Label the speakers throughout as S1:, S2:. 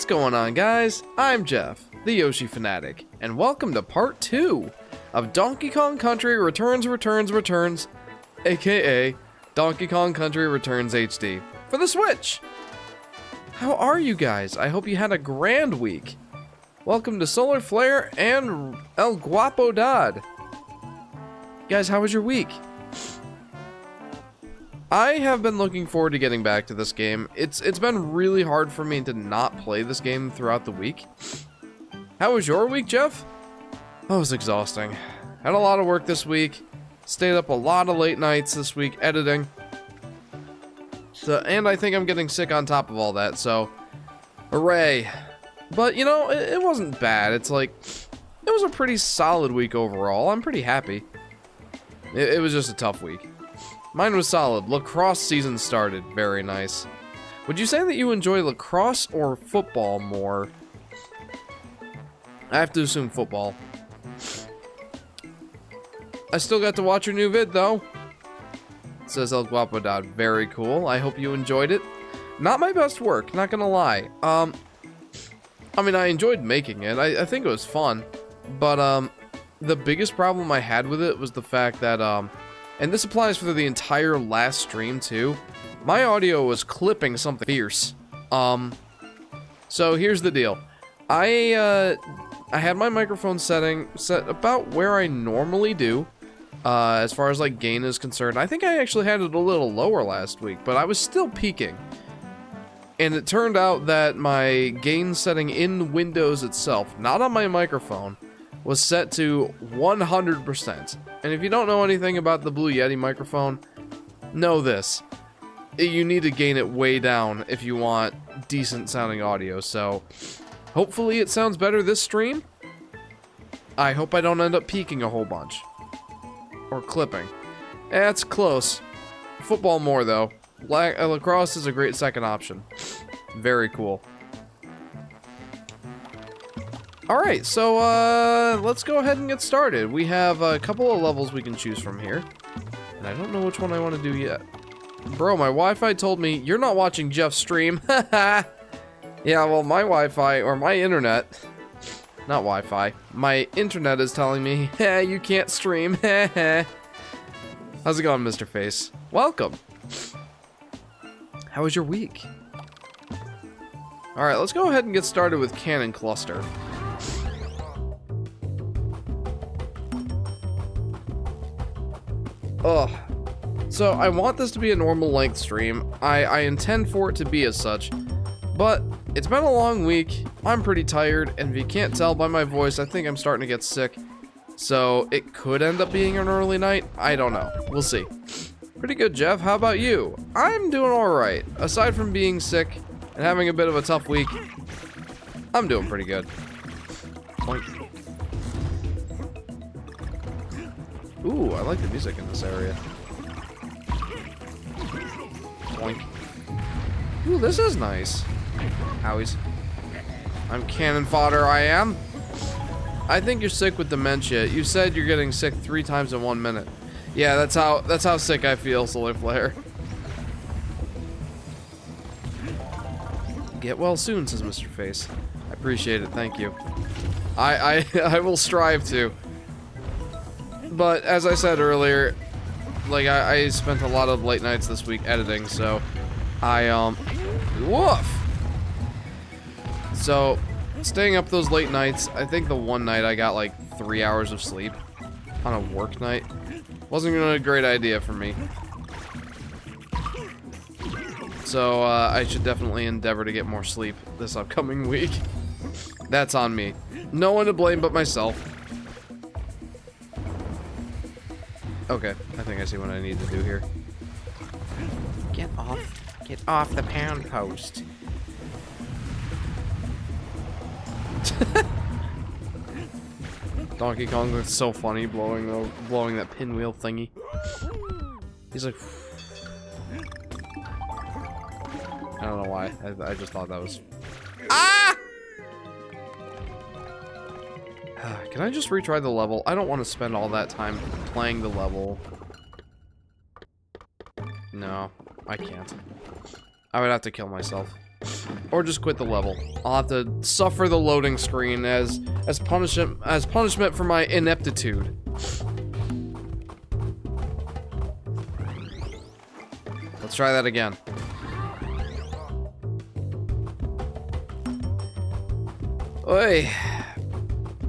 S1: What's going on, guys? I'm Jeff, the Yoshi Fanatic, and welcome to part 2 of Donkey Kong Country Returns, aka Donkey Kong Country Returns HD, for the Switch! How are you guys? I hope you had a grand week. Welcome to Solar Flare and El Guapo Dad. Guys, how was your week? I have been looking forward to getting back to this game. It's been really hard for me to not play this game throughout the week. How was your week, Jeff? Oh, it was exhausting. Had a lot of work this week. Stayed up a lot of late nights this week editing. And I think I'm getting sick on top of all that, so hooray. But, you know, it wasn't bad. It's like, it was a pretty solid week overall. I'm pretty happy. It was just a tough week. Mine was solid. Lacrosse season started. Very nice. Would you say that you enjoy lacrosse or football more? I have to assume football. I still got to watch your new vid, though. It says El Guapo Dad. Very cool. I hope you enjoyed it. Not my best work, not gonna lie. I mean, I enjoyed making it. I think it was fun. But, the biggest problem I had with it was the fact that, and this applies for the entire last stream, too. My audio was clipping something fierce. So here's the deal. I had my microphone setting set about where I normally do, as far as, like, gain is concerned. I think I actually had it a little lower last week, but I was still peaking. And it turned out that my gain setting in Windows itself, not on my microphone, was set to 100%. And if you don't know anything about the Blue Yeti microphone, know this. You need to gain it way down if you want decent sounding audio. So, hopefully it sounds better this stream. I hope I don't end up peaking a whole bunch. Or clipping. That's close. Football more, though. Lacrosse is a great second option. Very cool. Alright, so, let's go ahead and get started. We have a couple of levels we can choose from here. And I don't know which one I want to do yet. Bro, my Wi-Fi told me, you're not watching Jeff's stream. Yeah, well, my Wi-Fi, or my internet, not Wi-Fi, my internet is telling me, hey, you can't stream. How's it going, Mr. Face? Welcome. How was your week? Alright, let's go ahead and get started with Cannon Cluster. Ugh. So, I want this to be a normal length stream. I intend for it to be as such. But, it's been a long week. I'm pretty tired, and if you can't tell by my voice, I think I'm starting to get sick. So, it could end up being an early night. I don't know. We'll see. Pretty good, Jeff. How about you? I'm doing alright. Aside from being sick and having a bit of a tough week, I'm doing pretty good. Boink. Ooh, I like the music in this area. Boink. Ooh, this is nice. Howies. I'm cannon fodder, I am. I think you're sick with dementia. You said you're getting sick 3 times in 1 minute. Yeah, that's how sick I feel, Solar Flare. Get well soon, says Mr. Face. I appreciate it, thank you. I will strive to. But, as I said earlier, like, I spent a lot of late nights this week editing, so woof! So, staying up those late nights, I think the one night I got, like, 3 hours of sleep on a work night. Wasn't even a great idea for me. So, I should definitely endeavor to get more sleep this upcoming week. That's on me. No one to blame but myself. Okay, I think I see what I need to do here. Get off the pound post. Donkey Kong looks so funny blowing that pinwheel thingy. He's like, I don't know why. I just thought that was. Ah! Can I just retry the level? I don't want to spend all that time playing the level. No, I can't. I would have to kill myself. or just quit the level. I'll have to suffer the loading screen as punishment for my ineptitude. Let's try that again. Oy.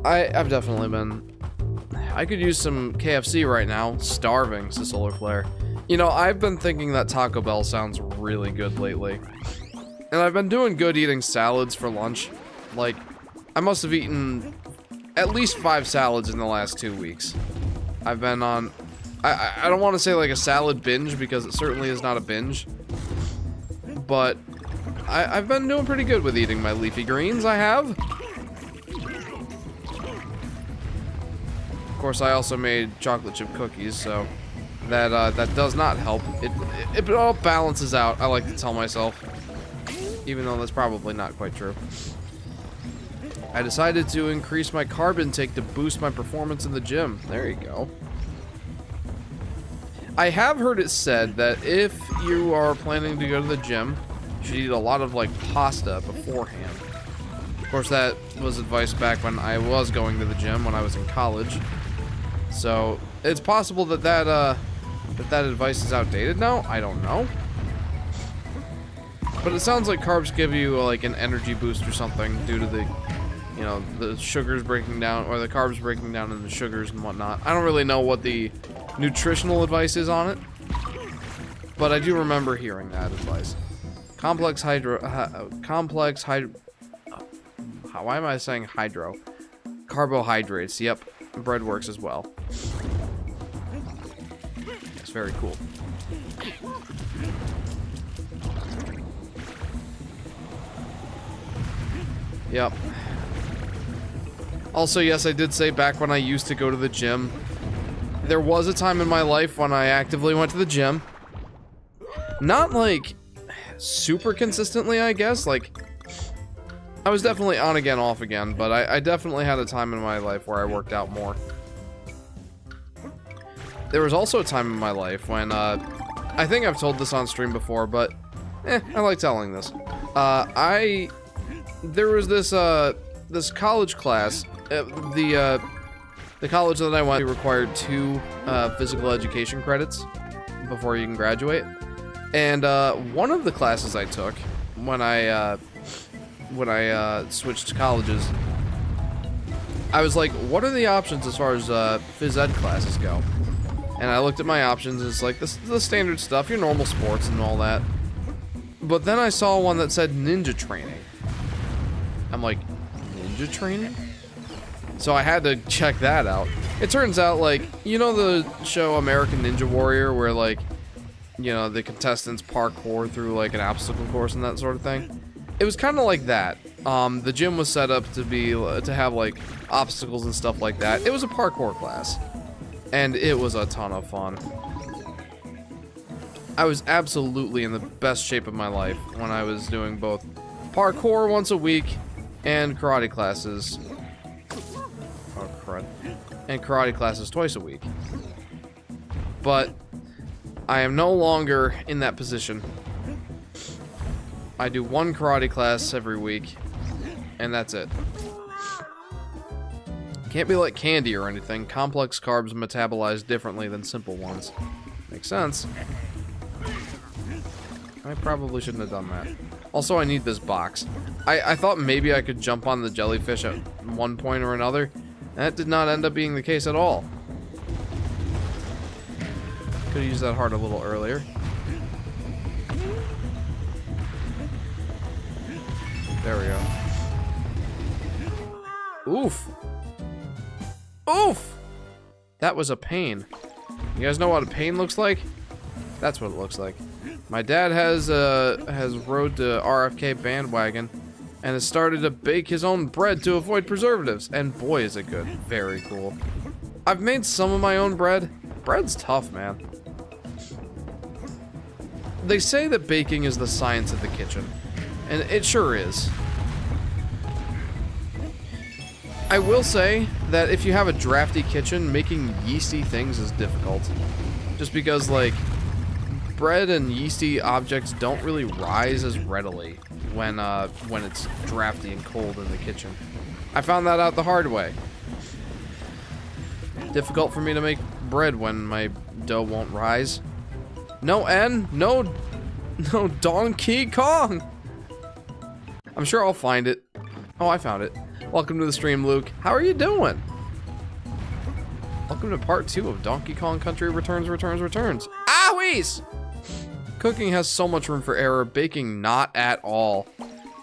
S1: I've definitely been... I could use some KFC right now. Starving, says Solar Flare. You know, I've been thinking that Taco Bell sounds really good lately. And I've been doing good eating salads for lunch. Like, I must have eaten at least 5 salads in the last 2 weeks. I've been on... I don't want to say like a salad binge, because it certainly is not a binge. But I've been doing pretty good with eating my leafy greens, I have. Of course, I also made chocolate chip cookies, so that does not help. It all balances out, I like to tell myself. Even though that's probably not quite true. I decided to increase my carb intake to boost my performance in the gym. There you go. I have heard it said that if you are planning to go to the gym, you should eat a lot of, like, pasta beforehand. Of course, that was advice back when I was going to the gym, when I was in college. So, it's possible that that advice is outdated now. I don't know. But it sounds like carbs give you, like, an energy boost or something due to the, you know, the sugars breaking down, or the carbs breaking down into sugars and whatnot. I don't really know what the nutritional advice is on it, but I do remember hearing that advice. Why am I saying hydro? Carbohydrates, yep. Bread works as well. It's very cool. Yep. Also, yes, I did say back when I used to go to the gym, there was a time in my life when I actively went to the gym. Not, like, super consistently, I guess. Like, I was definitely on again, off again, but I definitely had a time in my life where I worked out more. There was also a time in my life when, I think I've told this on stream before, but, I like telling this. There was this college class, the college that I went to required 2 physical education credits before you can graduate. And one of the classes I took when I switched colleges, I was like, what are the options as far as phys ed classes go? And I looked at my options, and it's like the standard stuff, your normal sports and all that. But then I saw one that said ninja training. I'm like, ninja training? So I had to check that out. It turns out, like, you know the show American Ninja Warrior, where, like, you know, the contestants parkour through, like, an obstacle course and that sort of thing? It was kind of like that. The gym was set up to have, like, obstacles and stuff like that. It was a parkour class. And it was a ton of fun. I was absolutely in the best shape of my life when I was doing both parkour once a week and karate classes. Oh, crud. And karate classes twice a week. But I am no longer in that position. I do 1 karate class every week, and that's it. Can't be like candy or anything. Complex carbs metabolize differently than simple ones. Makes sense. I probably shouldn't have done that. Also, I need this box. I thought maybe I could jump on the jellyfish at one point or another. That did not end up being the case at all. Could have used that heart a little earlier. There we go. Oof. Oof! That was a pain. You guys know what a pain looks like? That's what it looks like. My dad has rode the RFK bandwagon and has started to bake his own bread to avoid preservatives. And boy, is it good. Very cool. I've made some of my own bread. Bread's tough, man. They say that baking is the science of the kitchen. And it sure is. I will say that if you have a drafty kitchen, making yeasty things is difficult. Just because, like, bread and yeasty objects don't really rise as readily when it's drafty and cold in the kitchen. I found that out the hard way. Difficult for me to make bread when my dough won't rise. No N, no Donkey Kong. I'm sure I'll find it. Oh, I found it. Welcome to the stream, Luke. How are you doing? Welcome to part 2 of Donkey Kong Country Returns. Owies! Cooking has so much room for error, baking not at all.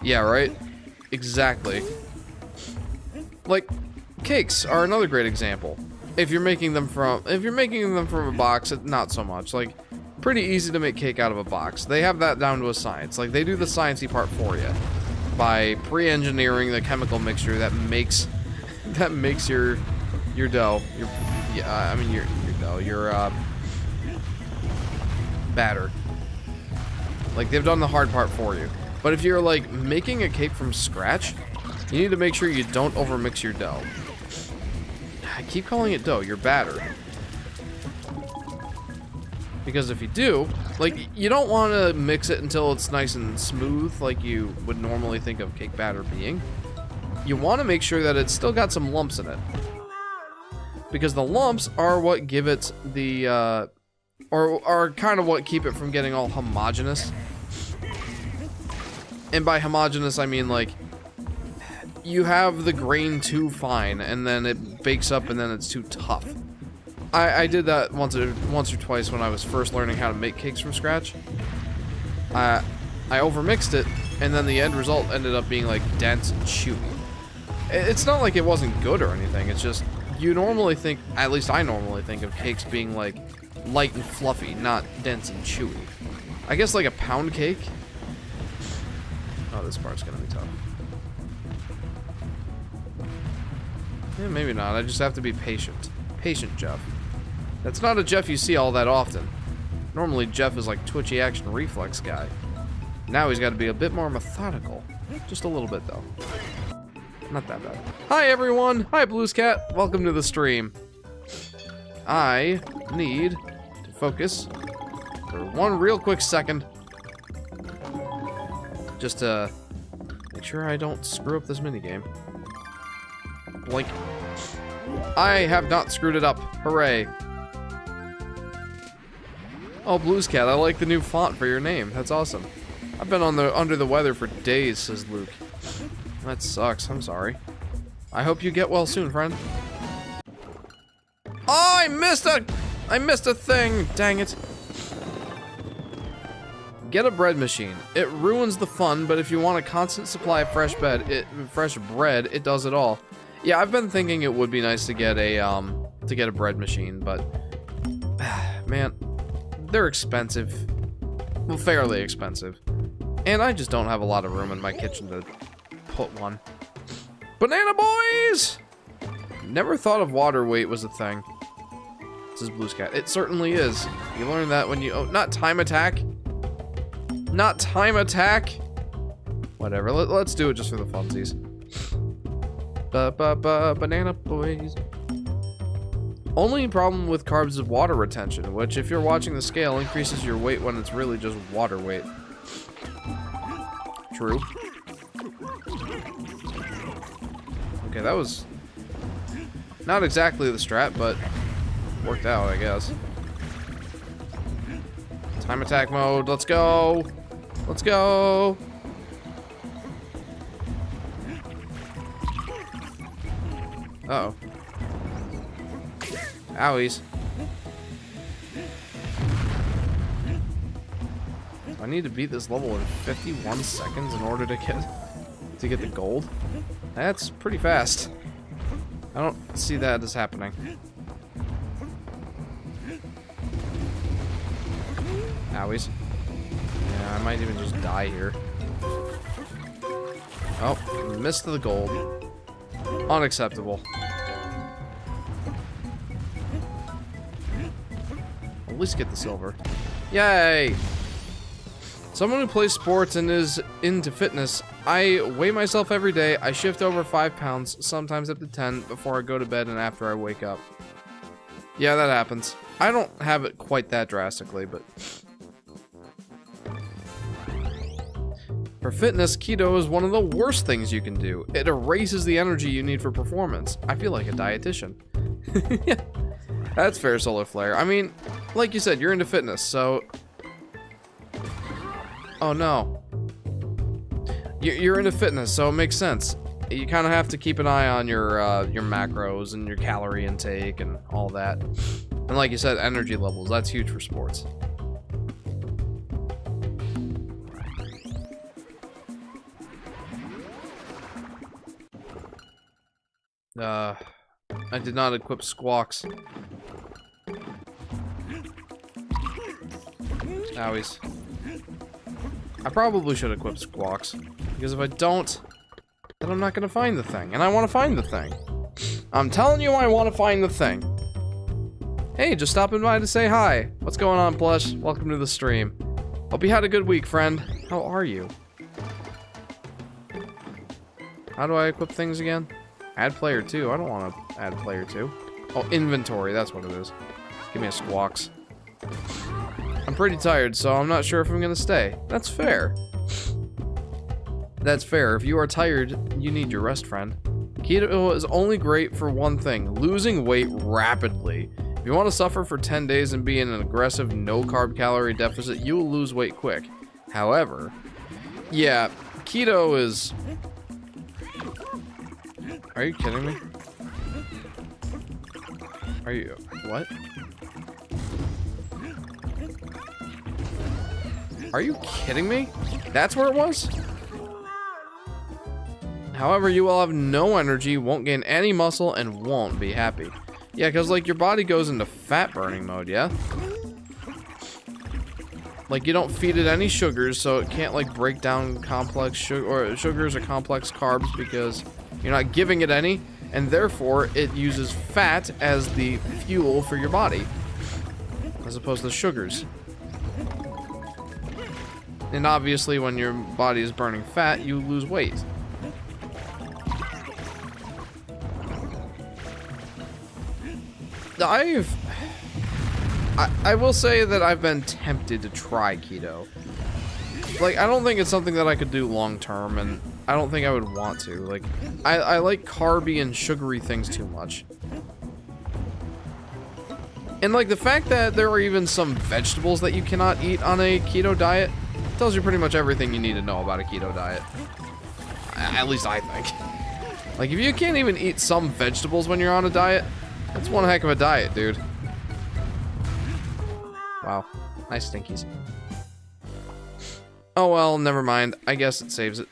S1: Yeah, right? Exactly. Like, cakes are another great example. If you're making them from a box, not so much. Like, pretty easy to make cake out of a box. They have that down to a science. Like, they do the sciencey part for you by pre-engineering the chemical mixture that makes your dough, your batter. Like, they've done the hard part for you. But if you're like making a cake from scratch, you need to make sure you don't overmix your dough. I keep calling it dough, your batter. Because if you do, like, you don't want to mix it until it's nice and smooth like you would normally think of cake batter being. You want to make sure that it's still got some lumps in it. Because the lumps are what give it the, or are kind of what keep it from getting all homogeneous. And by homogeneous, I mean, like, you have the grain too fine, and then it bakes up, and then it's too tough. I did that once or twice when I was first learning how to make cakes from scratch. I overmixed it, and then the end result ended up being, like, dense and chewy. It's not like it wasn't good or anything, it's just, you normally think, at least I normally think of cakes being, like, light and fluffy, not dense and chewy. I guess, like, a pound cake? Oh, this part's gonna be tough. Yeah, maybe not, I just have to be patient. Patient Jeff. That's not a Jeff you see all that often. Normally, Jeff is like twitchy action reflex guy. Now he's got to be a bit more methodical. Just a little bit, though. Not that bad. Hi, everyone. Hi, Blues Cat. Welcome to the stream. I need to focus for one real quick second. Just to make sure I don't screw up this minigame. Blink. I have not screwed it up. Hooray. Oh, Blues Cat, I like the new font for your name. That's awesome. I've been under the weather for days, says Luke. That sucks. I'm sorry. I hope you get well soon, friend. Oh, I missed a thing. Dang it. Get a bread machine. It ruins the fun, but if you want a constant supply of fresh bread, it does it all. Yeah, I've been thinking it would be nice to get a bread machine, but man, they're expensive. Well, fairly expensive. And I just don't have a lot of room in my kitchen to put one. Banana boys! Never thought of water weight was a thing. This is Blues Cat. It certainly is. You learn that when you... Oh, not time attack. Not time attack. Whatever. Let's do it just for the funsies. Banana boys. Only problem with carbs is water retention, which, if you're watching the scale, increases your weight when it's really just water weight. True. Okay, that was not exactly the strat, but worked out, I guess. Time attack mode. Let's go. Let's go. Uh-oh. Owies. I need to beat this level in 51 seconds in order to get the gold. That's pretty fast. I don't see that as happening. Owies. Yeah, I might even just die here. Oh, missed the gold. Unacceptable. At least get the silver. Yay! Someone who plays sports and is into fitness, I weigh myself every day. I shift over 5 pounds, sometimes up to 10, before I go to bed and after I wake up. Yeah, that happens. I don't have it quite that drastically, but fitness, keto is one of the worst things you can do. It erases the energy you need for performance. I feel like a dietitian. Yeah, that's fair, Solar Flare. I mean, like you said, you're into fitness, so... Oh no. You're into fitness, so it makes sense. You kind of have to keep an eye on your macros and your calorie intake and all that. And like you said, energy levels, that's huge for sports. I did not equip Squawks. Owies. I probably should equip Squawks, because if I don't, then I'm not gonna find the thing, and I want to find the thing. I'm telling you, I want to find the thing. Hey, just stopping by to say hi. What's going on, Plush? Welcome to the stream. Hope you had a good week, friend. How are you? How do I equip things again? Add player 2. I don't want to add player 2. Oh, inventory. That's what it is. Give me a Squawks. I'm pretty tired, so I'm not sure if I'm going to stay. That's fair. That's fair. If you are tired, you need your rest, friend. Keto is only great for one thing, losing weight rapidly. If you want to suffer for 10 days and be in an aggressive no-carb calorie deficit, you will lose weight quick. However, yeah, keto is... Are you kidding me? Are you... What? Are you kidding me? That's where it was? However, you will have no energy, won't gain any muscle, and won't be happy. Yeah, because, like, your body goes into fat-burning mode, yeah? Like, you don't feed it any sugars, so it can't, like, break down complex sugars or complex carbs because you're not giving it any, and therefore it uses fat as the fuel for your body, as opposed to sugars. And obviously, when your body is burning fat, you lose weight. I will say that I've been tempted to try keto. Like, I don't think it's something that I could do long term, and I don't think I would want to. Like, I like carby and sugary things too much. And, like, the fact that there are even some vegetables that you cannot eat on a keto diet tells you pretty much everything you need to know about a keto diet. At least I think. Like, if you can't even eat some vegetables when you're on a diet, that's one heck of a diet, dude. Wow. Nice stinkies. Oh, well, never mind. I guess it saves it.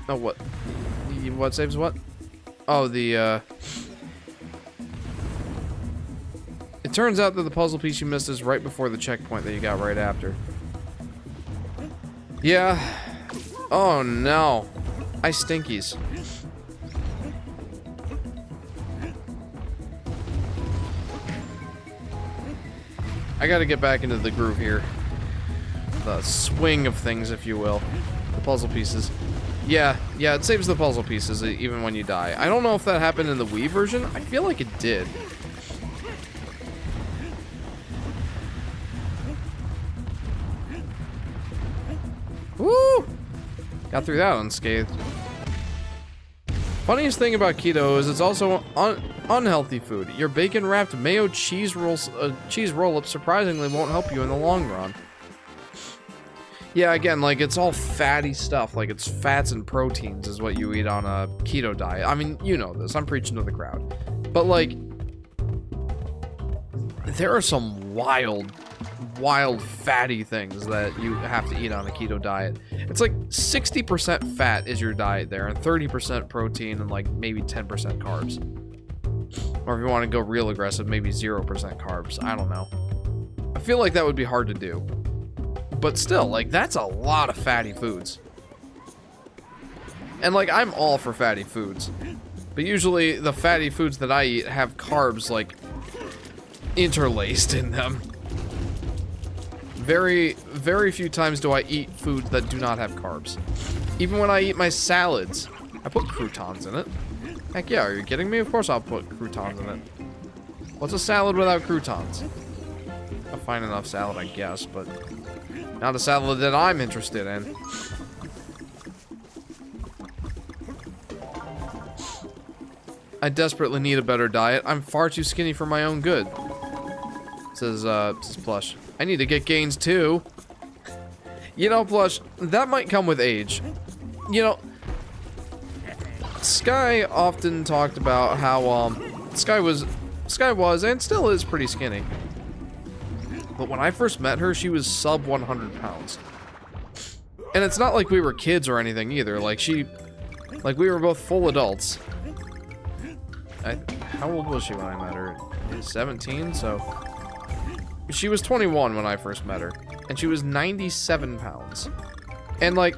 S1: Oh, what? What saves what? Oh, the, It turns out that the puzzle piece you missed is right before the checkpoint that you got right after. Yeah. Oh, no. I stinkies. I gotta get back into the groove here. The swing of things, if you will. The puzzle pieces. Yeah, it saves the puzzle pieces even when you die. I don't know if that happened in the Wii version. I feel like it did. Woo! Got through that unscathed. Funniest thing about keto is it's also unhealthy food. Your bacon-wrapped mayo cheese roll-up surprisingly won't help you in the long run. Yeah, again, like, it's all fatty stuff. Like, it's fats and proteins is what you eat on a keto diet. I mean, you know this. I'm preaching to the crowd. But, like, there are some wild fatty things that you have to eat on a keto diet. It's like 60% fat is your diet there, and 30% protein, and like maybe 10% carbs. Or if you want to go real aggressive, maybe 0% carbs. I don't know. I feel like that would be hard to do. But still, like, that's a lot of fatty foods. And like, I'm all for fatty foods. But usually the fatty foods that I eat have carbs, like, interlaced in them. Very, very few times do I eat foods that do not have carbs. Even when I eat my salads, I put croutons in it. Heck yeah, are you kidding me? Of course I'll put croutons in it. What's a salad without croutons? A fine enough salad, I guess, but not a salad that I'm interested in. I desperately need a better diet. I'm far too skinny for my own good. Says Plush. I need to get gains too. You know, Plush, that might come with age. You know, Sky often talked about how Sky was and still is pretty skinny. But when I first met her, she was sub 100 pounds. And it's not like we were kids or anything either. Like we were both full adults. How old was she when I met her? 17, so she was 21 when I first met her, and she was 97 pounds. And like,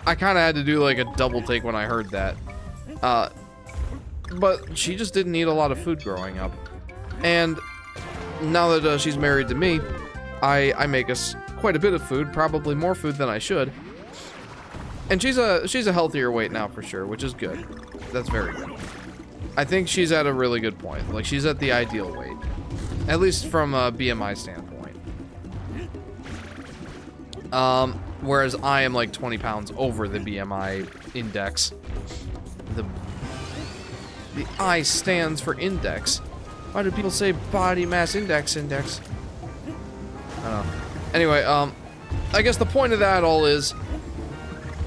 S1: I kind of had to do like a double take when I heard that. But she just didn't eat a lot of food growing up. And now that she's married to me, I make us quite a bit of food, probably more food than I should. And she's a healthier weight now for sure, which is good. That's very good. I think she's at a really good point. Like, she's at the ideal weight. At least from a BMI standpoint. Whereas I am like 20 pounds over the BMI index. The I stands for index. Why do people say body mass index? I don't know. Anyway, I guess the point of that all is,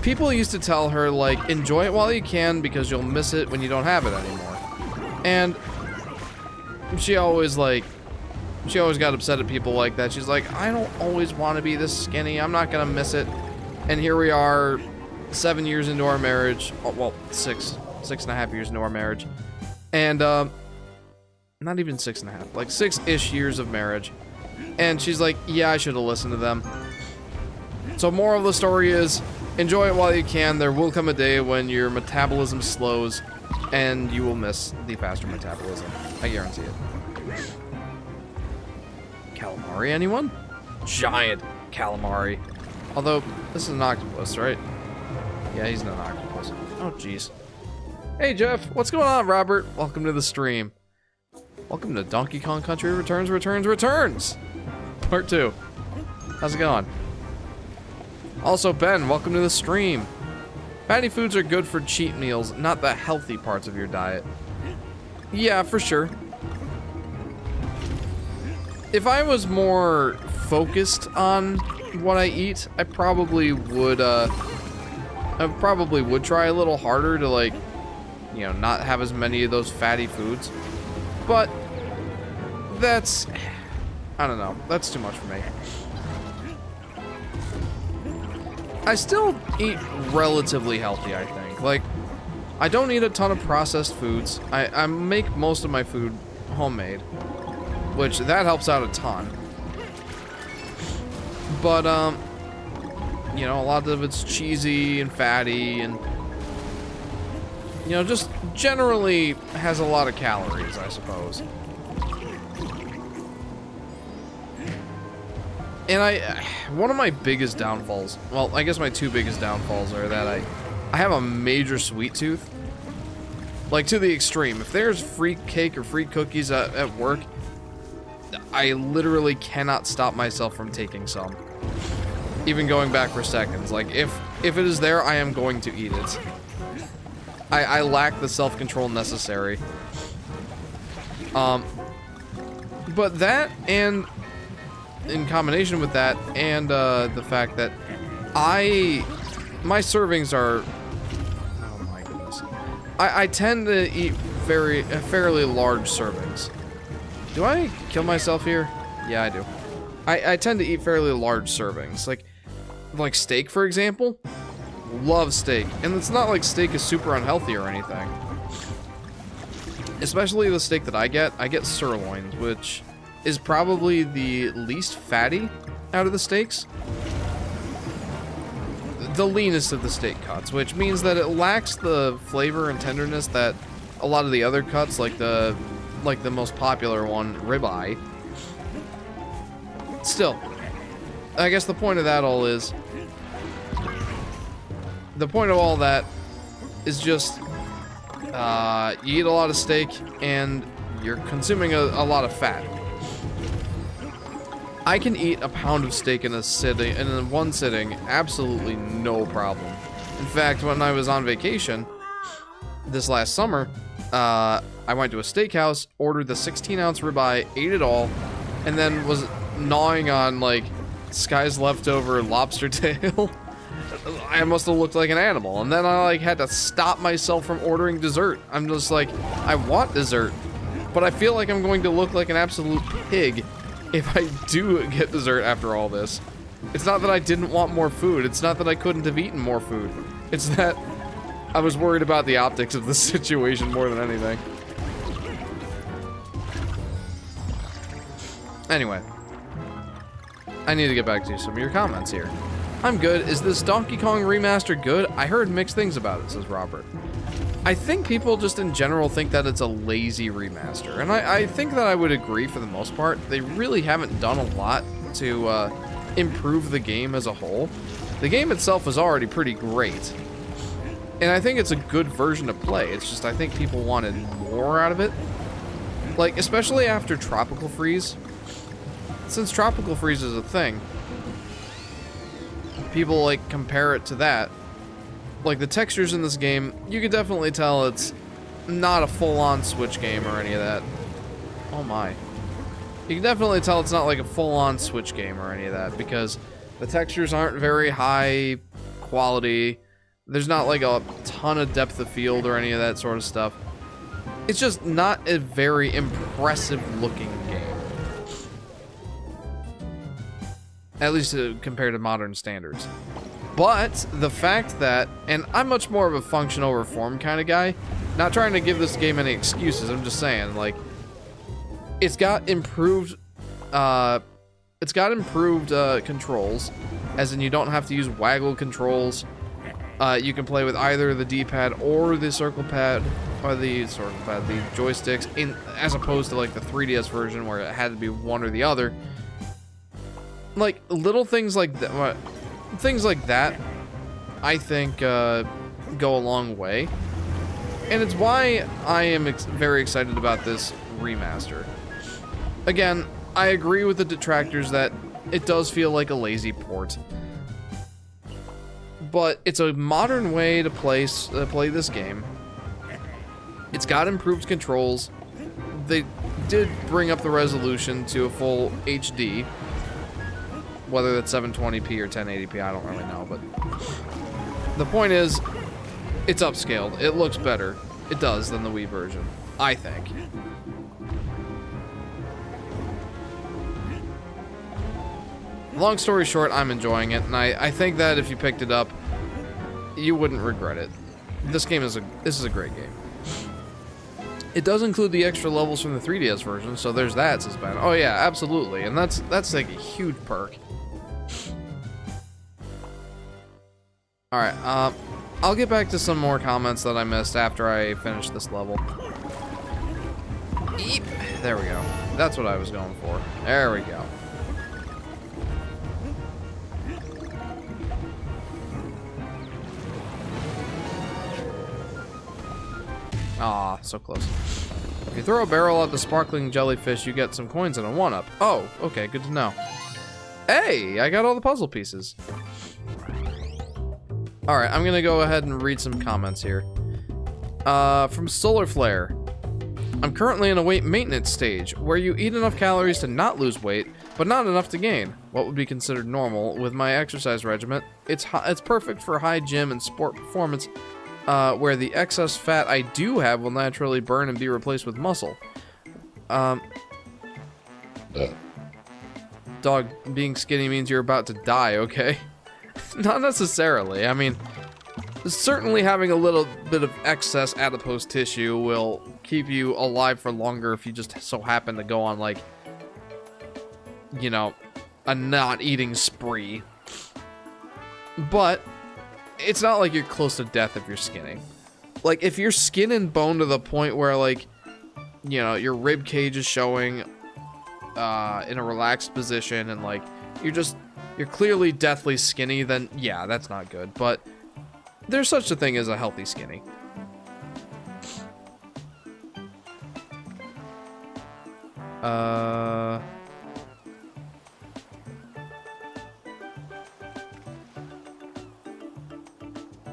S1: people used to tell her, like, enjoy it while you can because you'll miss it when you don't have it anymore. And she always got upset at people like that. She's like, I don't always want to be this skinny. I'm not gonna miss it. And here we are, 7 years into our marriage. Oh, well, six and a half years into our marriage. And, not even 6.5, like 6-ish years of marriage. And she's like, yeah, I should have listened to them. So moral of the story is, enjoy it while you can. There will come a day when your metabolism slows and you will miss the faster metabolism. I guarantee it. Calamari, anyone? Giant calamari. Although, this is an octopus, right? Yeah, he's not an octopus. Oh, jeez. Hey, Jeff. What's going on, Robert? Welcome to the stream. Welcome to Donkey Kong Country Returns! Part 2. How's it going? Also, Ben, welcome to the stream. Fatty foods are good for cheat meals, not the healthy parts of your diet. Yeah, for sure. If I was more focused on what I eat, I probably would try a little harder to, like, you know, not have as many of those fatty foods. But that's, I don't know, that's too much for me. I still eat relatively healthy, I think. Like, I don't eat a ton of processed foods. I make most of my food homemade, which that helps out a ton. But, you know, a lot of it's cheesy and fatty and, you know, just generally has a lot of calories, I suppose. And one of my biggest downfalls, well, I guess my two biggest downfalls are that I have a major sweet tooth. Like, to the extreme. If there's free cake or free cookies at work, I literally cannot stop myself from taking some. Even going back for seconds. Like, if it is there, I am going to eat it. I lack the self-control necessary. But that, and in combination with that, and the fact that my servings are, oh my goodness, I tend to eat fairly large servings. Do I kill myself here? Yeah, I do. I tend to eat fairly large servings, like steak, for example. Love steak, and it's not like steak is super unhealthy or anything. Especially the steak that I get sirloins, which is probably the least fatty out of the steaks. The leanest of the steak cuts, which means that it lacks the flavor and tenderness that a lot of the other cuts, like the most popular one, ribeye. Still, I guess the point of that all is, the point of all that is just, you eat a lot of steak and you're consuming a lot of fat. I can eat a pound of steak in one sitting, absolutely no problem. In fact, when I was on vacation this last summer, I went to a steakhouse, ordered the 16-ounce ribeye, ate it all, and then was gnawing on, like, Sky's leftover lobster tail. I must have looked like an animal. And then I, like, had to stop myself from ordering dessert. I'm just like, I want dessert, but I feel like I'm going to look like an absolute pig if I do get dessert after all this. It's not that I didn't want more food. It's not that I couldn't have eaten more food. It's that I was worried about the optics of the situation more than anything. Anyway, I need to get back to some of your comments here. I'm good. Is this Donkey Kong remaster good? I heard mixed things about it, says Robert. I think people just in general think that it's a lazy remaster, and I think that I would agree for the most part. They really haven't done a lot to improve the game as a whole. The game itself is already pretty great, and I think it's a good version to play. It's just I think people wanted more out of it. Like, especially after Tropical Freeze. Since Tropical Freeze is a thing, people, like, compare it to that. Like, the textures in this game, you can definitely tell it's not a full-on Switch game or any of that. Oh my. You can definitely tell it's not like a full-on Switch game or any of that, because the textures aren't very high quality. There's not, like, a ton of depth of field or any of that sort of stuff. It's just not a very impressive-looking game. At least compared to modern standards. But the fact that, and I'm much more of a function over form kind of guy, not trying to give this game any excuses, I'm just saying, like, it's got improved controls, as in you don't have to use waggle controls. You can play with either the D-pad or the circle pad, or the joysticks, as opposed to like the 3DS version where it had to be one or the other. Like, little things like that, I think go a long way, and it's why I am very excited about this remaster. Again, I agree with the detractors that it does feel like a lazy port, but it's a modern way to play this game. It's got improved controls. They did bring up the resolution to a full HD. Whether that's 720p or 1080p, I don't really know, but the point is, it's upscaled. It looks better. It does than the Wii version, I think. Long story short, I'm enjoying it, and I think that if you picked it up, you wouldn't regret it. This is a great game. It does include the extra levels from the 3DS version, so there's that, says Ben. Oh yeah, absolutely, and that's like a huge perk. Alright, I'll get back to some more comments that I missed after I finish this level. Eep. There we go. That's what I was going for. There we go. Ah, so close. If you throw a barrel at the sparkling jellyfish, you get some coins and a 1-up. Oh, okay, good to know. Hey, I got all the puzzle pieces. Alright, I'm gonna go ahead and read some comments here. From Solar Flare. I'm currently in a weight maintenance stage, where you eat enough calories to not lose weight, but not enough to gain. What would be considered normal with my exercise regimen? It's perfect for high gym and sport performance, where the excess fat I do have will naturally burn and be replaced with muscle. Dog, being skinny means you're about to die, okay? Not necessarily. I mean, certainly having a little bit of excess adipose tissue will keep you alive for longer if you just so happen to go on, like, you know, a not eating spree. But it's not like you're close to death if you're skinny. Like, if you're skin and bone to the point where, like, you know, your rib cage is showing in a relaxed position and, like, you're clearly deathly skinny, then yeah, that's not good. But there's such a thing as a healthy skinny.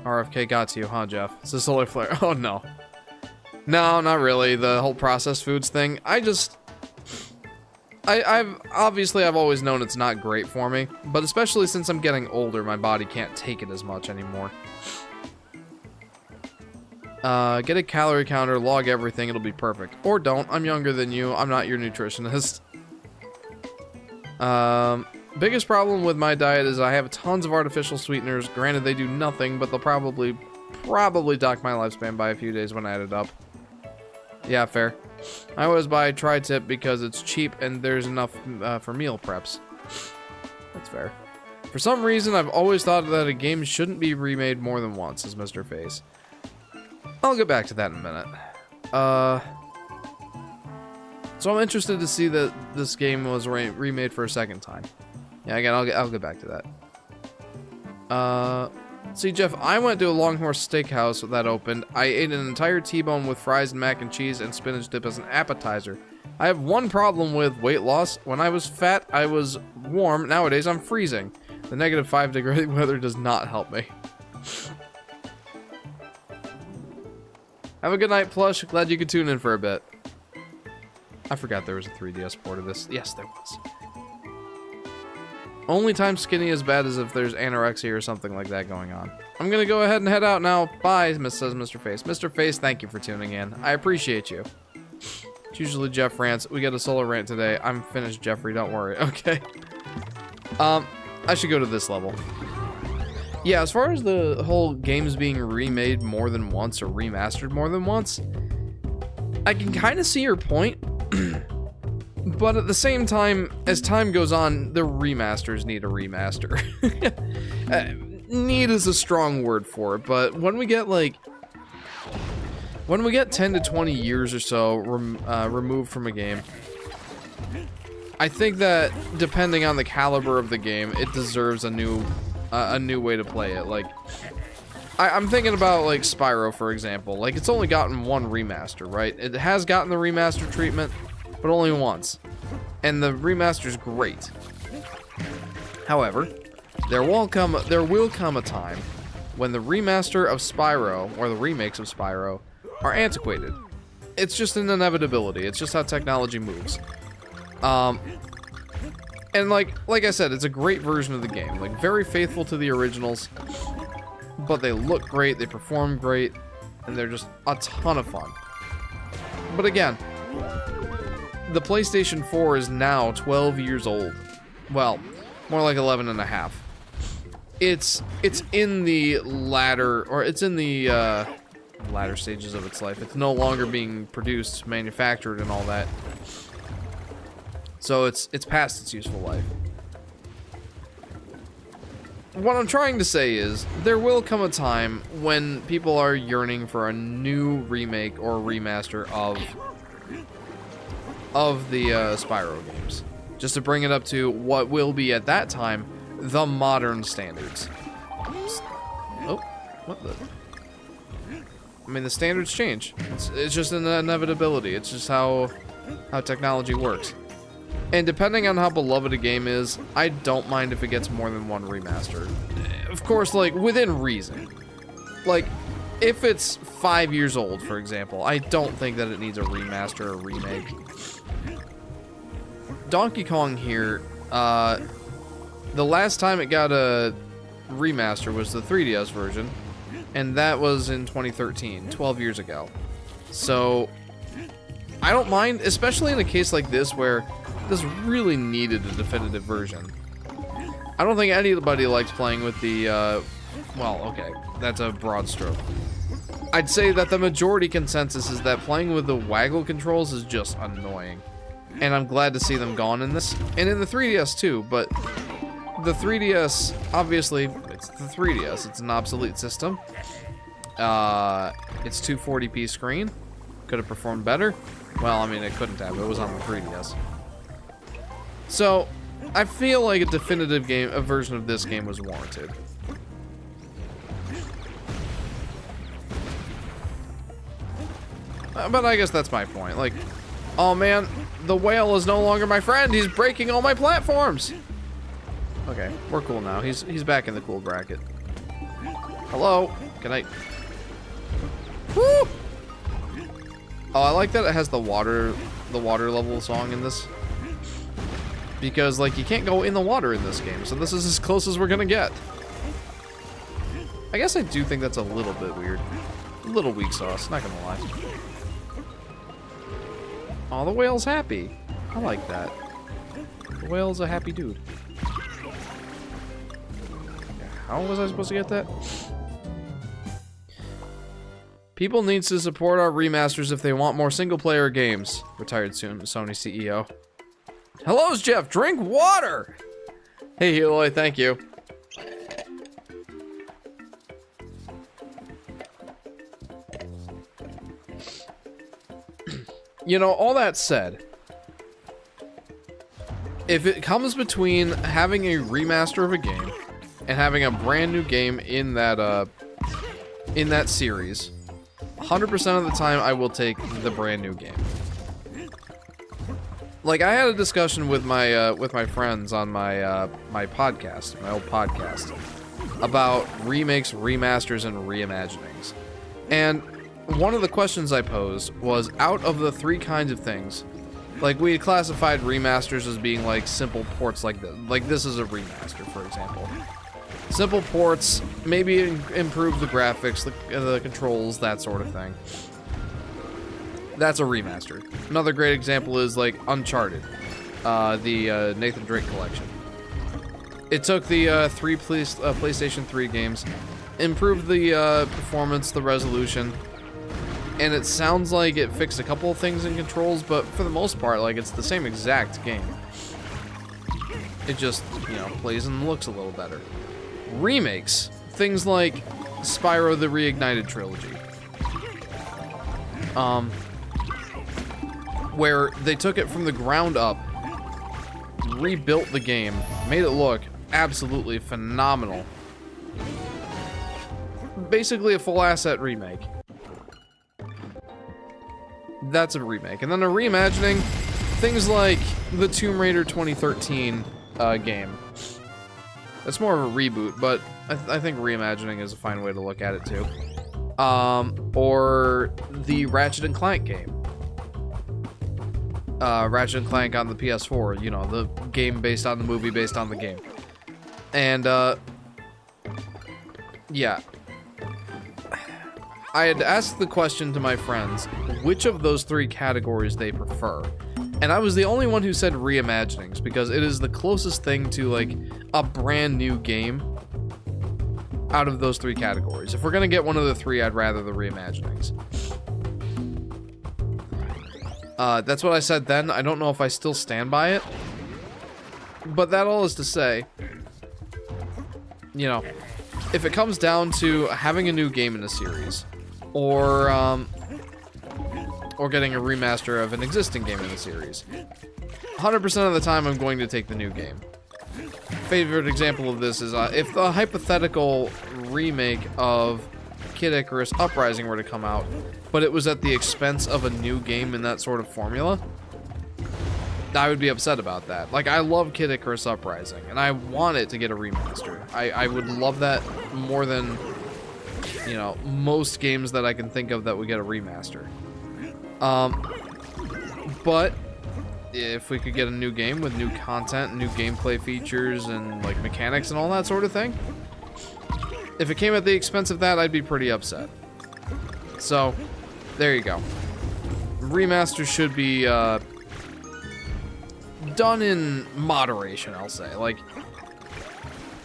S1: RFK got to you, huh, Jeff? It's a solar flare. Oh no. No, not really. The whole processed foods thing. I've always known it's not great for me, but especially since I'm getting older, my body can't take it as much anymore. Get a calorie counter, log everything, it'll be perfect. Or don't. I'm younger than you. I'm not your nutritionist. Biggest problem with my diet is I have tons of artificial sweeteners. Granted, they do nothing, but they'll probably dock my lifespan by a few days when I add it up. Yeah, fair. I always buy tri-tip because it's cheap and there's enough for meal preps. That's fair. For some reason, I've always thought that a game shouldn't be remade more than once, says Mr. Face. I'll get back to that in a minute. So I'm interested to see that this game was remade for a second time. Yeah, again, I'll get back to that. See, Jeff, I went to a Longhorse Steakhouse that opened. I ate an entire T-bone with fries and mac and cheese and spinach dip as an appetizer. I have one problem with weight loss. When I was fat, I was warm. Nowadays, I'm freezing. The -5-degree weather does not help me. Have a good night, Plush. Glad you could tune in for a bit. I forgot there was a 3DS port of this. Yes, there was. Only time skinny is bad is if there's anorexia or something like that going on. I'm gonna go ahead and head out now. Bye, says Mr. Face. Mr. Face, thank you for tuning in. I appreciate you. It's usually Jeff rants. We get a solo rant today. I'm finished, Jeffrey. Don't worry. Okay. I should go to this level. Yeah, as far as the whole games being remade more than once or remastered more than once, I can kind of see your point. But at the same time, as time goes on, the remasters need a remaster. Need is a strong word for it, but when we get 10 to 20 years or so removed from a game, I think that depending on the caliber of the game, it deserves a new way to play it. Like, I'm thinking about like Spyro, for example. Like, it's only gotten one remaster, right? It has gotten the remaster treatment, but only once. And the remaster's great. However, there will come a time when the remaster of Spyro, or the remakes of Spyro, are antiquated. It's just an inevitability. It's just how technology moves. And like I said, it's a great version of the game. Like, very faithful to the originals, but they look great, they perform great, and they're just a ton of fun. But again, the PlayStation 4 is now 12 years old. Well, more like 11 and a half. It's in the latter stages of its life. It's no longer being produced, manufactured, and all that. So it's past its useful life. What I'm trying to say is, there will come a time when people are yearning for a new remake or remaster of the Spyro games, just to bring it up to what will be at that time the modern standards. Oh, what the? I mean, the standards change. It's just an inevitability. It's just how technology works. And depending on how beloved a game is, I don't mind if it gets more than one remaster. Of course, like, within reason. Like, if it's 5 years old, for example, I don't think that it needs a remaster or remake. Donkey Kong here, the last time it got a remaster was the 3DS version, and that was in 2013, 12 years ago. So, I don't mind, especially in a case like this where this really needed a definitive version. I don't think anybody likes playing with the, well, okay, that's a broad stroke. I'd say that the majority consensus is that playing with the waggle controls is just annoying. And I'm glad to see them gone in this, and in the 3DS too, but the 3DS, obviously, it's the 3DS, it's an obsolete system. It's 240p screen. Could have performed better. Well, I mean, it couldn't have, it was on the 3DS. So, I feel like a definitive game, a version of this game was warranted. But I guess that's my point. Like, oh man, the whale is no longer my friend. He's breaking all my platforms. Okay, we're cool now. He's back in the cool bracket. Hello. Good night. Woo! Oh, I like that it has the water level song in this. Because, like, you can't go in the water in this game, so this is as close as we're gonna get. I guess I do think that's a little bit weird. A little weak sauce, not gonna lie. Oh, the whale's happy. I like that. The whale's a happy dude. How was I supposed to get that? People need to support our remasters if they want more single-player games. Retired soon, Sony CEO. Hello, Jeff. Drink water. Hey, Eloy. Thank you. You know, all that said, if it comes between having a remaster of a game and having a brand new game in that series, 100% of the time I will take the brand new game. Like, I had a discussion with my friends on my my podcast, my old podcast, about remakes, remasters, and reimaginings. And one of the questions I posed was, out of the three kinds of things, like, we had classified remasters as being like simple ports, like this is a remaster, for example. Simple ports, maybe improve the graphics, the controls, that sort of thing. That's a remaster. Another great example is like Uncharted, the Nathan Drake collection. It took the PlayStation 3 games, improved the performance, the resolution, and it sounds like it fixed a couple of things in controls, but for the most part, like, it's the same exact game. It just, you know, plays and looks a little better. Remakes, things like Spyro the Reignited trilogy, where they took it from the ground up, rebuilt the game, made it look absolutely phenomenal. Basically a full asset remake. That's a remake. And then a reimagining, things like the Tomb Raider 2013 game. That's more of a reboot, but I think reimagining is a fine way to look at it too. Or the Ratchet & Clank game. Ratchet & Clank on the PS4, you know, the game based on the movie based on the game. And, yeah. I had asked the question to my friends, which of those three categories they prefer. And I was the only one who said reimaginings, because it is the closest thing to, like, a brand new game out of those three categories. If we're gonna get one of the three, I'd rather the reimaginings. That's what I said then. I don't know if I still stand by it. But that all is to say, you know, if it comes down to having a new game in a series, or getting a remaster of an existing game in the series, 100% of the time I'm going to take the new game. Favorite example of this is if the hypothetical remake of Kid Icarus Uprising were to come out, but it was at the expense of a new game in that sort of formula, I would be upset about that. Like, I love Kid Icarus Uprising, and I want it to get a remaster. I would love that more than, you know, most games that I can think of that would get a remaster. But if we could get a new game with new content, new gameplay features, and, like, mechanics and all that sort of thing, if it came at the expense of that, I'd be pretty upset. So, there you go. Remasters should be, done in moderation, I'll say. Like,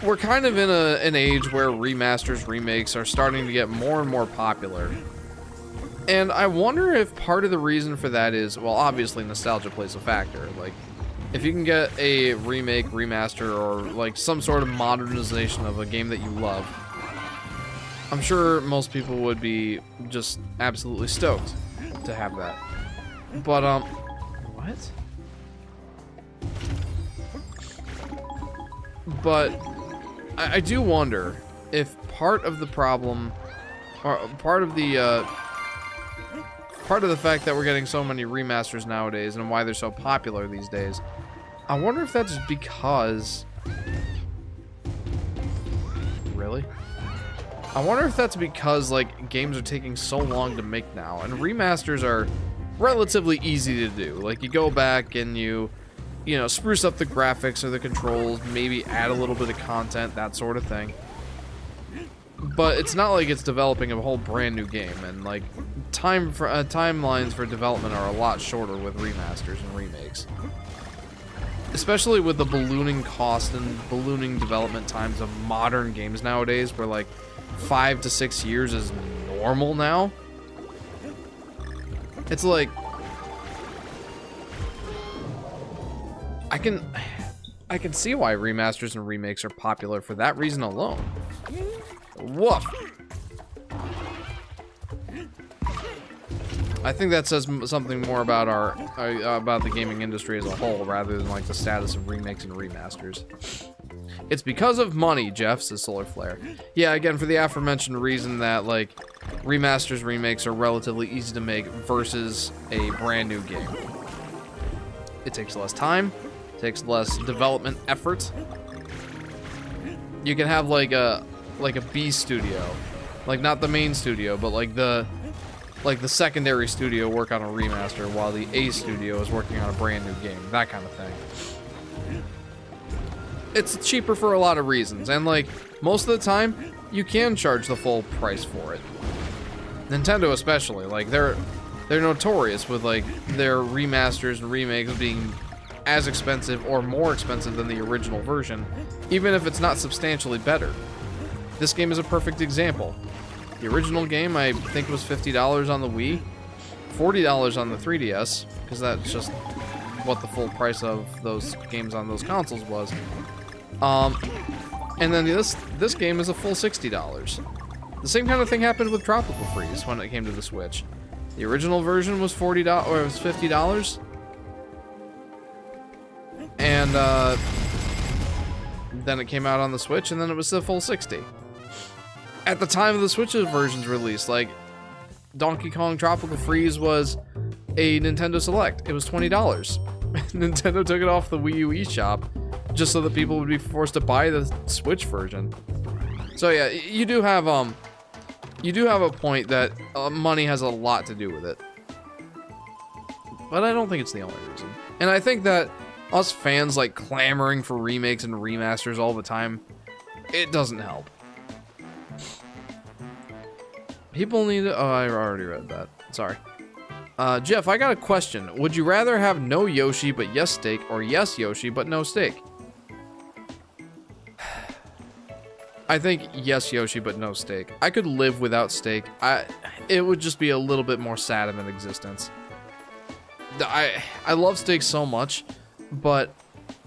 S1: we're kind of in an age where remasters, remakes are starting to get more and more popular. And I wonder if part of the reason for that is, well, obviously nostalgia plays a factor. Like, if you can get a remake, remaster, or like some sort of modernization of a game that you love, I'm sure most people would be just absolutely stoked to have that. But, what? But I do wonder if part of the problem, or part of the fact that we're getting so many remasters nowadays and why they're so popular these days, I wonder if that's because... Really? I wonder if that's because, like, games are taking so long to make now, and remasters are relatively easy to do. Like, you go back and you know, spruce up the graphics or the controls, maybe add a little bit of content, that sort of thing. But it's not like it's developing a whole brand new game, and like timelines for development are a lot shorter with remasters and remakes. Especially with the ballooning cost and ballooning development times of modern games nowadays, where like 5 to 6 years is normal now. It's like I can see why remasters and remakes are popular for that reason alone. Woof. I think that says something more about about the gaming industry as a whole, rather than like the status of remakes and remasters. It's because of money, Jeff, says Solar Flare. Yeah, again, for the aforementioned reason that like remasters, remakes are relatively easy to make versus a brand new game. It takes less time, takes less development effort. You can have like a B studio, like not the main studio, but like the secondary studio work on a remaster while the A studio is working on a brand new game, that kind of thing. It's cheaper for a lot of reasons, and like most of the time you can charge the full price for it. Nintendo especially, like they're notorious with like their remasters and remakes being as expensive or more expensive than the original version, even if it's not substantially better. This game is a perfect example. The original game, I think, was $50 on the Wii, $40 on the 3DS, because that's just what the full price of those games on those consoles was. And then this game is a full $60. The same kind of thing happened with Tropical Freeze when it came to the Switch. The original version was $40, or it was $50, and then it came out on the Switch, and then it was the full $60. At the time of the Switch's version's release, like Donkey Kong Tropical Freeze was a Nintendo Select. It was $20. Nintendo took it off the Wii U eShop just so that people would be forced to buy the Switch version. So yeah, you do have a point that money has a lot to do with it. But I don't think it's the only reason. And I think that us fans like clamoring for remakes and remasters all the time, it doesn't help. People need to... Oh, I already read that. Sorry. Jeff, I got a question. Would you rather have no Yoshi but yes steak, or yes Yoshi but no steak? I think yes Yoshi but no steak. I could live without steak. It would just be a little bit more sad of an existence. I love steak so much, but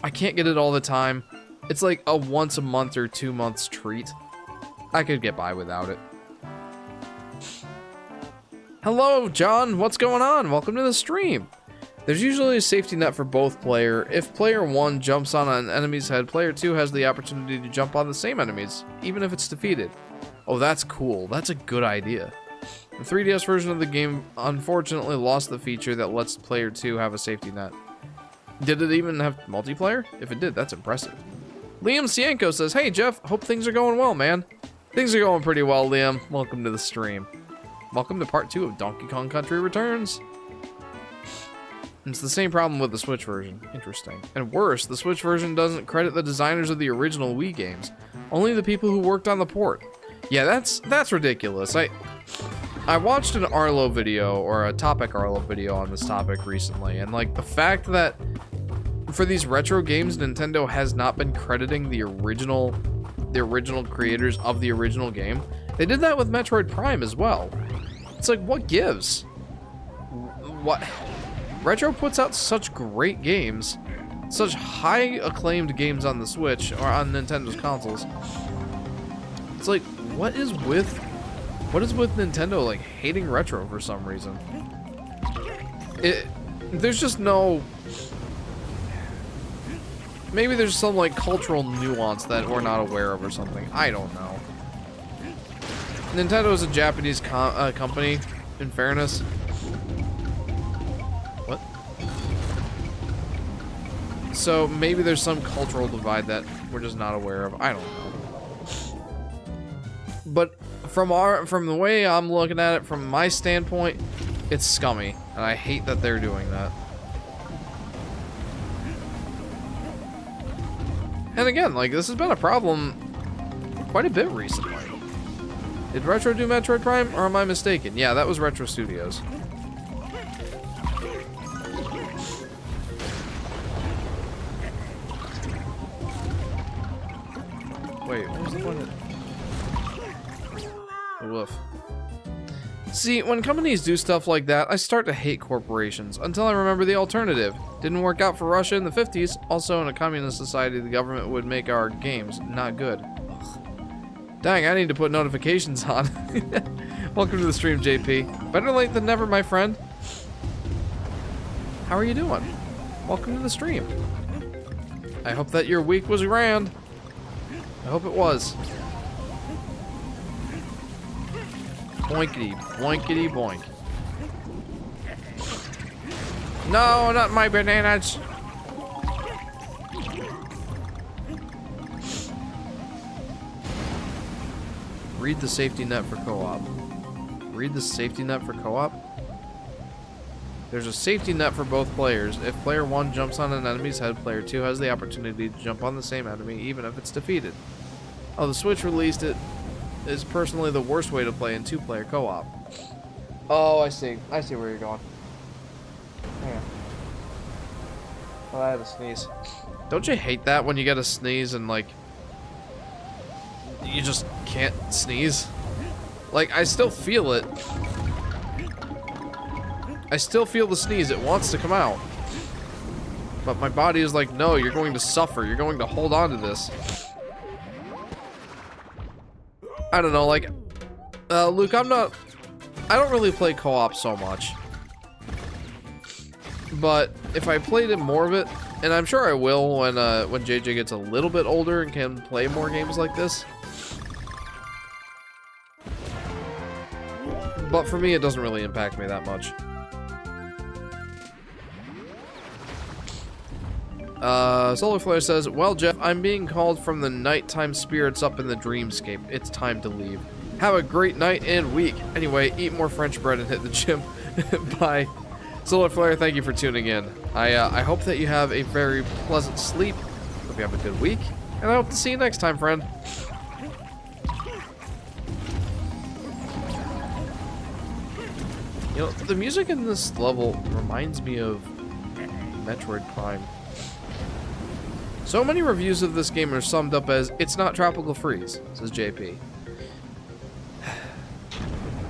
S1: I can't get it all the time. It's like a once a month or 2 months treat. I could get by without it. Hello, John. What's going on? Welcome to the stream. There's usually a safety net for both player. If player 1 jumps on an enemy's head, player 2 has the opportunity to jump on the same enemies, even if it's defeated. Oh, that's cool. That's a good idea. The 3DS version of the game unfortunately lost the feature that lets player 2 have a safety net. Did it even have multiplayer? If it did, that's impressive. Liam Cienko says, hey, Jeff, hope things are going well, man. Things are going pretty well, Liam. Welcome to the stream. Welcome to part 2 of Donkey Kong Country Returns. It's the same problem with the Switch version. Interesting. And worse, the Switch version doesn't credit the designers of the original Wii games. Only the people who worked on the port. Yeah, that's ridiculous. I watched an Arlo video, or a Topic Arlo video on this topic recently, and like the fact that for these retro games, Nintendo has not been crediting the original creators of the original game. They did that with Metroid Prime as well. It's like, what gives? What? Retro puts out such great games, such high acclaimed games on the Switch or on Nintendo's consoles. It's like, what is with Nintendo like hating retro for some reason? There's just no. Maybe there's some like cultural nuance that we're not aware of or something. I don't know. Nintendo is a Japanese company, in fairness. What? So maybe there's some cultural divide that we're just not aware of. I don't know. But from the way I'm looking at it, from my standpoint, It's scummy, and I hate that they're doing that. And again, like, this has been a problem quite a bit recently. Did Retro do Metroid Prime, or am I mistaken? Yeah, that was Retro Studios. Wait, what was the one that... Woof. See, when companies do stuff like that, I start to hate corporations, until I remember the alternative. Didn't work out for Russia in the 50s. Also, in a communist society, the government would make our games not good. Dang, I need to put notifications on. Welcome to the stream, JP. Better late than never, my friend. How are you doing? Welcome to the stream. I hope that your week was grand. I hope it was. Boinkity, boinkity, boink. No, not my bananas. Read the safety net for co-op. Read the safety net for co-op? There's a safety net for both players. If player 1 jumps on an enemy's head, player 2 has the opportunity to jump on the same enemy, even if it's defeated. Oh, the Switch released it. Is personally the worst way to play in 2-player co-op. Oh, I see. I see where you're going. Yeah. Well, I had a sneeze. Don't you hate that when you get a sneeze and, like, you just can't sneeze? Like, I still feel it. I still feel the sneeze. It wants to come out. But my body is like, no, you're going to suffer. You're going to hold on to this. I don't know, like, Luke, I don't really play co-op so much. But if I played it more of it, and I'm sure I will when JJ gets a little bit older and can play more games like this. But for me, it doesn't really impact me that much. Solar Flare says, well, Jeff, I'm being called from the nighttime spirits up in the dreamscape. It's time to leave. Have a great night and week. Anyway, eat more French bread and hit the gym. Bye. Solar Flare, thank you for tuning in. I hope that you have a very pleasant sleep. Hope you have a good week. And I hope to see you next time, friend. You know, the music in this level reminds me of Metroid Prime. So many reviews of this game are summed up as, it's not Tropical Freeze, says JP.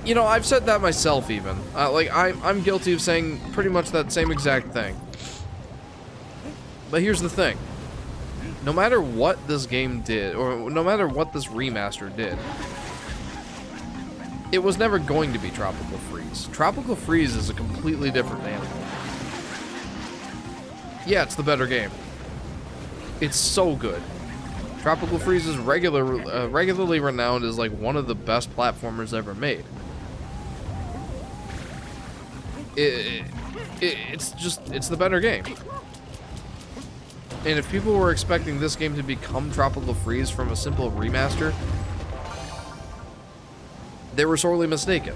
S1: You know, I've said that myself even. Like, I'm guilty of saying pretty much that same exact thing. But here's the thing. No matter what this game did, or no matter what this remaster did, it was never going to be Tropical Freeze. Tropical Freeze is a completely different animal. Yeah, it's the better game. It's so good. Tropical Freeze is regularly renowned as like one of the best platformers ever made. It's the better game. And if people were expecting this game to become Tropical Freeze from a simple remaster, they were sorely mistaken.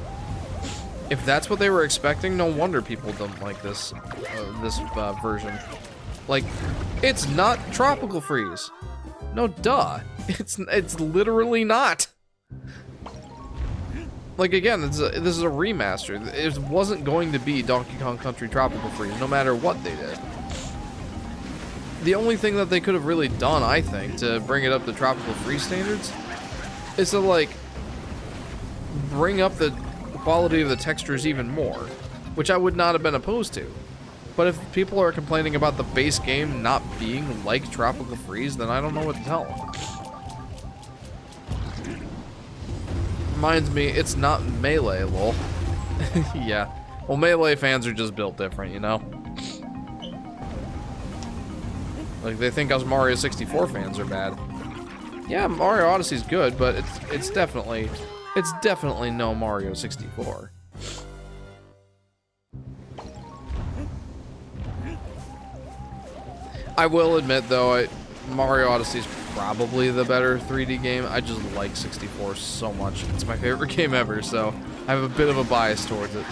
S1: If that's what they were expecting, no wonder people don't like this version. Like, it's not Tropical Freeze. No, duh. It's literally not. Like, again, this is a remaster. It wasn't going to be Donkey Kong Country Tropical Freeze, no matter what they did. The only thing that they could have really done, I think, to bring it up to Tropical Freeze standards, is to, like, bring up the quality of the textures even more, which I would not have been opposed to. But if people are complaining about the base game not being like Tropical Freeze, then I don't know what to tell them. Reminds me, it's not Melee, lol. Yeah. Well, Melee fans are just built different, you know? Like, they think us Mario 64 fans are bad. Yeah, Mario Odyssey's good, but it's definitely no Mario 64. I will admit, though, Mario Odyssey is probably the better 3D game. I just like 64 so much. It's my favorite game ever, so I have a bit of a bias towards it.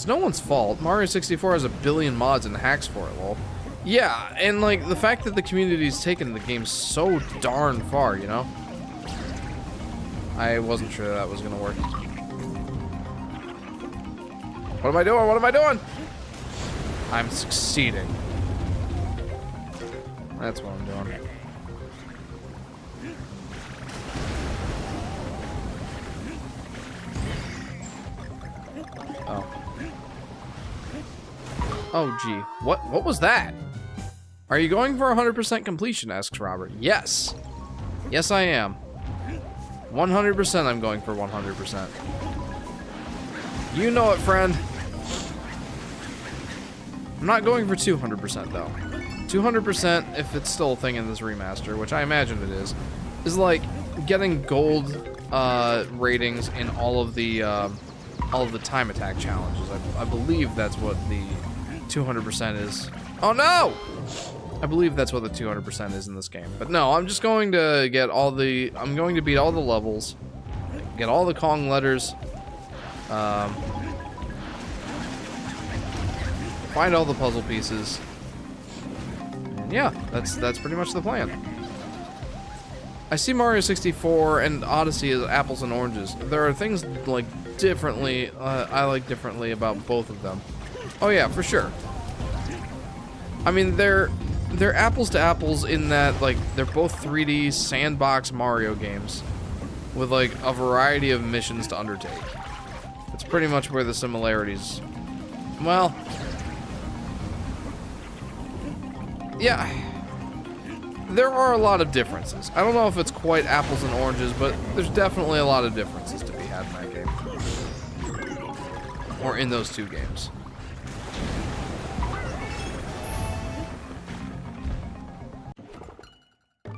S1: It's no one's fault. Mario 64 has a billion mods and hacks for it, lol. Yeah, and like the fact that the community's taken the game so darn far, you know? I wasn't sure that was gonna work. What am I doing? What am I doing? I'm succeeding. That's what I'm doing. Oh. Oh, gee. What was that? Are you going for 100% completion, asks Robert. Yes. Yes, I am. 100% I'm going for 100%. You know it, friend. I'm not going for 200% though. 200%, if it's still a thing in this remaster, which I imagine it is like getting gold ratings in all of the time attack challenges. I believe that's what the 200% is. Oh no! I believe that's what the 200% is in this game. But no, I'm just going to get I'm going to beat all the levels, get all the Kong letters, find all the puzzle pieces. And yeah, that's pretty much the plan. I see Mario 64 and Odyssey as apples and oranges. There are things like I like differently about both of them. Oh yeah, for sure. I mean, they're apples to apples in that like they're both 3D sandbox Mario games with like a variety of missions to undertake. It's pretty much where the similarities. Well, yeah, there are a lot of differences. I don't know if it's quite apples and oranges, but there's definitely a lot of differences to be had in that game. Or in those two games.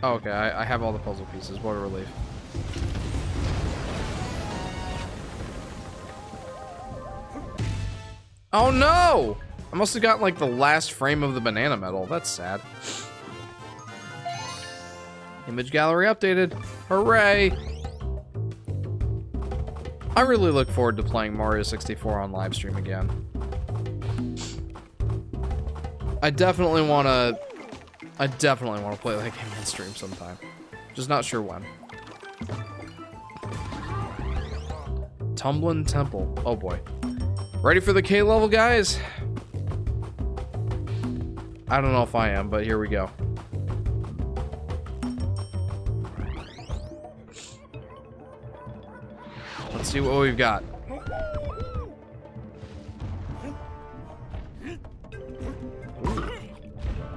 S1: Oh, okay, I have all the puzzle pieces. What a relief. Oh no! I must have gotten like the last frame of the banana medal. That's sad. Image gallery updated. Hooray! I really look forward to playing Mario 64 on livestream again. I definitely want to play that game on stream sometime. Just not sure when. Tumbling Temple. Oh boy. Ready for the K level, guys? I don't know if I am, but here we go. Let's see what we've got.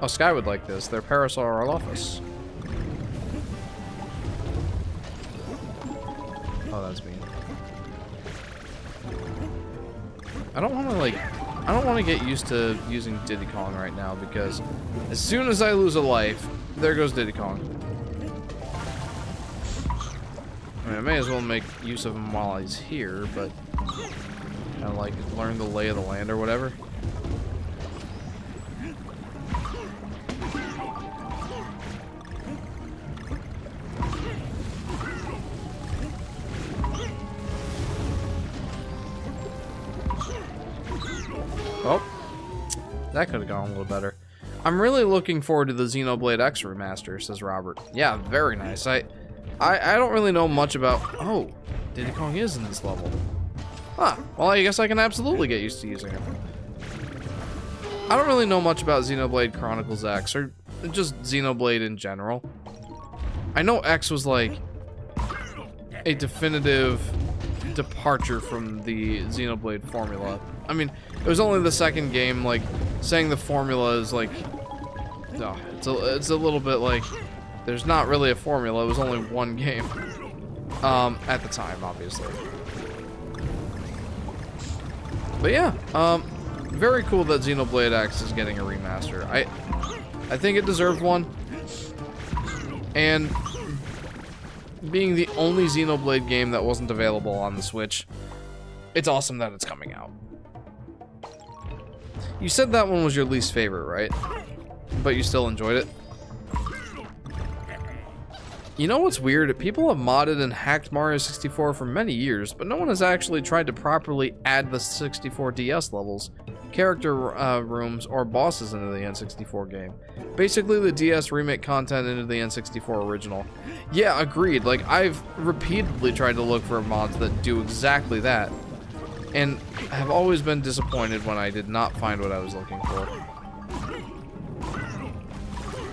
S1: Oh, Sky would like this. They're Parasol Orlophus. Oh, that's mean. I don't want to get used to using Diddy Kong right now because as soon as I lose a life, there goes Diddy Kong. I mean, I may as well make use of him while he's here, but kind of like learn the lay of the land or whatever. Oh, that could have gone a little better. I'm really looking forward to the Xenoblade X remaster, says Robert. Yeah, very nice. I don't really know much about... Oh, Diddy Kong is in this level. Huh, well, I guess I can absolutely get used to using him. I don't really know much about Xenoblade Chronicles X, or just Xenoblade in general. I know X was like a definitive departure from the Xenoblade formula. I mean, it was only the second game, like, saying the formula is like... Oh, it's a little bit like... There's not really a formula, it was only one game. At the time, obviously. But yeah, very cool that Xenoblade X is getting a remaster. I think it deserved one. And being the only Xenoblade game that wasn't available on the Switch, it's awesome that it's coming out. You said that one was your least favorite, right? But you still enjoyed it? You know what's weird? People have modded and hacked Mario 64 for many years, but no one has actually tried to properly add the 64 DS levels, character rooms, or bosses into the N64 game. Basically the DS remake content into the N64 original. Yeah, agreed. Like, I've repeatedly tried to look for mods that do exactly that, and have always been disappointed when I did not find what I was looking for.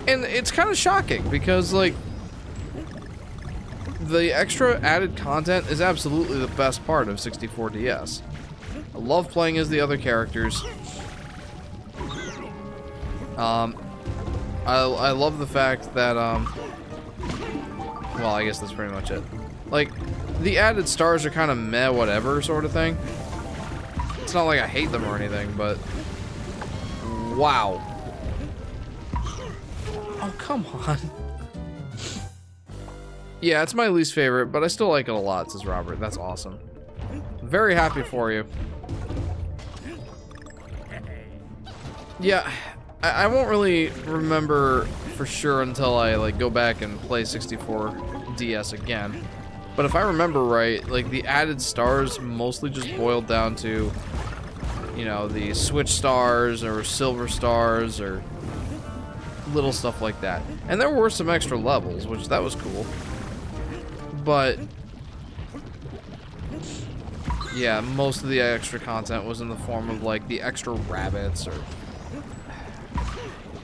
S1: And it's kind of shocking, because, like, the extra added content is absolutely the best part of 64 DS. I love playing as the other characters. I love the fact that, well, I guess that's pretty much it. Like, the added stars are kind of meh whatever sort of thing. It's not like I hate them or anything, but... Wow. Oh, come on. Yeah, it's my least favorite, but I still like it a lot, says Robert. That's awesome. Very happy for you. Yeah, I won't really remember for sure until I, like, go back and play 64 DS again. But if I remember right, like, the added stars mostly just boiled down to, you know, the Switch stars or silver stars or little stuff like that. And there were some extra levels, which that was cool. But yeah, most of the extra content was in the form of, like, the extra rabbits or...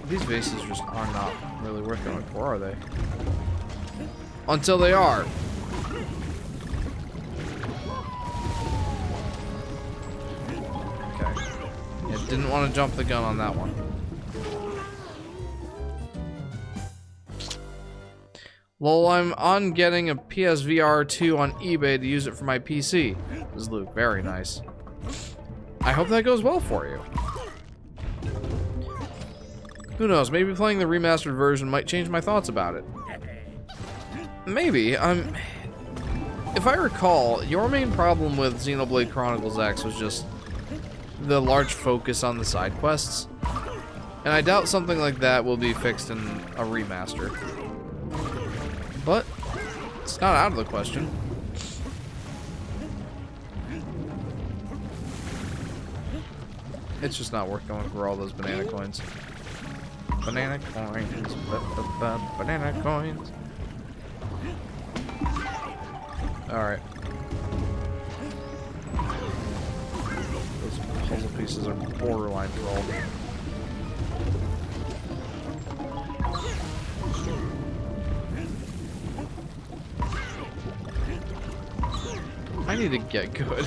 S1: These vases just are not really worth going for, are they? Until they are. Okay. Yeah, didn't want to jump the gun on that one. Lol, I'm on getting a PSVR 2 on eBay to use it for my PC. This is Luke. Very nice. I hope that goes well for you. Who knows? Maybe playing the remastered version might change my thoughts about it. Maybe. If I recall, your main problem with Xenoblade Chronicles X was just the large focus on the side quests. And I doubt something like that will be fixed in a remaster. But it's not out of the question. It's just not worth going for all those banana coins. Banana coins. Banana coins. Alright. Those puzzle pieces are borderline troll. I need to get good.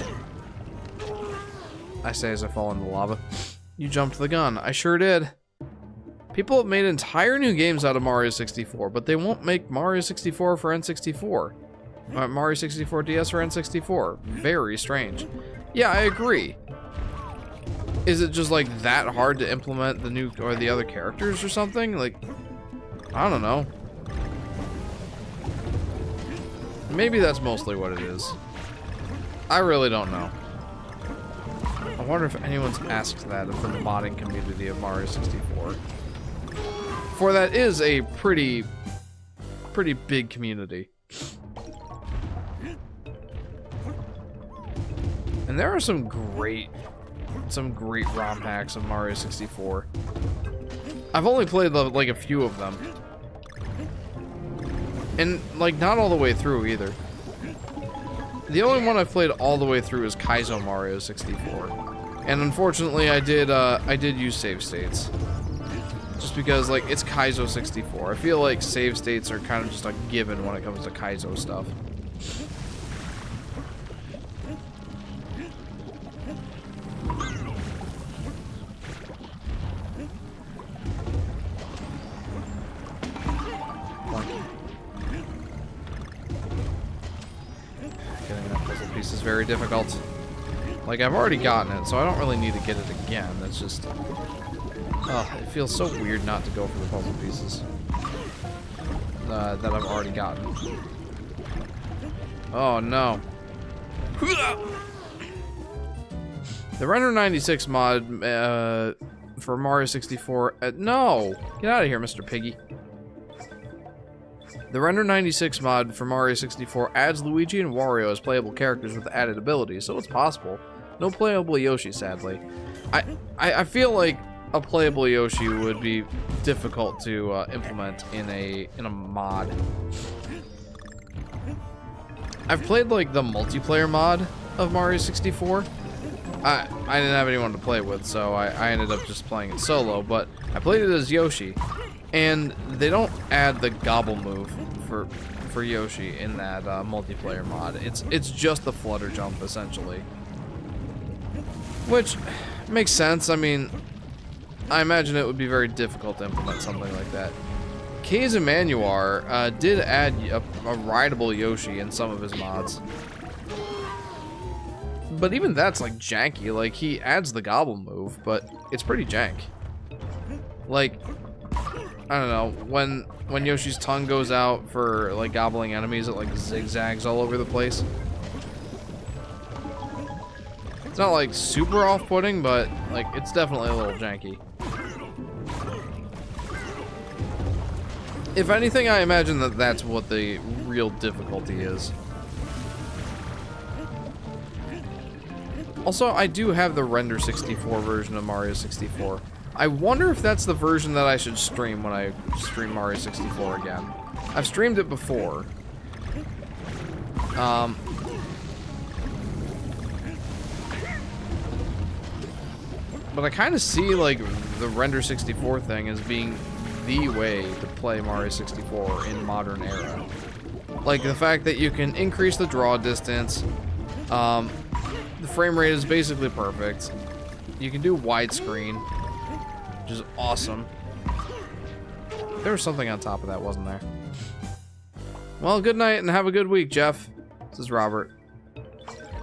S1: I say as I fall into lava. You jumped the gun. I sure did. People have made entire new games out of Mario 64, but they won't make Mario 64 for N64. Mario 64 DS for N64. Very strange. Yeah, I agree. Is it just, like, that hard to implement the new or the other characters or something? Like, I don't know. Maybe that's mostly what it is. I really don't know. I wonder if anyone's asked that of the modding community of Mario 64. For that is a pretty big community. And there are some great ROM hacks of Mario 64. I've only played like a few of them. And, like, not all the way through either. The only one I've played all the way through is Kaizo Mario 64. And unfortunately I did use save states. Just because, like, it's Kaizo 64. I feel like save states are kind of just a given when it comes to Kaizo stuff. Getting that puzzle piece is very difficult. Like, I've already gotten it, so I don't really need to get it again. It's just... it feels so weird not to go for the puzzle pieces that I've already gotten. Oh, no. The Render 96 mod for Mario 64... no! Get out of here, Mr. Piggy. The Render 96 mod for Mario 64 adds Luigi and Wario as playable characters with added abilities, so it's possible. No playable Yoshi, sadly. I feel like a playable Yoshi would be difficult to implement in a mod. I've played like the multiplayer mod of Mario 64. I didn't have anyone to play with, so I ended up just playing it solo, but I played it as Yoshi, and they don't add the gobble move for Yoshi in that multiplayer mod. It's just the flutter jump, essentially. Which makes sense. I mean, I imagine it would be very difficult to implement something like that. K's Emanuar did add a rideable Yoshi in some of his mods. But even that's like janky. Like, he adds the gobble move, but it's pretty jank. Like, I don't know, when Yoshi's tongue goes out for like gobbling enemies, it like zigzags all over the place. It's not like super off-putting, but like it's definitely a little janky. If anything, I imagine that that's what the real difficulty is. Also, I do have the Render 64 version of Mario 64. I wonder if that's the version that I should stream when I stream Mario 64 again. I've streamed it before. But I kind of see, like, the Render 64 thing as being the way to play Mario 64 in modern era. Like, the fact that you can increase the draw distance, the frame rate is basically perfect. You can do widescreen, which is awesome. There was something on top of that, wasn't there? Well, good night and have a good week, Jeff. This is Robert.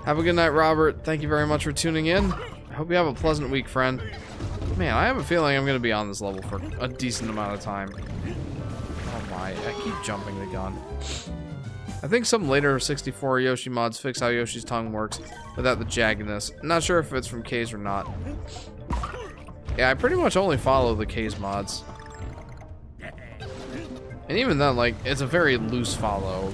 S1: Have a good night, Robert. Thank you very much for tuning in. I hope you have a pleasant week, friend. Man, I have a feeling I'm going to be on this level for a decent amount of time. Oh my, I keep jumping the gun. I think some later 64 Yoshi mods fix how Yoshi's tongue works without the jaggedness. Not sure if it's from K's or not. Yeah, I pretty much only follow the K's mods. And even then, like, it's a very loose follow.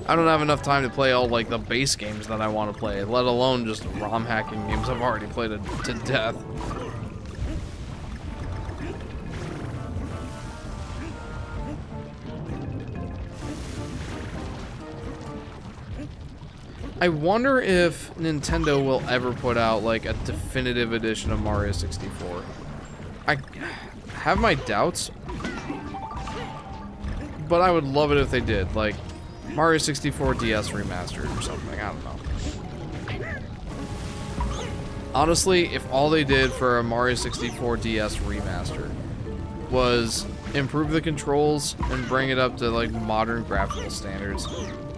S1: I don't have enough time to play all, like, the base games that I want to play, let alone just ROM hacking games I've already played to death. I wonder if Nintendo will ever put out, like, a definitive edition of Mario 64. I have my doubts, but I would love it if they did, like, Mario 64 DS remastered or something, I don't know. Honestly, if all they did for a Mario 64 DS remaster was improve the controls and bring it up to, like, modern graphical standards,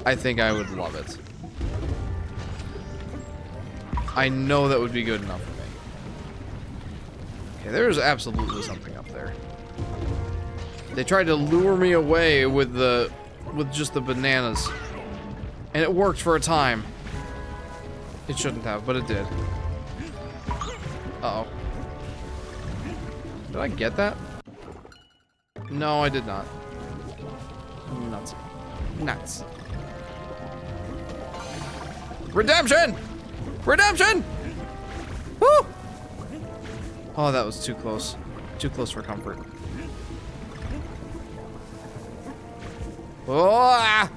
S1: I think I would love it. I know that would be good enough for me. Okay, there's absolutely something up there. They tried to lure me away with just the bananas. And it worked for a time. It shouldn't have, but it did. Uh-oh. Did I get that? No, I did not. Nuts. Nuts. Redemption! Redemption! Woo! Oh, that was too close. Too close for comfort. Oh! Ah!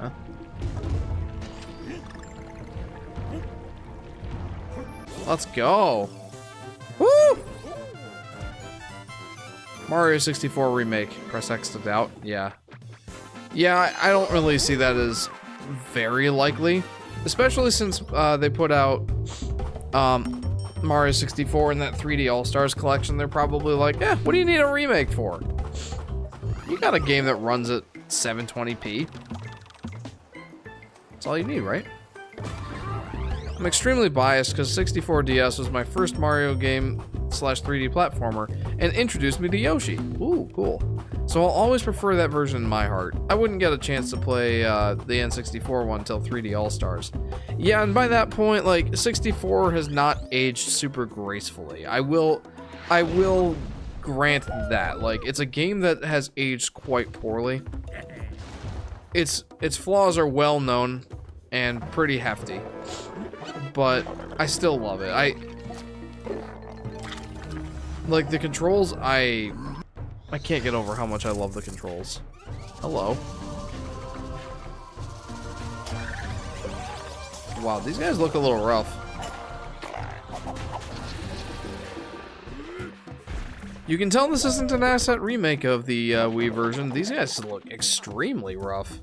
S1: Huh? Let's go. Woo! Mario 64 remake. Press X to doubt. Yeah. Yeah, I don't really see that as very likely, especially since they put out Mario 64 in that 3D All-Stars collection. They're probably like, eh, what do you need a remake for? You got a game that runs at 720p. That's all you need, right? I'm extremely biased because 64 DS was my first Mario game / 3D platformer and introduced me to Yoshi. Ooh, cool. So I'll always prefer that version in my heart. I wouldn't get a chance to play the N64 one until 3D All-Stars. Yeah, and by that point, like, 64 has not aged super gracefully. I will grant that. Like, it's a game that has aged quite poorly. Its flaws are well known and pretty hefty, but I still love it. Like, the controls, I can't get over how much I love the controls. Hello. Wow, these guys look a little rough. You can tell this isn't an asset remake of the Wii version. These guys look extremely rough.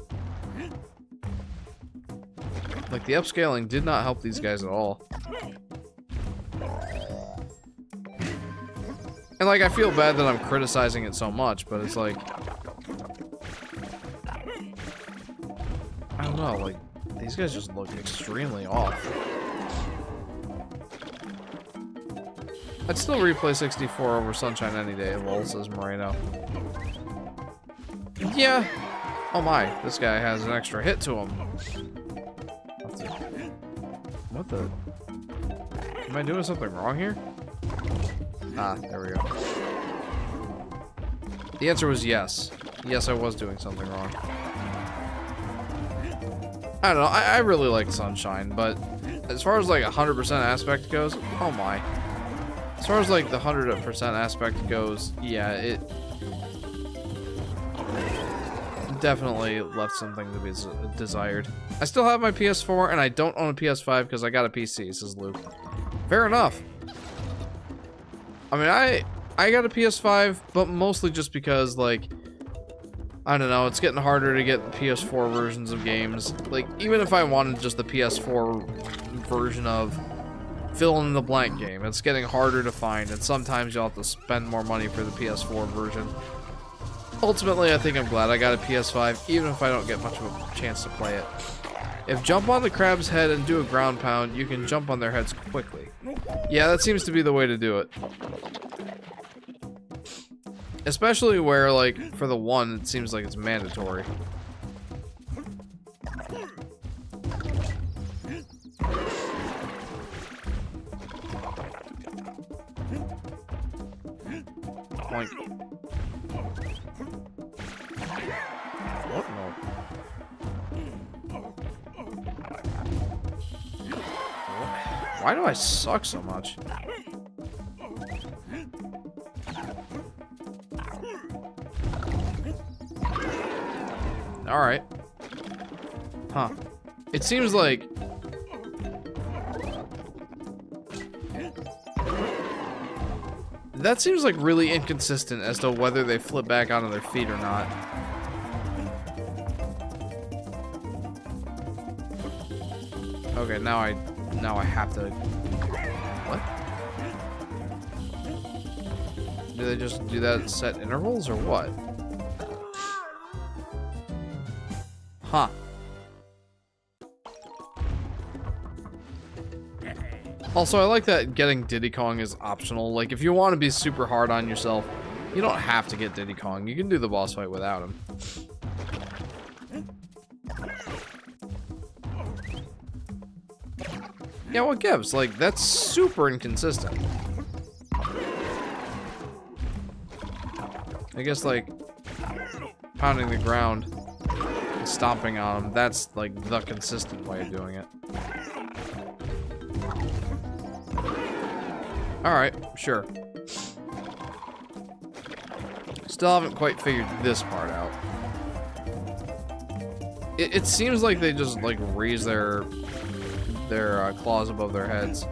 S1: Like, the upscaling did not help these guys at all. And, like, I feel bad that I'm criticizing it so much, but it's like... I don't know, like, these guys just look extremely off. I'd still replay 64 over Sunshine any day, lol, says Moreno. Yeah. Oh my, this guy has an extra hit to him. What the? Am I doing something wrong here? Ah, there we go. The answer was yes. Yes, I was doing something wrong. I don't know, I really like Sunshine, but as far as like 100% aspect goes, oh my. As far as like the 100% aspect goes, yeah, it definitely left something to be desired. I still have my PS4 and I don't own a PS5 because I got a PC, says Luke. Fair enough. I mean, I got a PS5, but mostly just because, like, I don't know, it's getting harder to get the PS4 versions of games. Like, even if I wanted just the PS4 version of fill in the blank game, it's getting harder to find, and sometimes you'll have to spend more money for the PS4 version. Ultimately, I think I'm glad I got a PS5, even if I don't get much of a chance to play it. If jump on the crab's head and do a ground pound, you can jump on their heads quickly. Yeah, that seems to be the way to do it. Especially where, like, for the one, it seems like it's mandatory. Point. What? No. Why do I suck so much? Alright. Huh. It seems like... That seems like really inconsistent as to whether they flip back onto their feet or not. Okay, now I have to... What? Do they just do that at set intervals or what? Huh. Also, I like that getting Diddy Kong is optional. Like, if you want to be super hard on yourself, you don't have to get Diddy Kong. You can do the boss fight without him. Yeah, what gives? Like, that's super inconsistent. I guess, like, pounding the ground and stomping on him, that's, like, the consistent way of doing it. Alright, sure. Still haven't quite figured this part out. It seems like they just, like, raise their claws above their heads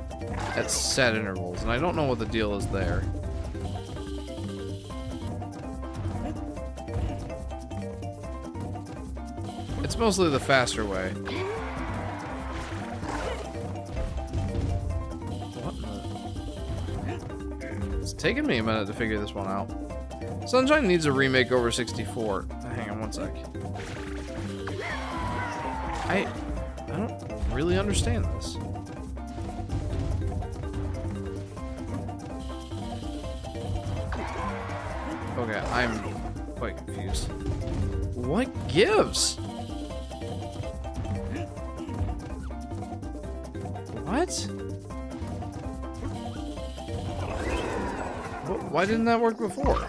S1: at set intervals, and I don't know what the deal is there. It's mostly the faster way. It's taken me a minute to figure this one out. Sunshine needs a remake over 64. Hang on one sec. I don't really understand this. Okay, I'm quite confused. What gives? What? Why didn't that work before?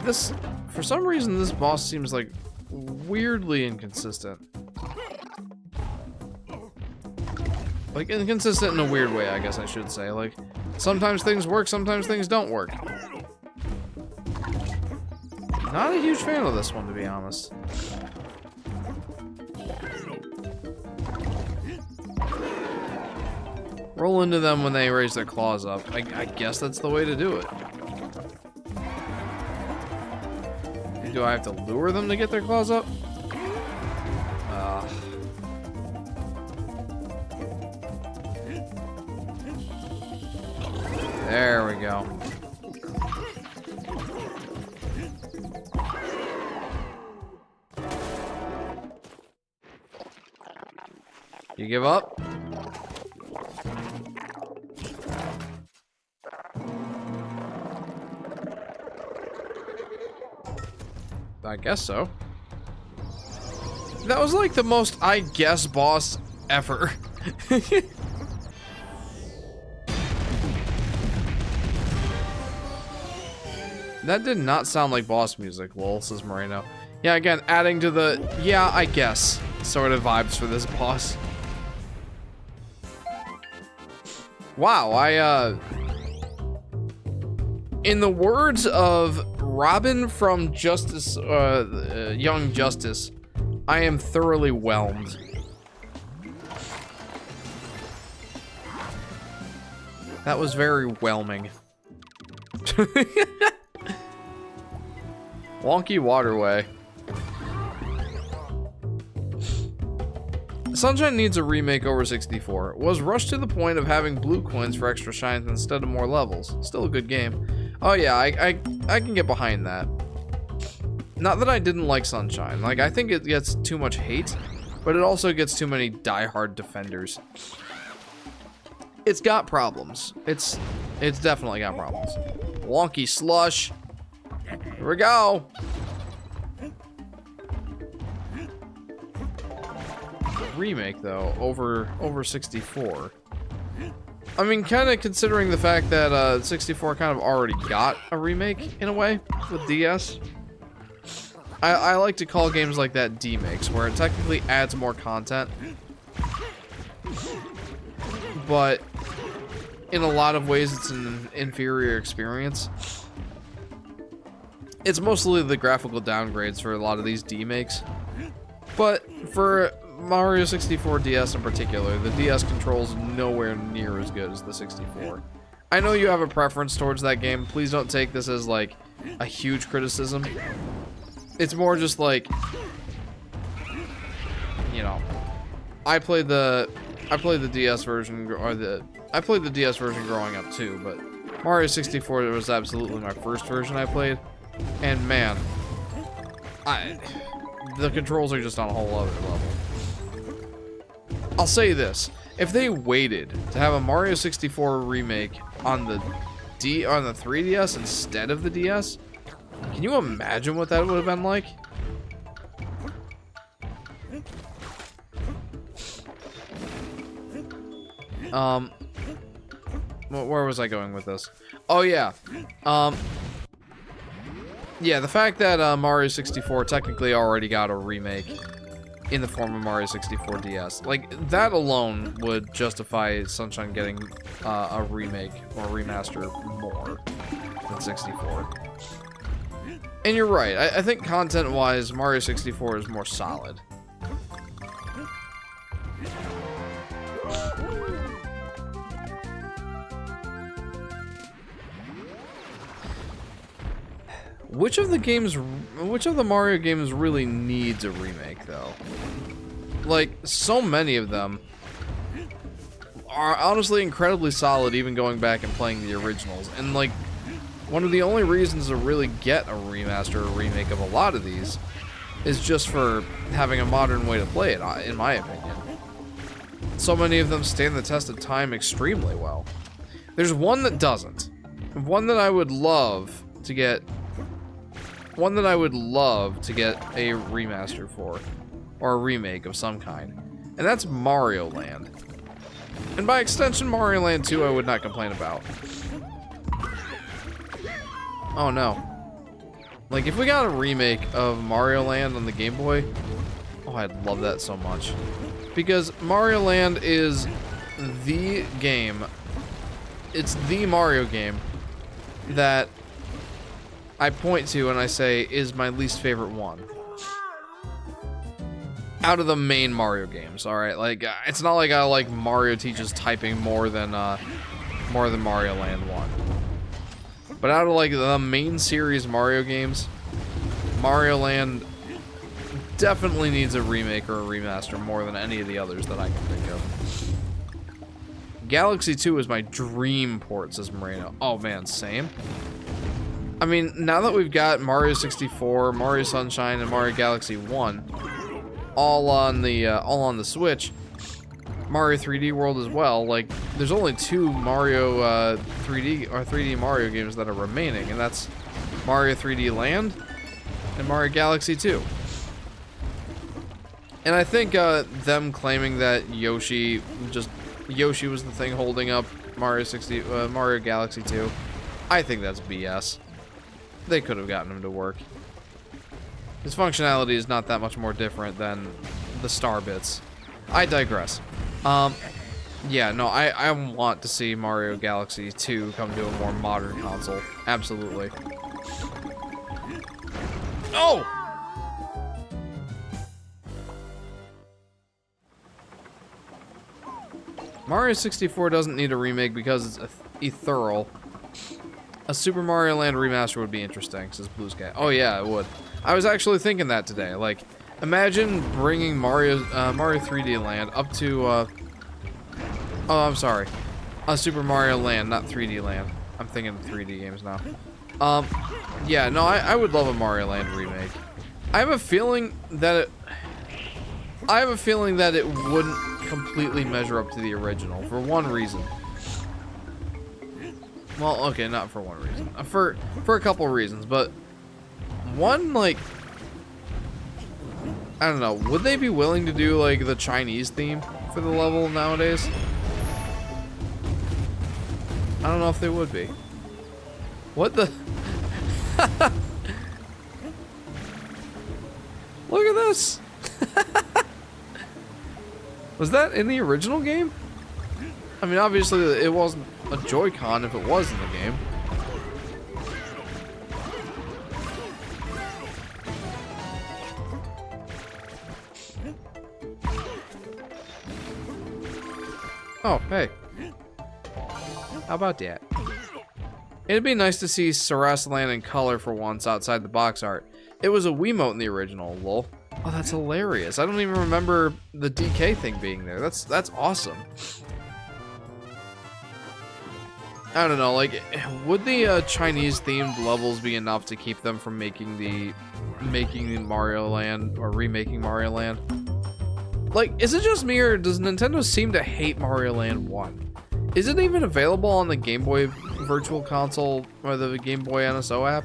S1: This, for some reason, this boss seems like weirdly inconsistent. Like, inconsistent in a weird way, I guess I should say. Like, sometimes things work, sometimes things don't work. Not a huge fan of this one, to be honest. Roll into them when they raise their claws up. I guess that's the way to do it. Do I have to lure them to get their claws up? There we go. You give up? I guess so. That was like the most I guess boss ever. That did not sound like boss music, lol, says Moreno. Yeah, again, adding to the, yeah, I guess, sort of vibes for this boss. Wow, in the words of Robin from Justice, Young Justice, I am thoroughly whelmed. That was very whelming. Wonky waterway. Sunshine needs a remake over 64. Was rushed to the point of having blue coins for extra shines instead of more levels. Still a good game. Oh yeah, I can get behind that. Not that I didn't like Sunshine. Like, I think it gets too much hate, but it also gets too many diehard defenders. It's got problems. It's definitely got problems. Wonky slush. Here we go. Remake though, over 64. I mean, kind of considering the fact that 64 kind of already got a remake in a way with DS. I like to call games like that D-makes, where it technically adds more content, but in a lot of ways it's an inferior experience. It's mostly the graphical downgrades for a lot of these D-makes, but for Mario 64 DS in particular, the DS controls nowhere near as good as the 64. I know you have a preference towards that game. Please don't take this as like a huge criticism. It's more just like, you know, I played the DS version, or I played the DS version growing up too, but Mario 64 was absolutely my first version I played, and man, the controls are just on a whole other level. I'll say this: if they waited to have a Mario 64 remake on the 3DS instead of the DS, can you imagine what that would have been like? Where was I going with this? Oh yeah. Yeah, the fact that Mario 64 technically already got a remake in the form of Mario 64 DS, like, that alone would justify Sunshine getting a remake or remaster more than 64. And you're right, I think content-wise, Mario 64 is more solid. Which of the Mario games really needs a remake, though? Like, so many of them are honestly incredibly solid, even going back and playing the originals. And, like, one of the only reasons to really get a remaster or remake of a lot of these is just for having a modern way to play it, in my opinion. So many of them stand the test of time extremely well. There's one that doesn't. One that I would love to get a remaster for, or a remake of some kind, and that's Mario Land. And by extension, Mario Land 2 I would not complain about. Oh no. Like, if we got a remake of Mario Land on the Game Boy, oh, I'd love that so much. Because Mario Land is the game, it's the Mario game that I point to and I say is my least favorite one. Out of the main Mario games, alright? Like, it's not like I like Mario Teaches Typing more than Mario Land 1. But out of, like, the main series Mario games, Mario Land definitely needs a remake or a remaster more than any of the others that I can think of. Galaxy 2 is my dream port, says Moreno. Oh man, same. I mean, now that we've got Mario 64, Mario Sunshine, and Mario Galaxy 1, all on the Switch, Mario 3D World as well, like, there's only 2 Mario 3D Mario games that are remaining, and that's Mario 3D Land and Mario Galaxy 2. And I think them claiming that Yoshi was the thing holding up Mario Galaxy 2, I think that's BS. They could have gotten him to work. His functionality is not that much more different than the star bits. I digress. Yeah, no, I want to see Mario Galaxy 2 come to a more modern console. Absolutely. Oh! Mario 64 doesn't need a remake because it's ethereal. A Super Mario Land remaster would be interesting, says Blue Sky. Oh yeah, it would. I was actually thinking that today. Like, imagine bringing Mario 3D Land up to, oh, I'm sorry. Super Mario Land, not 3D Land. I'm thinking 3D games now. Yeah, no, I would love a Mario Land remake. I have a feeling that it wouldn't completely measure up to the original for one reason. Well, okay, not for one reason. For a couple reasons, but one, like, I don't know, would they be willing to do like the Chinese theme for the level nowadays? I don't know if they would be. What the? Look at this. Was that in the original game? I mean, obviously it wasn't a Joy-Con if it was in the game. Oh, hey. How about that? It'd be nice to see Saras Land in color for once outside the box art. It was a Wiimote in the original, lol. Oh, that's hilarious. I don't even remember the DK thing being there. That's awesome. I don't know, like, would the Chinese themed levels be enough to keep them from making the Mario Land or remaking Mario Land? Like, is it just me or does Nintendo seem to hate Mario Land 1? Is it even available on the Game Boy Virtual Console or the Game Boy NSO app?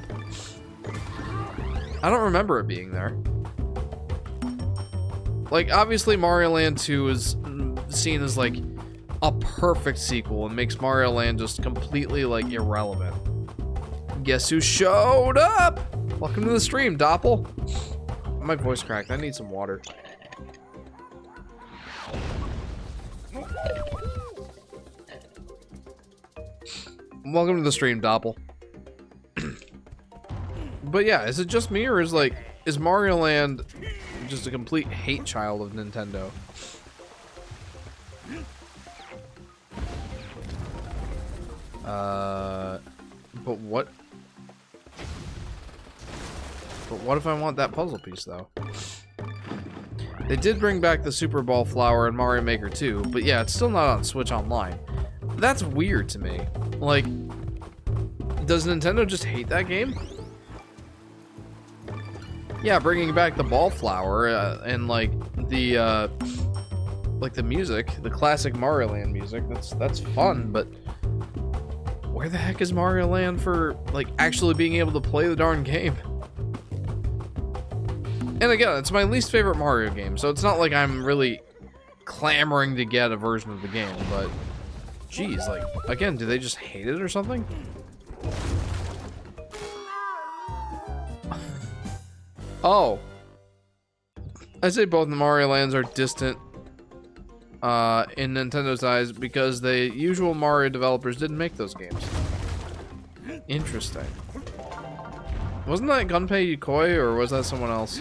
S1: I don't remember it being there. Like, obviously Mario Land 2 is seen as like a perfect sequel and makes Mario Land just completely like irrelevant. Guess who showed up? Welcome to the stream, Doppel. My voice cracked. I need some water. Welcome to the stream, Doppel. But yeah, is it just me or is Mario Land just a complete hate child of Nintendo? But what if I want that puzzle piece, though? They did bring back the Super Ball Flower in Mario Maker 2, but yeah, it's still not on Switch Online. That's weird to me. Like, does Nintendo just hate that game? Yeah, bringing back the Ball Flower and like the music, the classic Mario Land music, that's fun, but where the heck is Mario Land for like actually being able to play the darn game? And again, it's my least favorite Mario game, so it's not like I'm really clamoring to get a version of the game, but geez, like, again, do they just hate it or something? Oh. I say both the Mario Lands are distant in Nintendo's eyes because the usual Mario developers didn't make those games. Interesting. Wasn't that Gunpei Yokoi, or was that someone else?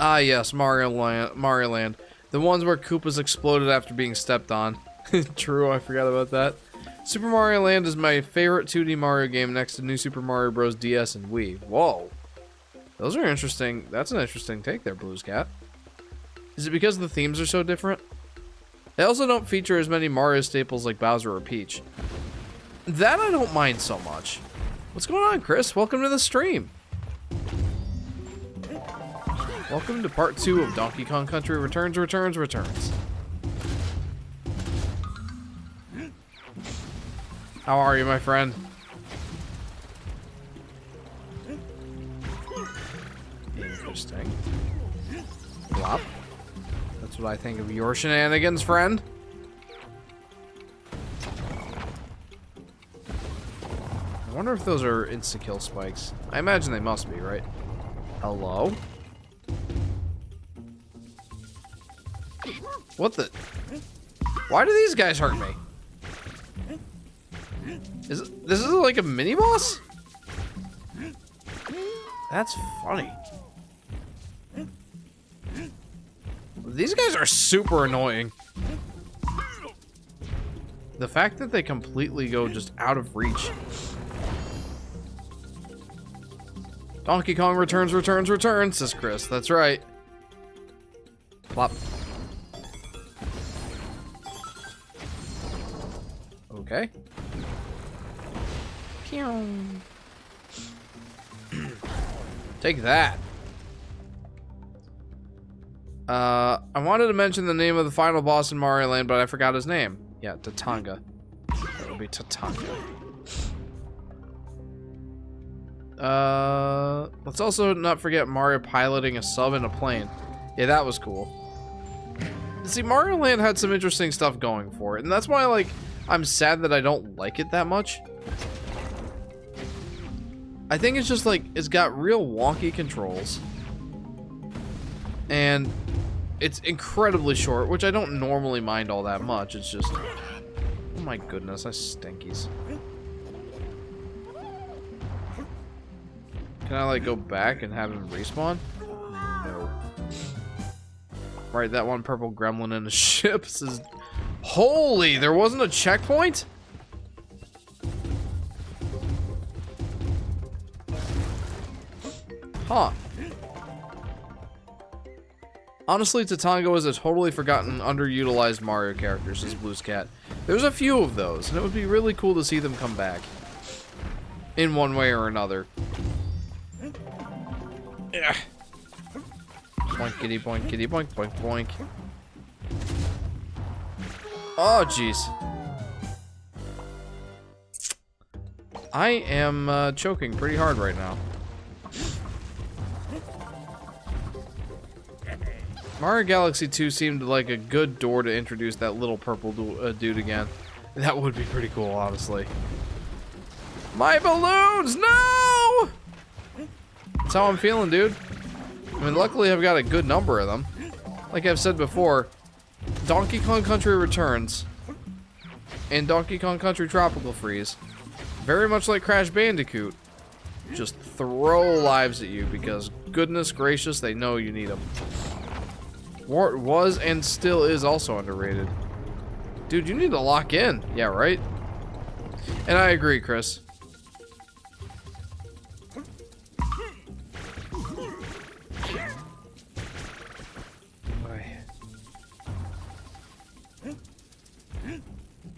S1: Ah, yes, Mario Land. The ones where Koopas exploded after being stepped on. True, I forgot about that. Super Mario Land is my favorite 2D Mario game next to New Super Mario Bros. DS and Wii. Whoa. Those are interesting. That's an interesting take there, Blues Cat. Is it because the themes are so different? They also don't feature as many Mario staples like Bowser or Peach. That I don't mind so much. What's going on, Chris? Welcome to the stream. Welcome to part 2 of Donkey Kong Country Returns. How are you, my friend? Interesting. Flop. That's what I think of your shenanigans, friend. I wonder if those are insta-kill spikes. I imagine they must be, right? Hello? What the? Why do these guys hurt me? This is like a mini boss? That's funny. These guys are super annoying. The fact that they completely go just out of reach. Donkey Kong returns, says Chris. That's right. Plop. Okay. Pew. Take that. I wanted to mention the name of the final boss in Mario Land, but I forgot his name. Yeah, Tatanga. That would be Tatanga. Let's also not forget Mario piloting a sub in a plane. Yeah, that was cool. See, Mario Land had some interesting stuff going for it, and that's why, like, I'm sad that I don't like it that much. I think it's just, like, it's got real wonky controls. And it's incredibly short, which I don't normally mind all that much. It's just... Oh my goodness, I stinkies. Can I, like, go back and have him respawn? No. Right, that one purple gremlin in the ship says... Holy, there wasn't a checkpoint? Huh. Honestly, Tatanga was a totally forgotten, underutilized Mario character, says Blues Cat. There's a few of those, and it would be really cool to see them come back. In one way or another. Yeah. Boinkity, boinkity, boink, boink, boink. Oh, jeez. I am choking pretty hard right now. Mario Galaxy 2 seemed like a good door to introduce that little purple dude again. That would be pretty cool, honestly. My balloons! No! That's how I'm feeling, dude. I mean, luckily I've got a good number of them. Like I've said before, Donkey Kong Country Returns and Donkey Kong Country Tropical Freeze, very much like Crash Bandicoot, just throw lives at you because, goodness gracious, they know you need them. Wart was and still is also underrated. Dude, you need to lock in. Yeah, right? And I agree, Chris.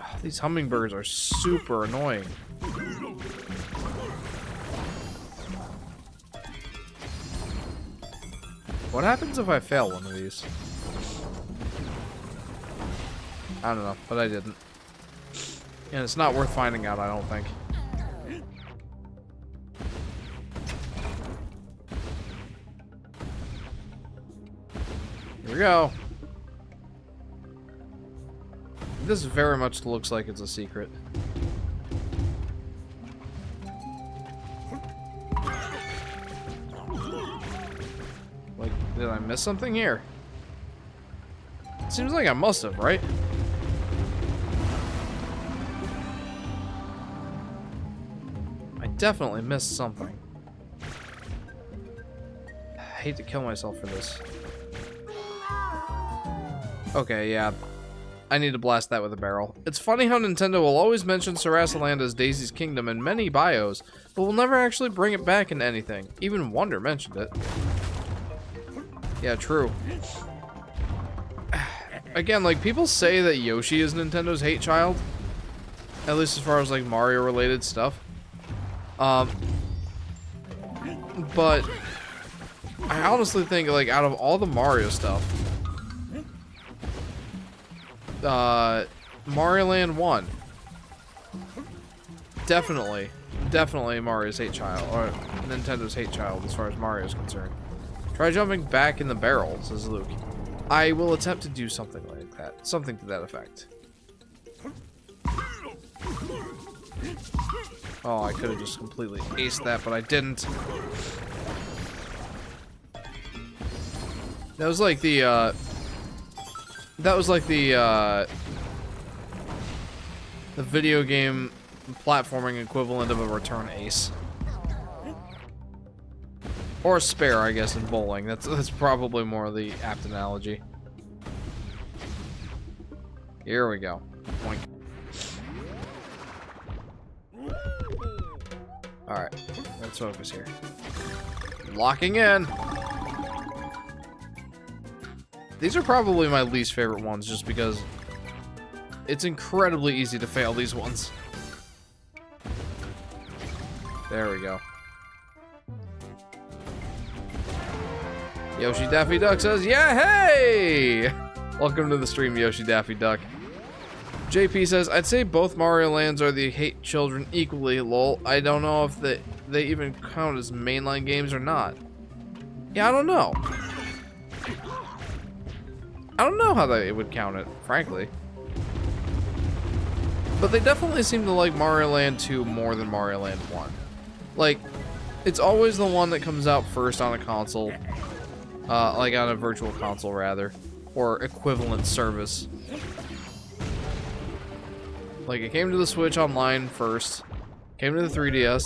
S1: Oh, these hummingbirds are super annoying. What happens if I fail one of these? I don't know, but I didn't. And it's not worth finding out, I don't think. go. This very much looks like it's a secret. Like, did I miss something here? Seems like I must have, right? I definitely missed something. I hate to kill myself for this. Okay, yeah. I need to blast that with a barrel. It's funny how Nintendo will always mention Sarasaland as Daisy's Kingdom in many bios, but will never actually bring it back in anything. Even Wonder mentioned it. Yeah, true. Again, like, people say that Yoshi is Nintendo's hate child. At least as far as, like, Mario-related stuff. But I honestly think, like, out of all the Mario stuff, Mario Land 1. Definitely Mario's hate child, or Nintendo's hate child as far as Mario's concerned. Try jumping back in the barrel, says Luke. I will attempt to do something like that. Something to that effect. Oh, I could have just completely aced that, but I didn't. That was like the, the video game platforming equivalent of a return ace. Or a spare, I guess, in bowling. That's probably more the apt analogy. Here we go. Boink. Alright, let's focus here. Locking in. These are probably my least favorite ones, just because it's incredibly easy to fail these ones. There we go. Yoshi Daffy Duck says, yeah, hey! Welcome to the stream, Yoshi Daffy Duck. JP says, I'd say both Mario Lands are the hate children equally, lol. I don't know if they even count as mainline games or not. Yeah, I don't know. I don't know how they would count it, frankly. But they definitely seem to like Mario Land 2 more than Mario Land 1. Like, it's always the one that comes out first on a console. Like on a virtual console, rather. Or equivalent service. Like, it came to the Switch online first. Came to the 3DS.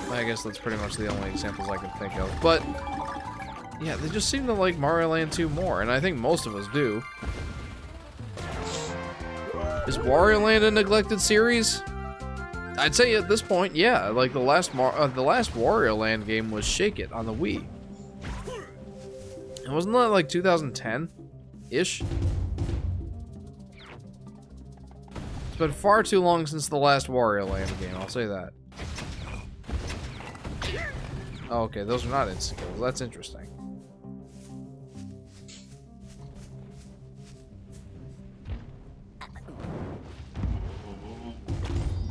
S1: I guess that's pretty much the only examples I can think of. But, yeah, they just seem to like Mario Land 2 more. And I think most of us do. Is Wario Land a neglected series? I'd say at this point, yeah. Like the last Wario Land game was Shake It on the Wii. And wasn't that like 2010-ish? It's been far too long since the last Wario Land game, I'll say that. Oh, okay, those are not instant kills. That's interesting.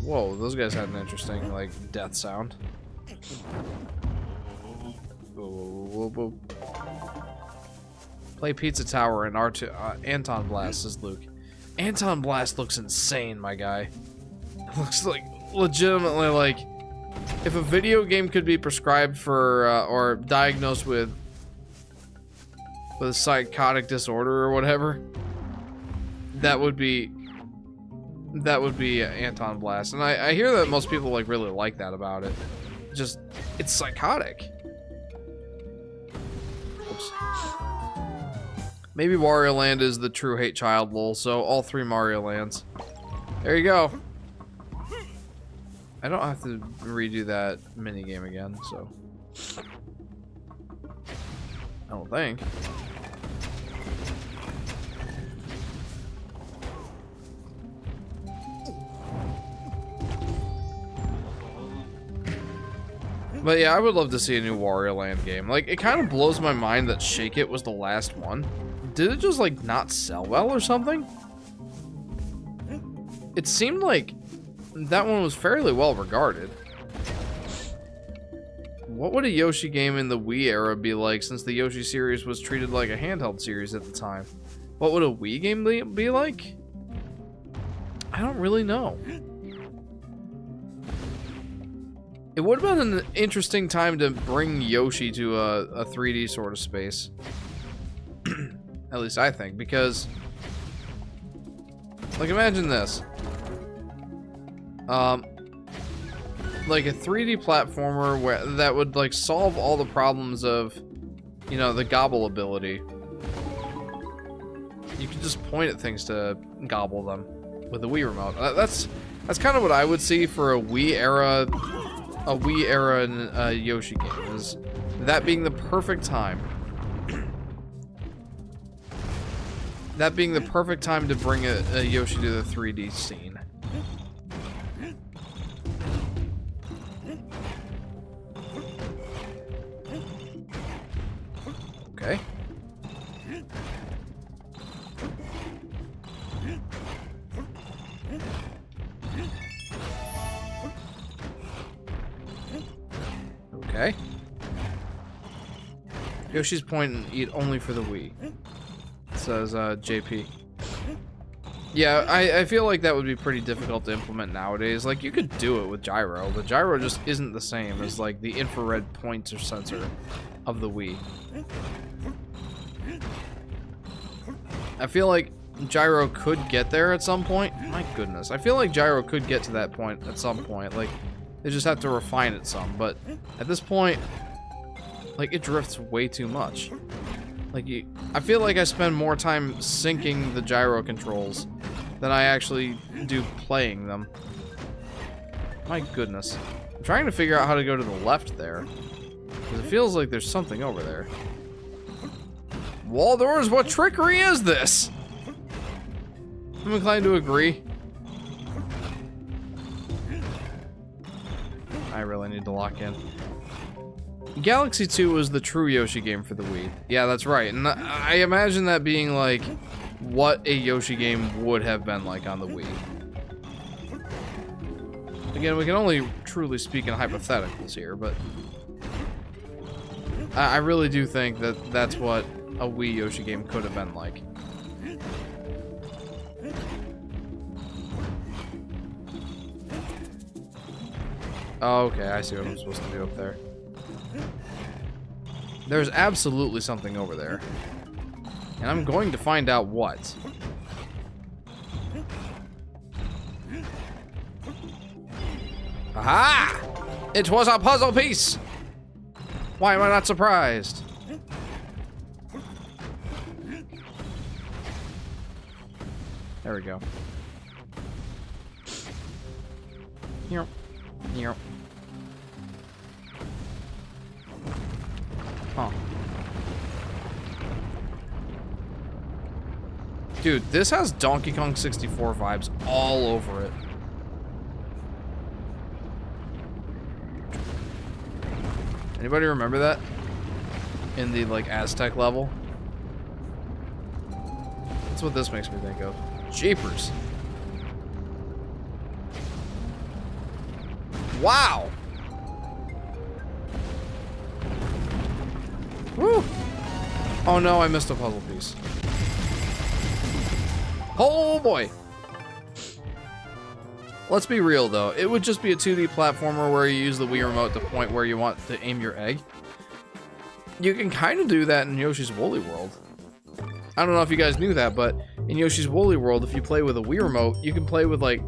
S1: Whoa, those guys had an interesting, like, death sound. Whoa, whoa, whoa. Play Pizza Tower and Anton Blast, says Luke. Anton Blast looks insane, my guy. It looks like, legitimately, like, if a video game could be prescribed for, or diagnosed with a psychotic disorder or whatever, that would be Anton Blast. And I hear that most people like really like that about it. Just, it's psychotic. Oops. Maybe Wario Land is the true hate child, lol. So all 3 Mario Lands. There you go. I don't have to redo that minigame again, so I don't think. But yeah, I would love to see a new Wario Land game. Like, it kind of blows my mind that Shake It was the last one. Did it just, like, not sell well or something? It seemed like that one was fairly well regarded. What would a Yoshi game in the Wii era be like, since the Yoshi series was treated like a handheld series at the time? What would a Wii game be like? I don't really know. It would have been an interesting time to bring Yoshi to a 3D sort of space. At least I think, because... like, imagine this. Like a 3D platformer that would, like, solve all the problems of, you know, the gobble ability. You could just point at things to gobble them with a Wii remote. That's kind of what I would see for a Wii era Yoshi game, is that being the perfect time. That being the perfect time to bring a Yoshi to the 3D scene. Okay. Okay. Yoshi's point and eat only for the Wii, says JP. Yeah, I feel like that would be pretty difficult to implement nowadays. Like, you could do it with gyro, but gyro just isn't the same as, like, the infrared pointer sensor of the Wii. I feel like gyro could get there at some point. My goodness, I feel like gyro could get to that point at some point. Like, they just have to refine it some, but at this point, like, it drifts way too much. Like, I feel like I spend more time syncing the gyro controls than I actually do playing them. My goodness. I'm trying to figure out how to go to the left there, because it feels like there's something over there. Wall doors, what trickery is this? I'm inclined to agree. I really need to lock in. Galaxy 2 was the true Yoshi game for the Wii. Yeah, that's right. And I imagine that being like what a Yoshi game would have been like on the Wii. Again, we can only truly speak in hypotheticals here, but I really do think that that's what a Wii Yoshi game could have been like. Oh, okay, I see what I'm supposed to do up there. There's absolutely something over there. And I'm going to find out what. Aha! It was a puzzle piece! Why am I not surprised? There we go. Here. Here. Huh. Dude, this has Donkey Kong 64 vibes all over it. Anybody remember that? In the, like, Aztec level? That's what this makes me think of. Jeepers. Wow! Woo! Oh no, I missed a puzzle piece. Oh boy! Let's be real though, it would just be a 2D platformer where you use the Wii remote to point where you want to aim your egg. You can kind of do that in Yoshi's Woolly World. I don't know if you guys knew that, but in Yoshi's Woolly World, if you play with a Wii remote, you can play with like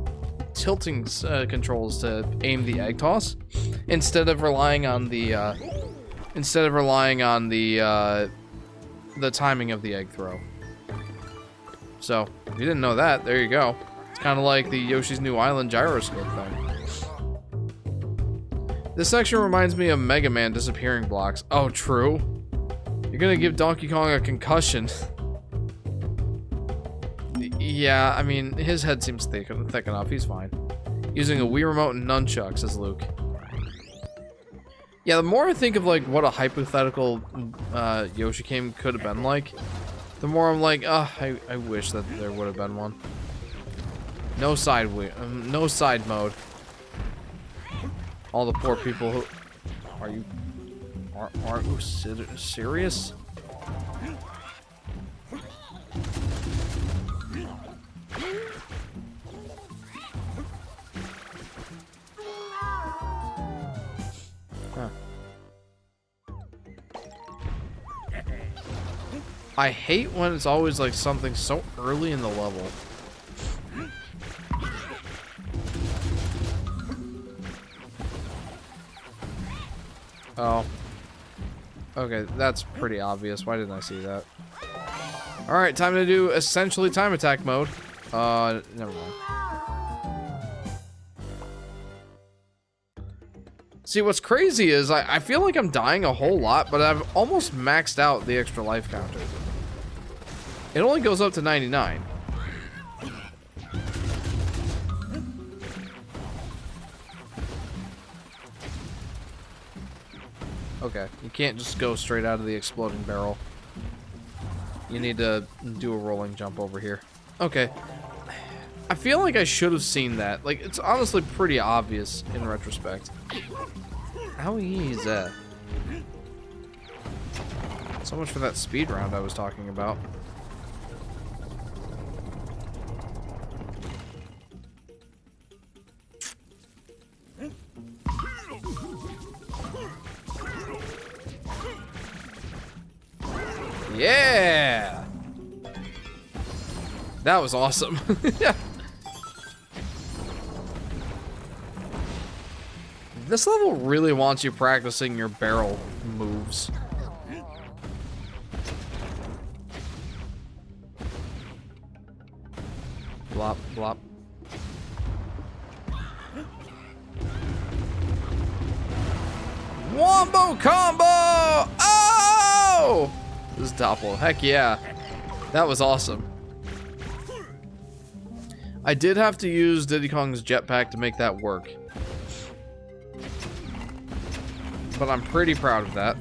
S1: tilting controls to aim the egg toss instead of relying on the the timing of the egg throw. So if you didn't know that, there you go. It's kind of like the Yoshi's New Island gyroscope thing. This section reminds me of Mega Man disappearing blocks. Oh, true. You're gonna give Donkey Kong a concussion. Yeah, I mean, his head seems thick enough. He's fine. Using a Wii remote and nunchucks, says Luke. Yeah, the more I think of like what a hypothetical Yoshi game could have been like, the more I'm like, I wish that there would have been one. No side no side mode. All the poor people who... Are you Are you serious? Huh. I hate when it's always like something so early in the level. Oh. Okay, that's pretty obvious. Why didn't I see that? Alright, time to do essentially time attack mode. Never mind. See, what's crazy is I feel like I'm dying a whole lot, but I've almost maxed out the extra life counter. It only goes up to 99. Okay, you can't just go straight out of the exploding barrel. You need to do a rolling jump over here. Okay. I feel like I should have seen that. Like, it's honestly pretty obvious in retrospect. How easy is that? So much for that speed round I was talking about. Yeah! That was awesome. This level really wants you practicing your barrel moves. Blop, blop. Wombo combo! Oh! This is Doppel. Heck yeah. That was awesome. I did have to use Diddy Kong's jetpack to make that work. But I'm pretty proud of that.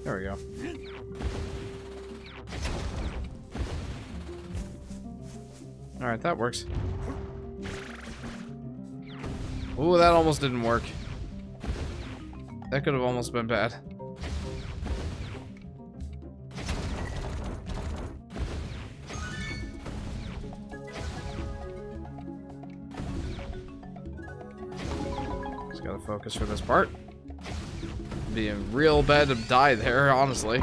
S1: There we go. Alright, that works. Ooh, that almost didn't work. That could have almost been bad. Just gotta focus for this part. Being real bad to die there, honestly.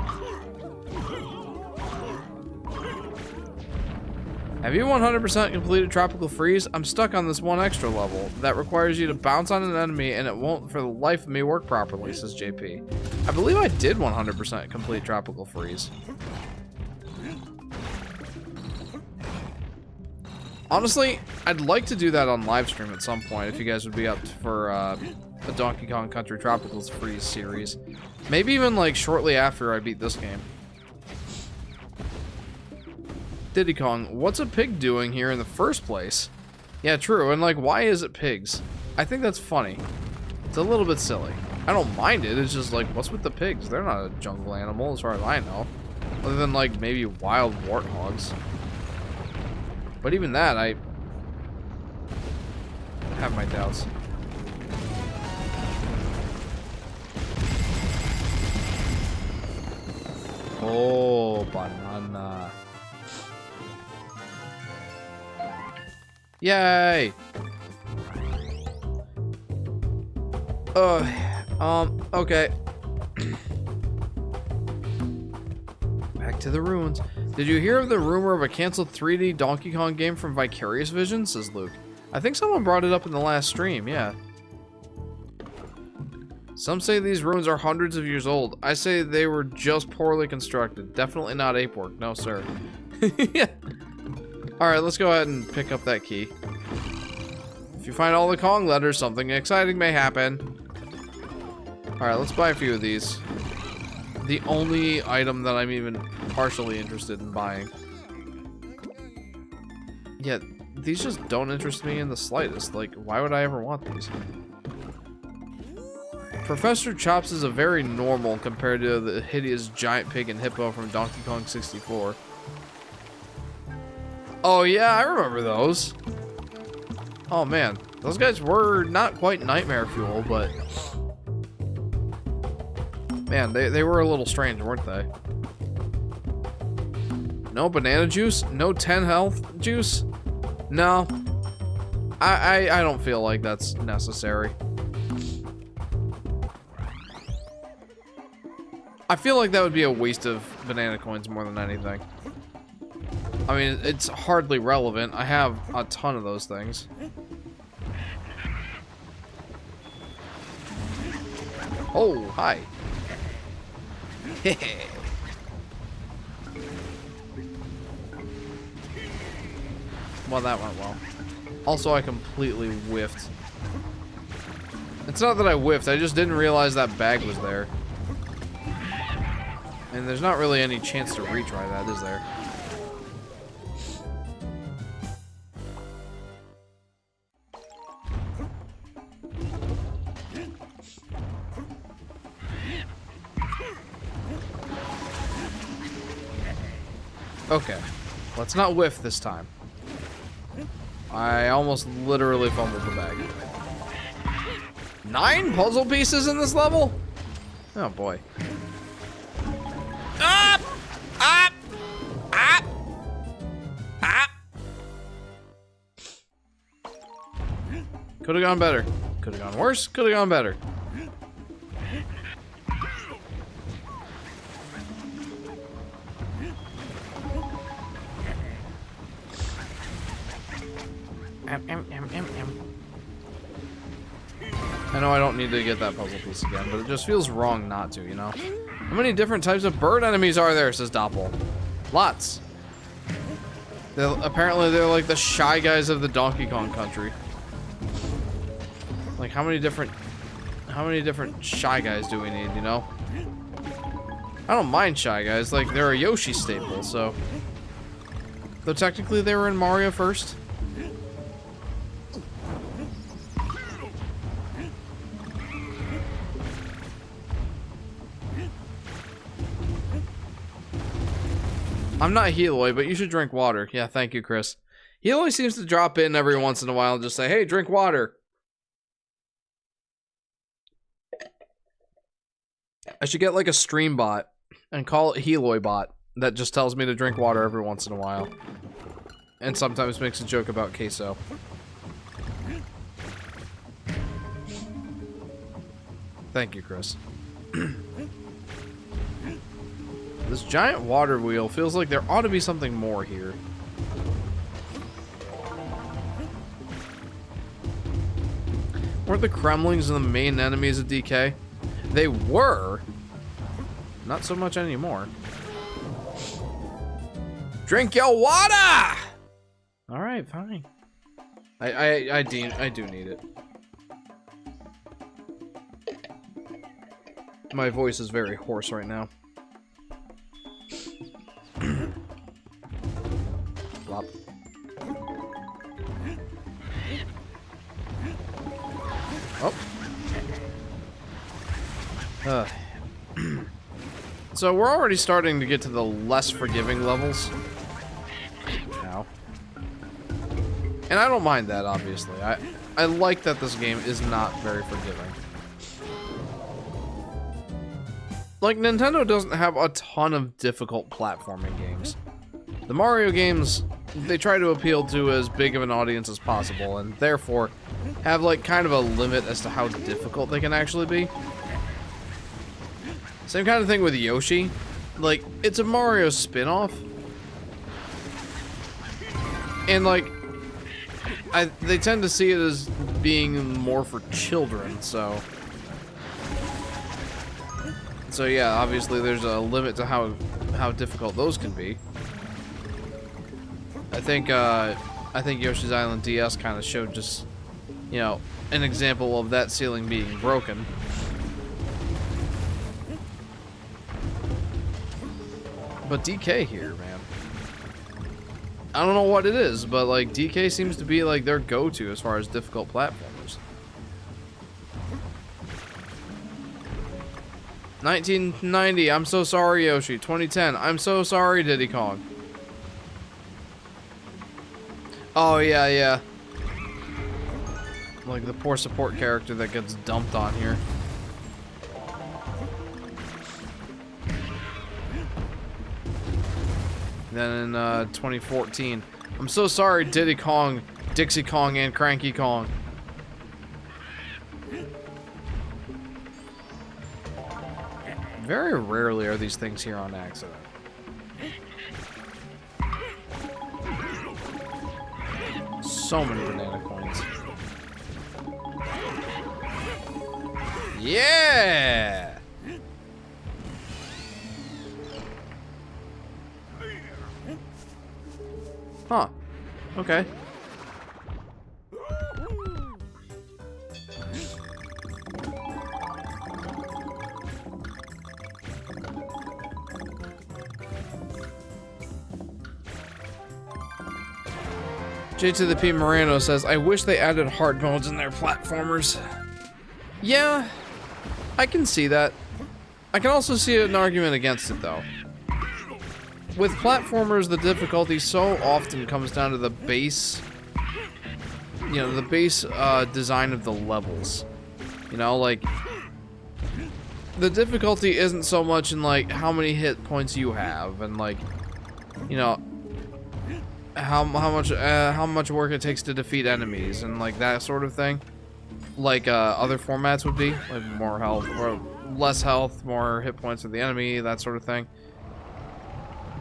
S1: Have you 100% completed Tropical Freeze? I'm stuck on this one extra level that requires you to bounce on an enemy and it won't for the life of me work properly, says JP. I believe I did 100% complete Tropical Freeze. Honestly, I'd like to do that on Livestream at some point if you guys would be up for a Donkey Kong Country Tropical Freeze series. Maybe even like shortly after I beat this game. Diddy Kong, what's a pig doing here in the first place? Yeah, true, and like, why is it pigs? I think that's funny. It's a little bit silly. I don't mind it, it's just like, what's with the pigs? They're not a jungle animal, as far as I know. Other than like, maybe wild warthogs. But even that, I have my doubts. Oh, banana. Yay! Okay. Back to the ruins. Did you hear of the rumor of a canceled 3D Donkey Kong game from Vicarious Vision? Says Luke. I think someone brought it up in the last stream, yeah. Some say these ruins are hundreds of years old. I say they were just poorly constructed. Definitely not ape work, no sir. Yeah. Alright, let's go ahead and pick up that key. If you find all the Kong letters, something exciting may happen. Alright, let's buy a few of these. The only item that I'm even partially interested in buying. Yeah, these just don't interest me in the slightest. Like, why would I ever want these? Professor Chops is a very normal compared to the hideous giant pig and hippo from Donkey Kong 64. Oh yeah, I remember those. Oh man, those guys were not quite nightmare fuel, but man, they were a little strange, weren't they? No banana juice? No 10 health juice? No. I don't feel like that's necessary. I feel like that would be a waste of banana coins more than anything. I mean, it's hardly relevant. I have a ton of those things. Oh, hi. Well, that went well. Also, I completely whiffed. It's not that I whiffed, I just didn't realize that bag was there. And there's not really any chance to retry that, is there? Okay, let's not whiff this time. I almost literally fumbled the bag. 9 puzzle pieces in this level? Oh boy. Up! Up! Up! Up! Could have gone better. Could have gone worse. Could have gone better. I know I don't need to get that puzzle piece again, but it just feels wrong not to, you know? How many different types of bird enemies are there, says Doppel? Lots. Apparently they're like the Shy Guys of the Donkey Kong country. Like how many different Shy Guys do we need, you know? I don't mind Shy Guys, like they're a Yoshi staple, so. Though technically they were in Mario first. I'm not Heloy, but you should drink water. Yeah, thank you, Chris. Heloy seems to drop in every once in a while and just say, hey, drink water. I should get like a stream bot and call it Heloy bot that just tells me to drink water every once in a while. And sometimes makes a joke about queso. Thank you, Chris. This giant water wheel feels like there ought to be something more here. Weren't the Kremlings the main enemies of DK? They were. Not so much anymore. Drink your water! Alright, fine. I do need it. My voice is very hoarse right now. Flop. Oh. So we're already starting to get to the less forgiving levels. Now. And I don't mind that, obviously. I like that this game is not very forgiving. Like, Nintendo doesn't have a ton of difficult platforming games. The Mario games, they try to appeal to as big of an audience as possible, and therefore have, like, kind of a limit as to how difficult they can actually be. Same kind of thing with Yoshi. Like, it's a Mario spin-off. And, like, they tend to see it as being more for children, so... So yeah, obviously there's a limit to how difficult those can be. I think Yoshi's Island DS kind of showed just, you know, an example of that ceiling being broken. But DK here, man. I don't know what it is, but like DK seems to be like their go-to as far as difficult platformers. 1990, I'm so sorry, Yoshi. 2010, I'm so sorry, Diddy Kong. Oh, yeah, yeah. Like the poor support character that gets dumped on here. Then in 2014. I'm so sorry, Diddy Kong, Dixie Kong, and Cranky Kong. Very rarely are these things here on accident. So many banana coins. Yeah! Huh. Okay. J to the P Moreno says, I wish they added hard modes in their platformers. Yeah, I can see that. I can also see an argument against it, though. With platformers, the difficulty so often comes down to the base, you know, the base design of the levels. You know, like, the difficulty isn't so much in, like, how many hit points you have, and, like, you know, how much work it takes to defeat enemies, and, like, that sort of thing. Like, other formats would be, like, more health, or less health, more hit points for the enemy, that sort of thing.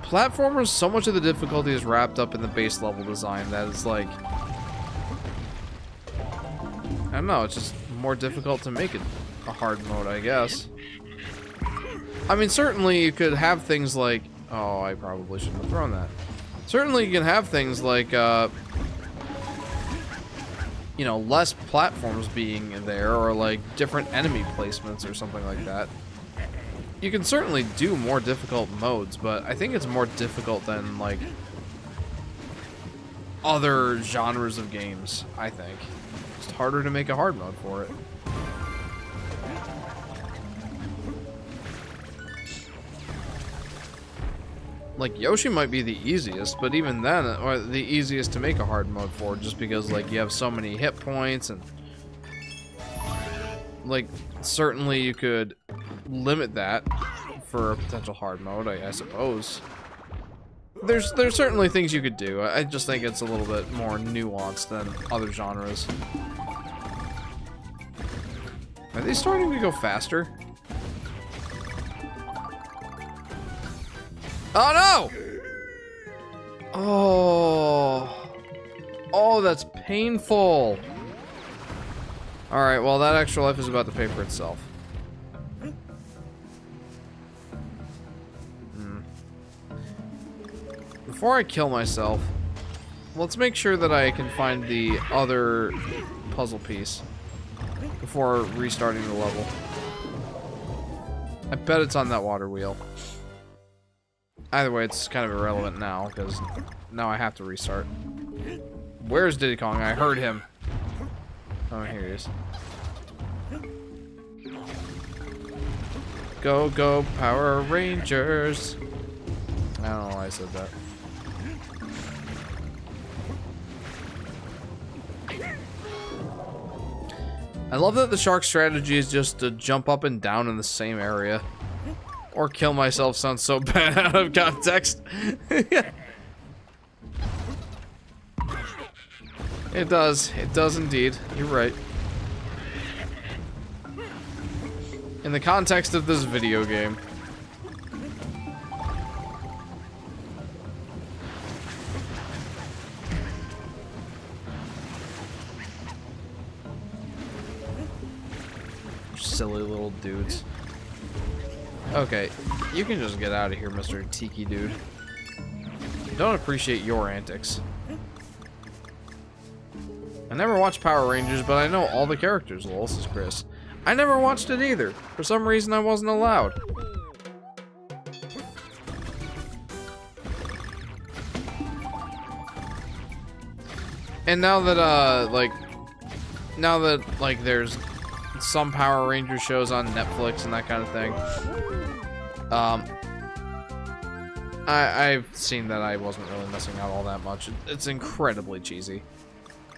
S1: Platformers, so much of the difficulty is wrapped up in the base level design that is like, I don't know, it's just more difficult to make it a hard mode, I guess. I mean, certainly you could have things like, oh, I probably shouldn't have thrown that. Certainly you can have things like, you know, less platforms being there, or like different enemy placements or something like that. You can certainly do more difficult modes, but I think it's more difficult than, like, other genres of games, I think. It's harder to make a hard mode for it. Like, Yoshi might be the easiest, but even then, or the easiest to make a hard mode for, just because, like, you have so many hit points, and, like, certainly you could limit that for a potential hard mode, I suppose. There's certainly things you could do. I just think it's a little bit more nuanced than other genres. Are they starting to go faster? Oh no! Oh. Oh, that's painful. Alright, well, that extra life is about to pay for itself. Before I kill myself, let's make sure that I can find the other puzzle piece before restarting the level. I bet it's on that water wheel. Either way, it's kind of irrelevant now, because now I have to restart. Where's Diddy Kong? I heard him. Oh, here he is. Go, go, Power Rangers. I don't know why I said that. I love that the shark strategy is just to jump up and down in the same area. Or kill myself sounds so bad out of context. It does. It does indeed. You're right. In the context of this video game. Silly little dudes. Okay, you can just get out of here, Mr. Tiki Dude. Don't appreciate your antics. I never watched Power Rangers, but I know all the characters, lol, says Chris. I never watched it either. For some reason, I wasn't allowed. And now that, like, there's some Power Ranger shows on Netflix and that kind of thing, I've seen that I wasn't really missing out all that much. It's incredibly cheesy.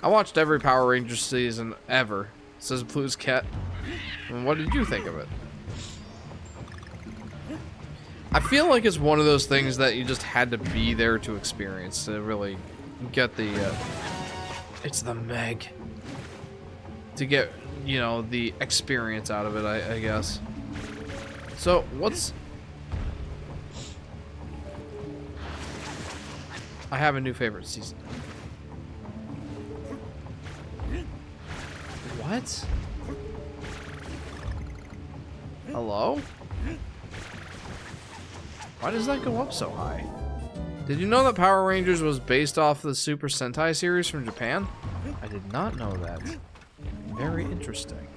S1: I watched every Power Rangers season ever, says Blue's Cat. And what did you think of it? I feel like it's one of those things that you just had to be there to experience to really get the, it's the Meg. To get, you know, the experience out of it, I guess. So, what's... I have a new favorite season. What? Hello? Why does that go up so high? Did you know that Power Rangers was based off the Super Sentai series from Japan? I did not know that. Very interesting.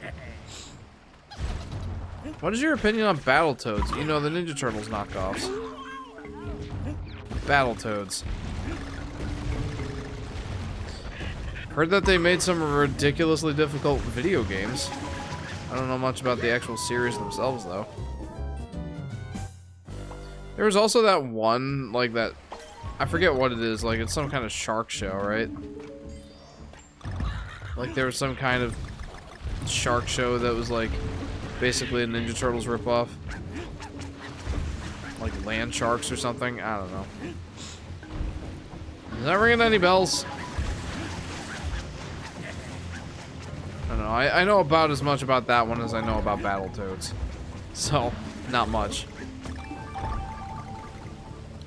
S1: What is your opinion on Battletoads? You know, the Ninja Turtles knockoffs. Battletoads. Heard that they made some ridiculously difficult video games. I don't know much about the actual series themselves, though. There was also that one, like that... I forget what it is. Like, it's some kind of shark show, right? Like, there was some kind of shark show that was, like, basically a Ninja Turtles ripoff. Like, land sharks or something? I don't know. Is that ringing any bells? I don't know. I know about as much about that one as I know about Battletoads. So, not much.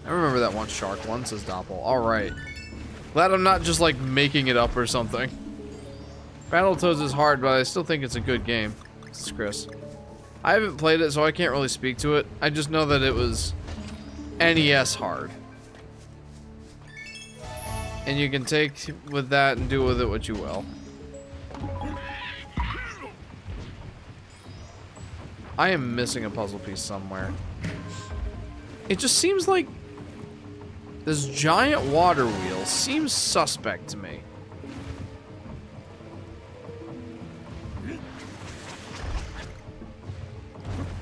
S1: I remember that one shark one, says Doppel. Alright. Glad I'm not just, like, making it up or something. Battletoads is hard, but I still think it's a good game. This is Chris. I haven't played it, so I can't really speak to it. I just know that it was NES hard. And you can take with that and do with it what you will. I am missing a puzzle piece somewhere. It just seems like this giant water wheel seems suspect to me.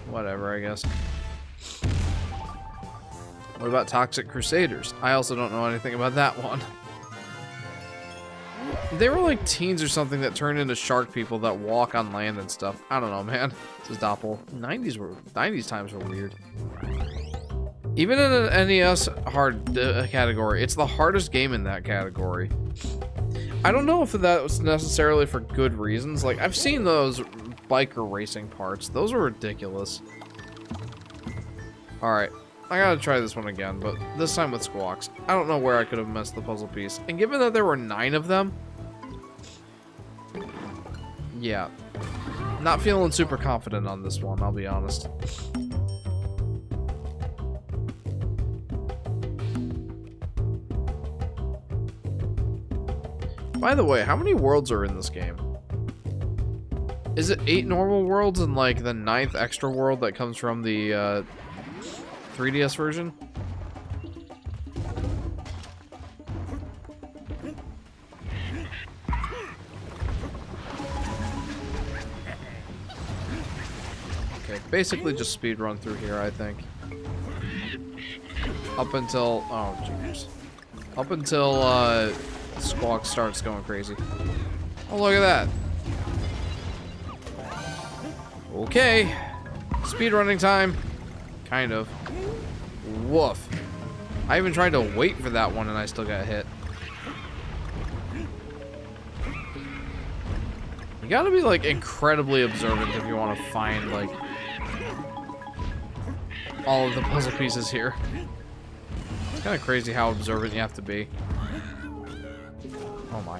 S1: Whatever, I guess. What about Toxic Crusaders? I also don't know anything about that one. They were like teens or something that turned into shark people that walk on land and stuff. I don't know, man. This is Doppel. 90s times were weird. Even in an NES hard category, it's the hardest game in that category. I don't know if that was necessarily for good reasons. Like, I've seen those biker racing parts. Those are ridiculous. Alright. I gotta try this one again, but this time with Squawks. I don't know where I could have missed the puzzle piece. And given that there were 9 of them... yeah. Not feeling super confident on this one, I'll be honest. By the way, how many worlds are in this game? Is it 8 normal worlds and like the 9th extra world that comes from the 3DS version? Okay, basically just speed run through here, I think. Up until... oh, jeez. Up until, Squawk starts going crazy. Oh, look at that. Okay. Speedrunning time. Kind of. Woof. I even tried to wait for that one and I still got hit. You gotta be, like, incredibly observant if you want to find, like, all of the puzzle pieces here. It's kind of crazy how observant you have to be. Oh my.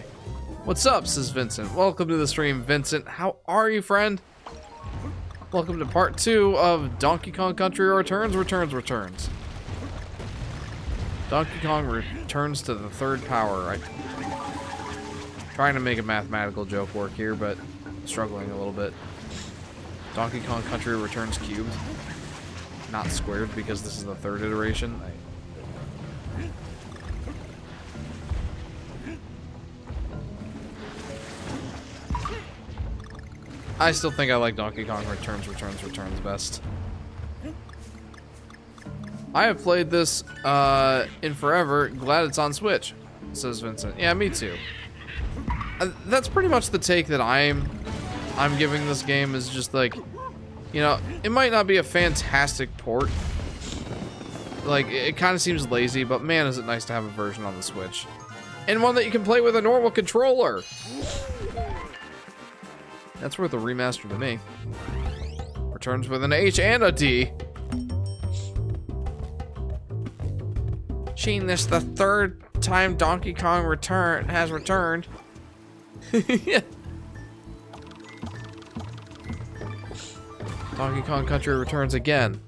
S1: What's up, says Vincent. Welcome to the stream, Vincent. How are you, friend? Welcome to part 2 of Donkey Kong Country Returns. Donkey Kong returns to the 3rd power. I'm trying to make a mathematical joke work here, but I'm struggling a little bit. Donkey Kong Country Returns cubed. Not squared, because this is the 3rd iteration. I still think I like Donkey Kong Returns best. I have played this in forever. Glad it's on Switch, says Vincent. Yeah, me too. That's pretty much the take that I'm giving this game, is just like, you know, it might not be a fantastic port. Like, it kind of seems lazy, but man, is it nice to have a version on the Switch. And one that you can play with a normal controller. That's worth a remaster to me. Returns with an H and a D. Sheen, this the third time Donkey Kong has returned. Yeah. Donkey Kong Country returns again.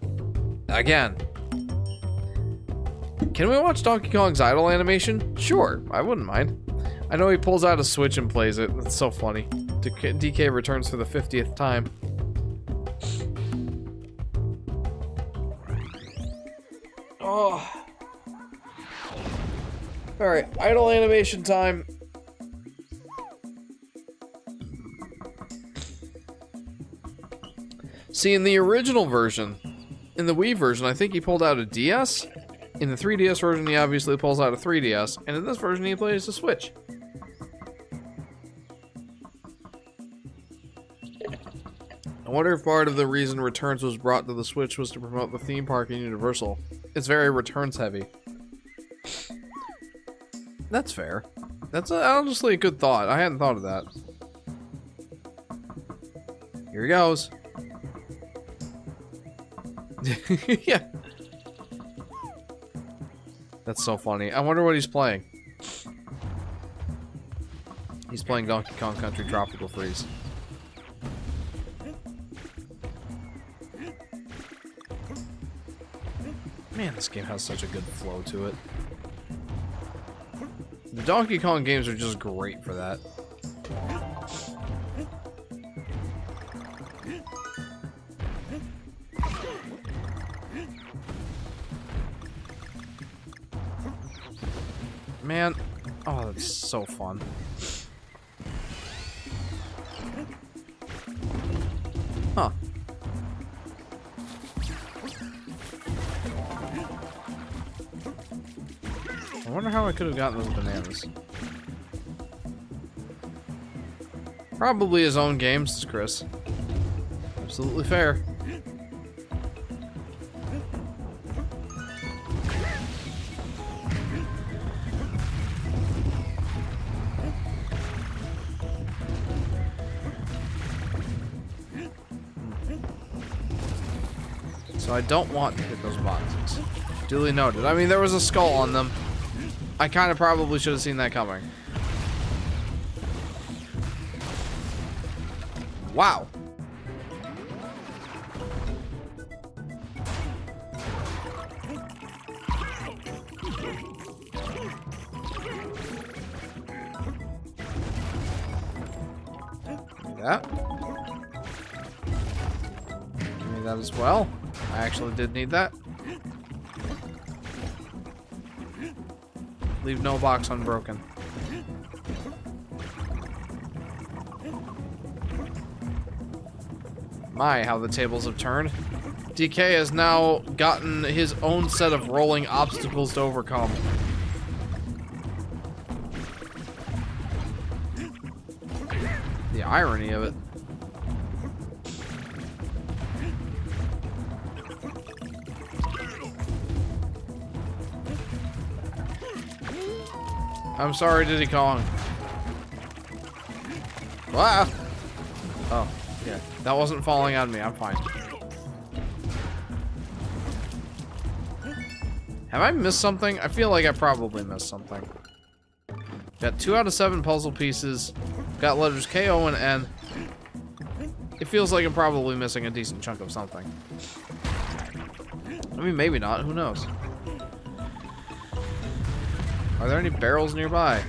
S1: Again. Can we watch Donkey Kong's idle animation? Sure, I wouldn't mind. I know he pulls out a Switch and plays it. That's so funny. DK returns for the 50th time. Oh. Alright, idle animation time. See, in the original version, in the Wii version, I think he pulled out a DS. In the 3DS version, he obviously pulls out a 3DS. And in this version, he plays a Switch. I wonder if part of the reason Returns was brought to the Switch was to promote the theme park in Universal. It's very Returns heavy. That's fair. That's honestly a good thought. I hadn't thought of that. Here he goes. Yeah. That's so funny. I wonder what he's playing. He's playing Donkey Kong Country Tropical Freeze. Man, this game has such a good flow to it. The Donkey Kong games are just great for that. Man, oh, that's so fun. Huh. I wonder how I could have gotten those bananas. Probably his own games, says Chris. Absolutely fair. So I don't want to hit those boxes. Duly noted. I mean, there was a skull on them. I kind of probably should have seen that coming. Wow. That. Give me that as well. I actually did need that. Leave no box unbroken. My, how the tables have turned. DK has now gotten his own set of rolling obstacles to overcome. The irony of it. I'm sorry, Diddy Kong. Wow. Oh, yeah. That wasn't falling on me. I'm fine. Have I missed something? I feel like I probably missed something. Got 2 out of 7 puzzle pieces. Got letters K, O, and N. It feels like I'm probably missing a decent chunk of something. I mean, maybe not. Who knows? Are there any barrels nearby?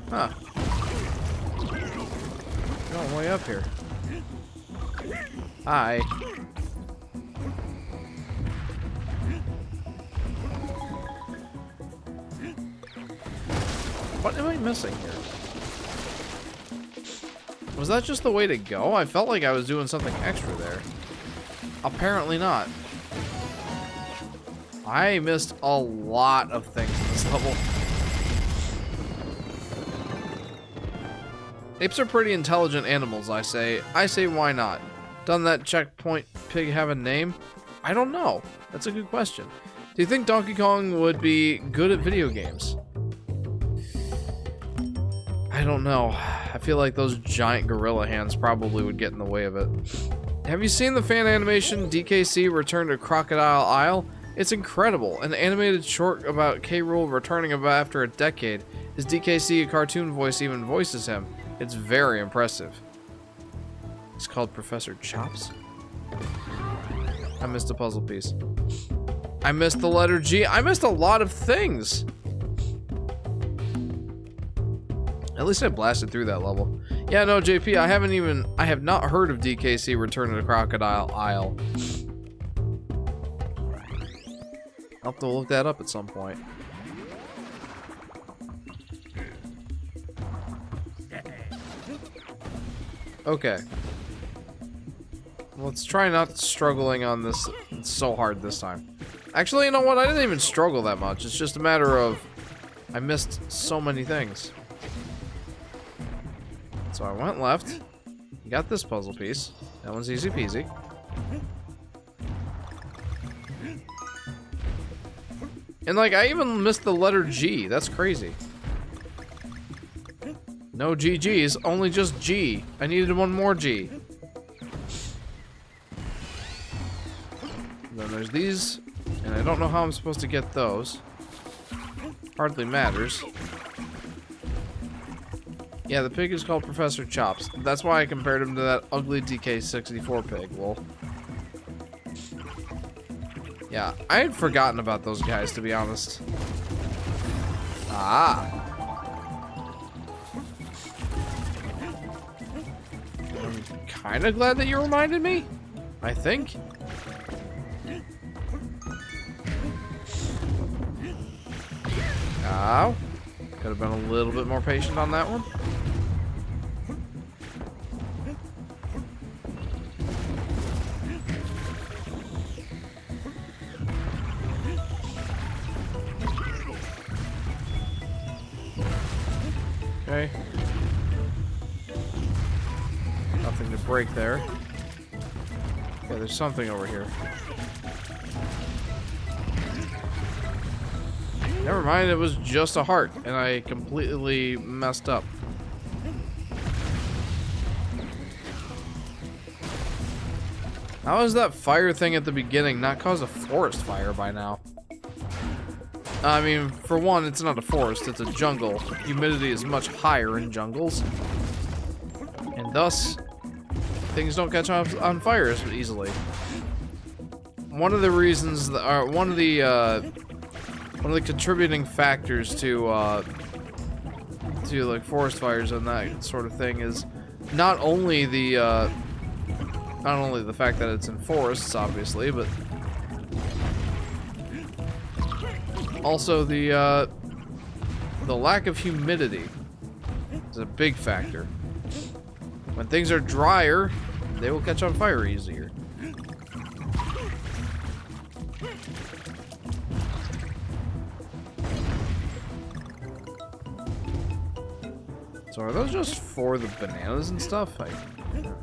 S1: Huh. Going way up here. Hi. What am I missing here? Was that just the way to go? I felt like I was doing something extra there. Apparently not. I missed a lot of things in this level. Apes are pretty intelligent animals, I say. I say why not? Doesn't that checkpoint pig have a name? I don't know. That's a good question. Do you think Donkey Kong would be good at video games? I don't know. I feel like those giant gorilla hands probably would get in the way of it. Have you seen the fan animation DKC Return to Crocodile Isle? It's incredible. An animated short about K. Rool returning after a decade. His DKC cartoon voice even voices him. It's very impressive. It's called Professor Chops. I missed a puzzle piece. I missed the letter G. I missed a lot of things. At least I blasted through that level. Yeah, no, JP, I have not heard of DKC Return to the Crocodile Isle. I'll have to look that up at some point. Okay. Let's try not struggling on this so hard this time. Actually, you know what? I didn't even struggle that much. It's just a matter of I missed so many things. So I went left. Got this puzzle piece. That one's easy peasy. And like, I even missed the letter G. That's crazy. No GGs, only just G. I needed one more G. Then there's these, and I don't know how I'm supposed to get those. Hardly matters. Yeah, the pig is called Professor Chops. That's why I compared him to that ugly DK64 pig. Well, yeah, I had forgotten about those guys, to be honest. Ah. I'm kind of glad that you reminded me, I think. Ow. Could have been a little bit more patient on that one. Okay. Nothing to break there. Yeah, there's something over here. Never mind, it was just a heart, and I completely messed up. How is that fire thing at the beginning not cause a forest fire by now? I mean, for one, it's not a forest, it's a jungle. Humidity is much higher in jungles. And thus, things don't catch on fire as easily. One of the reasons, one of the contributing factors to like forest fires and that sort of thing is not only the fact that it's in forests, obviously, but also the lack of humidity is a big factor. When things are drier, they will catch on fire easier. So are those just for the bananas and stuff? I don't know.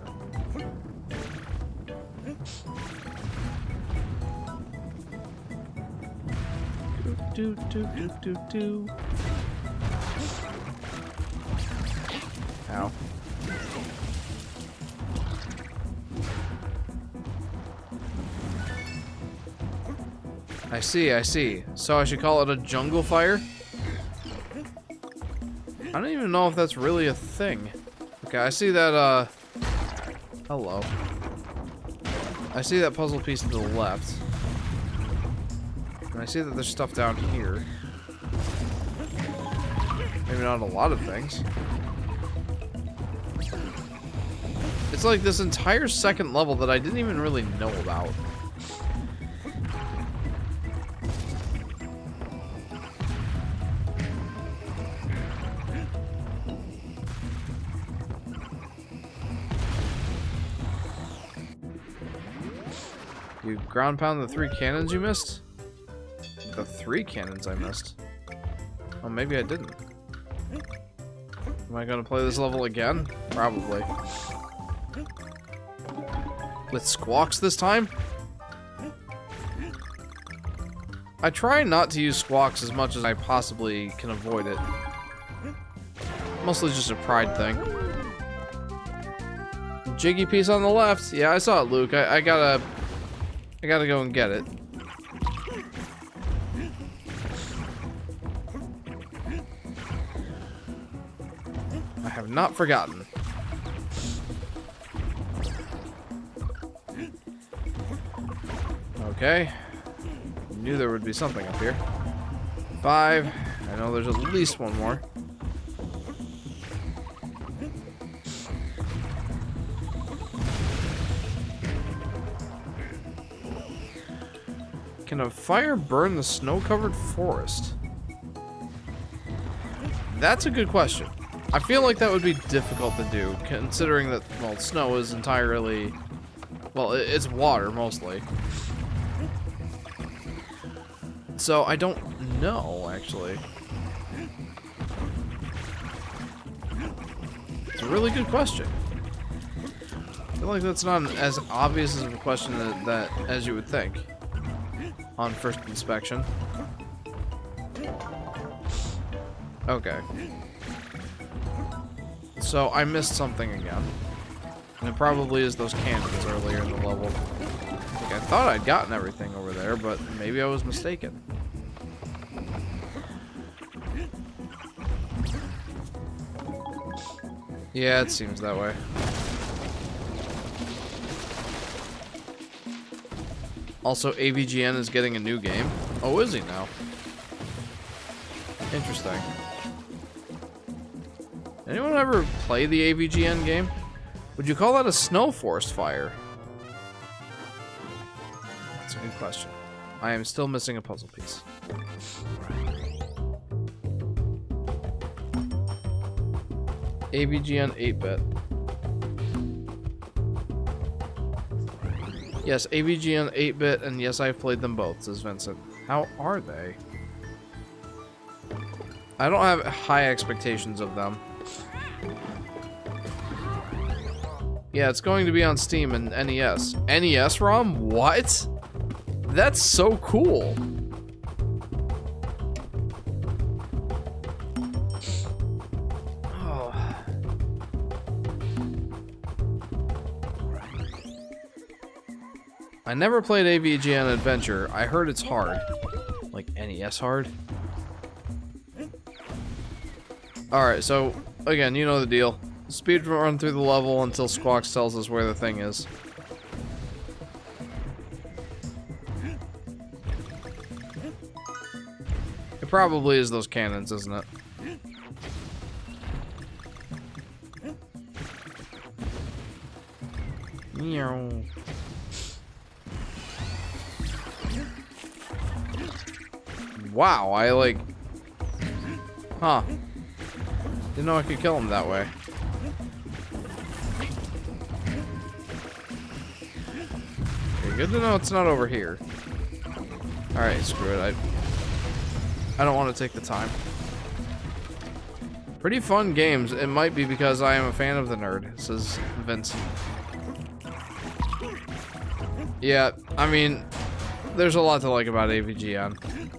S1: Do, do, do, do, do. Ow. I see, I see. So I should call it a jungle fire? I don't even know if that's really a thing. Okay, I see that, hello. I see that puzzle piece to the left. And I see that there's stuff down here. Maybe not a lot of things. It's like this entire second level that I didn't even really know about. You ground pound the 3 cannons you missed? The 3 cannons I missed? Oh, maybe I didn't. Am I gonna play this level again? Probably. With squawks this time? I try not to use squawks as much as I possibly can avoid it. Mostly just a pride thing. Jiggy piece on the left. Yeah, I saw it, Luke. I gotta go and get it. I have not forgotten. Okay. Knew there would be something up here. 5. I know there's at least one more. Can a fire burn the snow-covered forest? That's a good question. I feel like that would be difficult to do, considering that, well, snow is entirely... Well, it's water, mostly. So, I don't know, actually. It's a really good question. I feel like that's not as obvious of a question that as you would think. On first inspection. Okay. So, I missed something again. And it probably is those cannons earlier in the level. Like, I thought I'd gotten everything over there, but maybe I was mistaken. Yeah, it seems that way. Also, AVGN is getting a new game. Oh, is he now? Interesting. Anyone ever play the AVGN game? Would you call that a snow forest fire? That's a good question. I am still missing a puzzle piece. AVGN 8-bit. Yes, AVGN 8-bit, and yes, I've played them both, says Vincent. How are they? I don't have high expectations of them. Yeah, it's going to be on Steam and NES. NES ROM? What? That's so cool. I never played AVGN Adventure. I heard it's hard. Like NES hard. Alright, so, again, you know the deal. Speed run through the level until Squawks tells us where the thing is. It probably is those cannons, isn't it? Meow. Wow, I like... Huh. Didn't know I could kill him that way. Okay, good to know it's not over here. Alright, screw it. I don't want to take the time. Pretty fun games. It might be because I am a fan of the nerd, says Vince. Yeah, I mean, there's a lot to like about AVGN.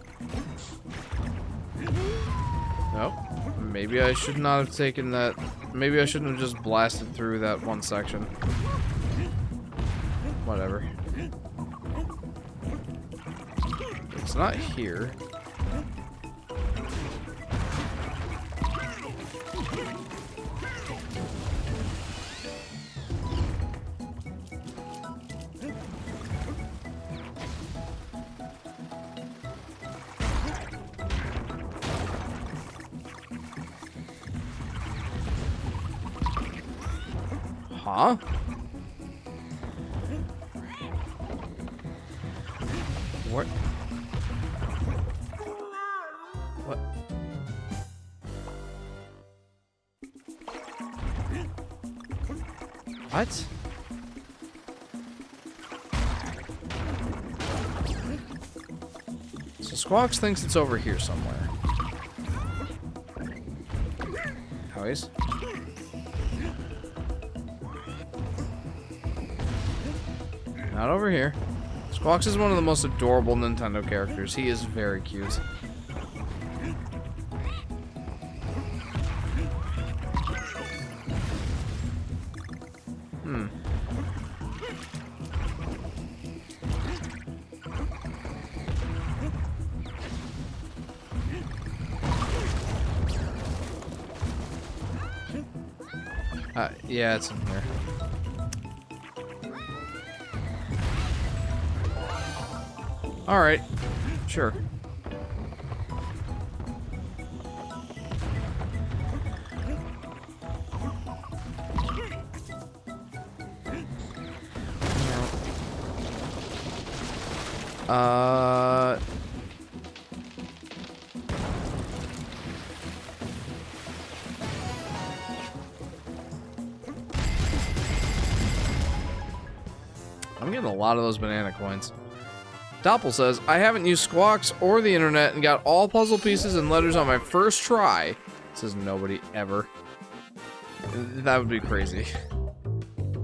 S1: Nope. Maybe I should not have taken that. Maybe I shouldn't have just blasted through that one section. Whatever. It's not here. Huh? What? What? What? So Squawks thinks it's over here somewhere. Toys. Not over here. Squawks is one of the most adorable Nintendo characters. He is very cute. Hmm. Yeah, it's in here. Alright, sure. I'm getting a lot of those banana coins. Doppel says, I haven't used Squawks or the internet and got all puzzle pieces and letters on my first try. Says nobody ever. That would be crazy.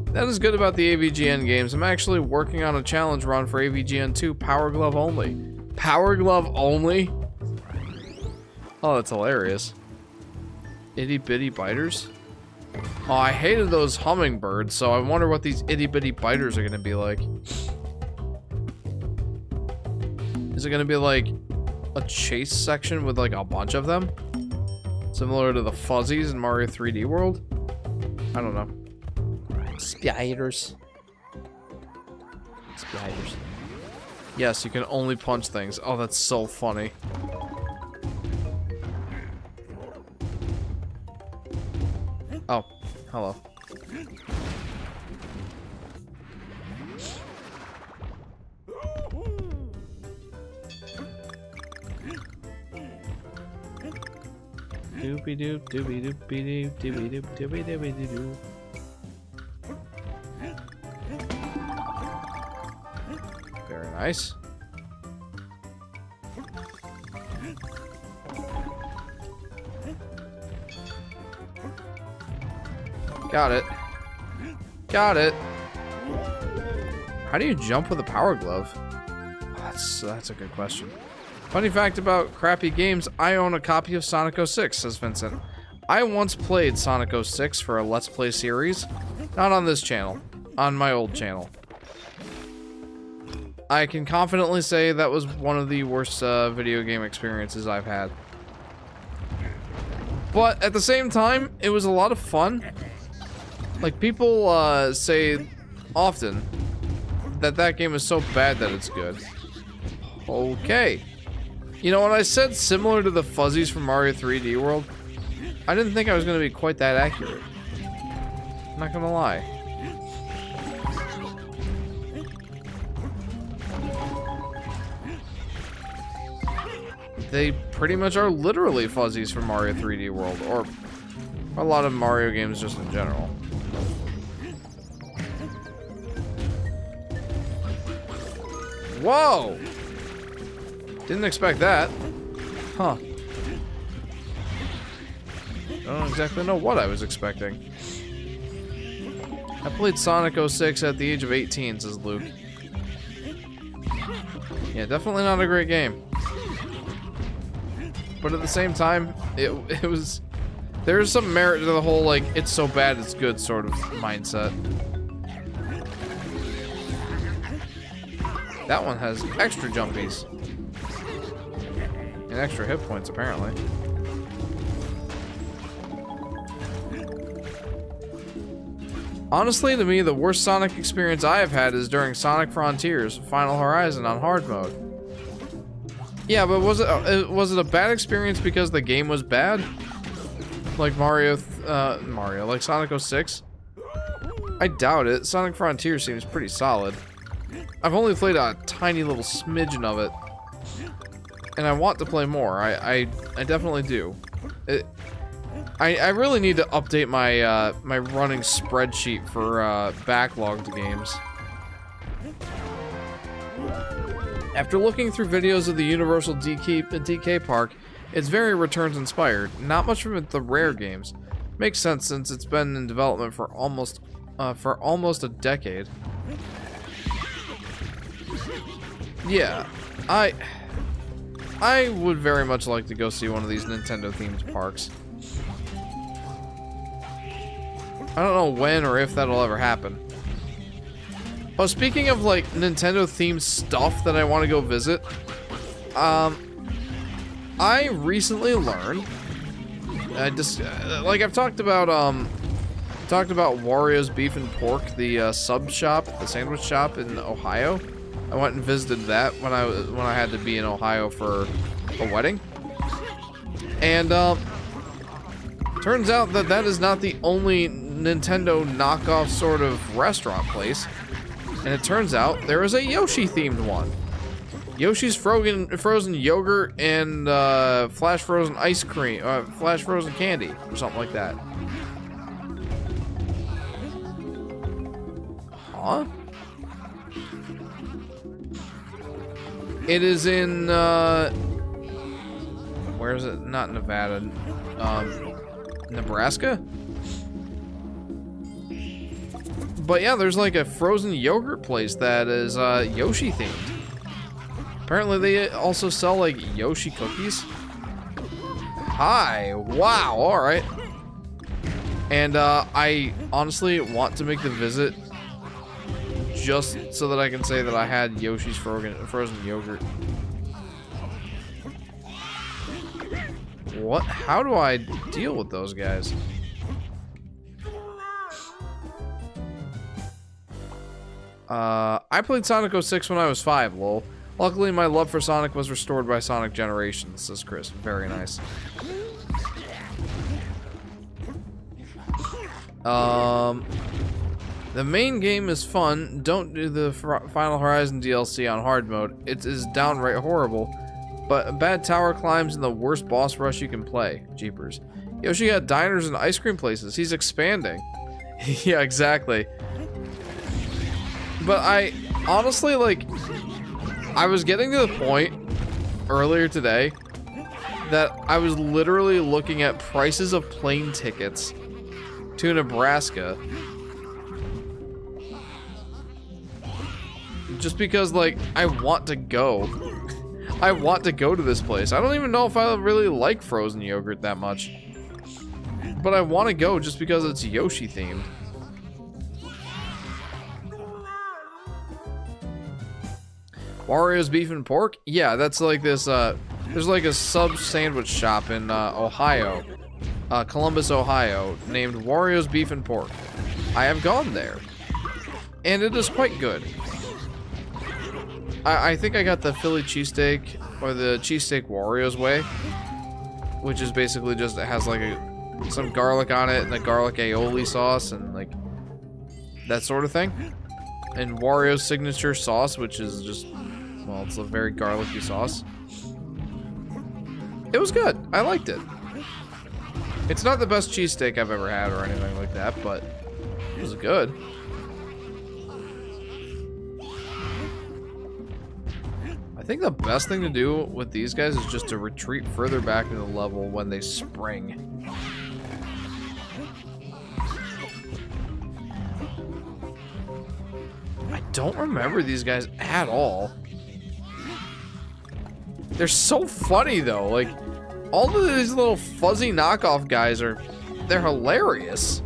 S1: That is good about the AVGN games. I'm actually working on a challenge run for AVGN 2, Power Glove only. Power Glove only? Oh, that's hilarious. Itty bitty biters? Oh, I hated those hummingbirds, so I wonder what these itty bitty biters are gonna be like. Is it gonna be like a chase section with like a bunch of them? Similar to the fuzzies in Mario 3D World? I don't know. Spiders. Spiders. Yes, you can only punch things. Oh, that's so funny. Oh, hello. Doopy doop, doopy doopy doop, doopy doop, doopy doopy doop. Very nice. Got it. Got it. How do you jump with a power glove? That's a good question. Funny fact about crappy games, I own a copy of Sonic 06, says Vincent. I once played Sonic 06 for a Let's Play series. Not on this channel. On my old channel. I can confidently say that was one of the worst video game experiences I've had. But at the same time, it was a lot of fun. Like, people say often that that game is so bad that it's good. Okay. You know, when I said similar to the fuzzies from Mario 3D World, I didn't think I was going to be quite that accurate. I'm not going to lie. They pretty much are literally fuzzies from Mario 3D World, or a lot of Mario games just in general. Whoa! Didn't expect that. Huh. I don't exactly know what I was expecting. I played Sonic 06 at the age of 18, says Luke. Yeah, definitely not a great game. But at the same time, it was... There's some merit to the whole, like, it's so bad it's good sort of mindset. That one has extra jumpies. And extra hit points, apparently. Honestly, to me, the worst Sonic experience I have had is during Sonic Frontiers, Final Horizon on hard mode. Yeah, but was it a bad experience because the game was bad? Like like Sonic 06? I doubt it. Sonic Frontiers seems pretty solid. I've only played a tiny little smidgen of it. And I want to play more. I definitely do. I really need to update my my running spreadsheet for backlogged games. After looking through videos of the Universal DK Park, it's very Returns inspired. Not much from the Rare games. Makes sense since it's been in development for almost a decade. Yeah, I would very much like to go see one of these Nintendo-themed parks. I don't know when or if that'll ever happen. Oh, speaking of like Nintendo-themed stuff that I want to go visit, I recently learned. Like I've talked about Wario's Beef and Pork, the sub shop, the sandwich shop in Ohio. I went and visited that when I had to be in Ohio for a wedding, and turns out that that is not the only Nintendo knockoff sort of restaurant place, and it turns out there is a Yoshi themed one. Yoshi's frozen yogurt and flash frozen ice cream, flash frozen candy, or something like that. Huh? It is in, where is it? Not Nevada, Nebraska? But yeah, there's like a frozen yogurt place that is Yoshi themed. Apparently they also sell like Yoshi cookies. Hi, wow, alright. And I honestly want to make the visit just so that I can say that I had Yoshi's frozen yogurt. What? How do I deal with those guys? I played Sonic 06 when I was 5, lol. Luckily, my love for Sonic was restored by Sonic Generations, says Chris. Very nice. The main game is fun. Don't do the Final Horizon DLC on hard mode. It is downright horrible. But bad tower climbs and the worst boss rush you can play. Jeepers. Yoshi got diners and ice cream places. He's expanding. Yeah, exactly. But I honestly, like, I was getting to the point earlier today that I was literally looking at prices of plane tickets to Nebraska just because, like, I want to go. I want to go to this place. I don't even know if I really like frozen yogurt that much, but I want to go just because it's Yoshi themed. Wario's Beef and Pork? Yeah, that's like this, there's like a sub sandwich shop in, Ohio, Columbus, Ohio, named Wario's Beef and Pork. I have gone there, and it is quite good. I think I got the Philly cheesesteak, or the cheesesteak Wario's way, which is basically just, it has like some garlic on it, and a garlic aioli sauce, and like, that sort of thing. And Wario's signature sauce, which is just, well, it's a very garlicky sauce. It was good. I liked it. It's not the best cheesesteak I've ever had or anything like that, but it was good. I think the best thing to do with these guys is just to retreat further back in the level when they spring. I don't remember these guys at all. They're so funny though, like, all of these little fuzzy knockoff guys they're hilarious.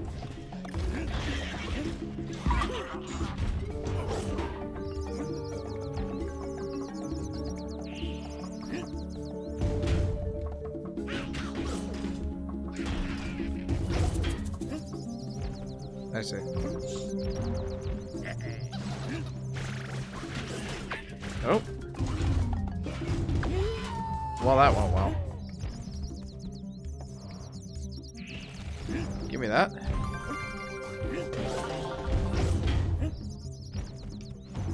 S1: I see. Oh. Well, that went well. Give me that.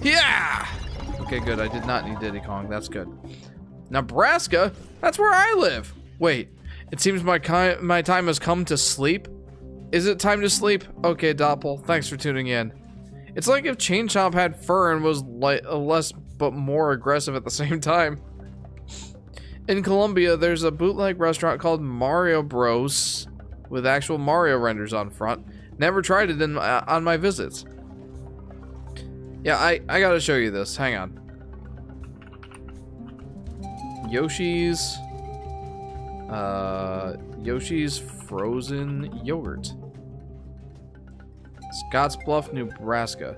S1: Yeah! Okay, good. I did not need Diddy Kong. That's good. Nebraska? That's where I live. Wait. It seems my time has come to sleep. Is it time to sleep? Okay, Doppel. Thanks for tuning in. It's like if Chain Chomp had fur and was like less but more aggressive at the same time. In Colombia, there's a bootleg restaurant called Mario Bros. With actual Mario renders on front. Never tried it on my visits. Yeah, I gotta show you this. Hang on. Yoshi's frozen yogurt. Scottsbluff, Nebraska.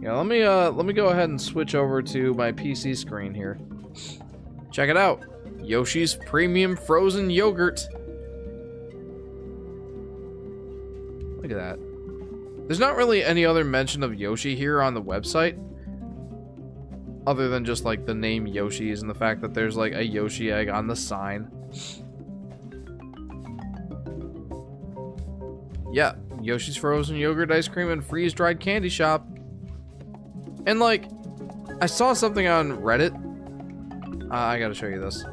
S1: Yeah, let me go ahead and switch over to my PC screen here. Check it out. Yoshi's premium frozen yogurt. Look at that. There's not really any other mention of Yoshi here on the website. Other than just like the name Yoshi's and the fact that there's like a Yoshi egg on the sign. Yeah, Yoshi's frozen yogurt ice cream and freeze-dried candy shop. And like, I saw something on Reddit. I gotta show you this.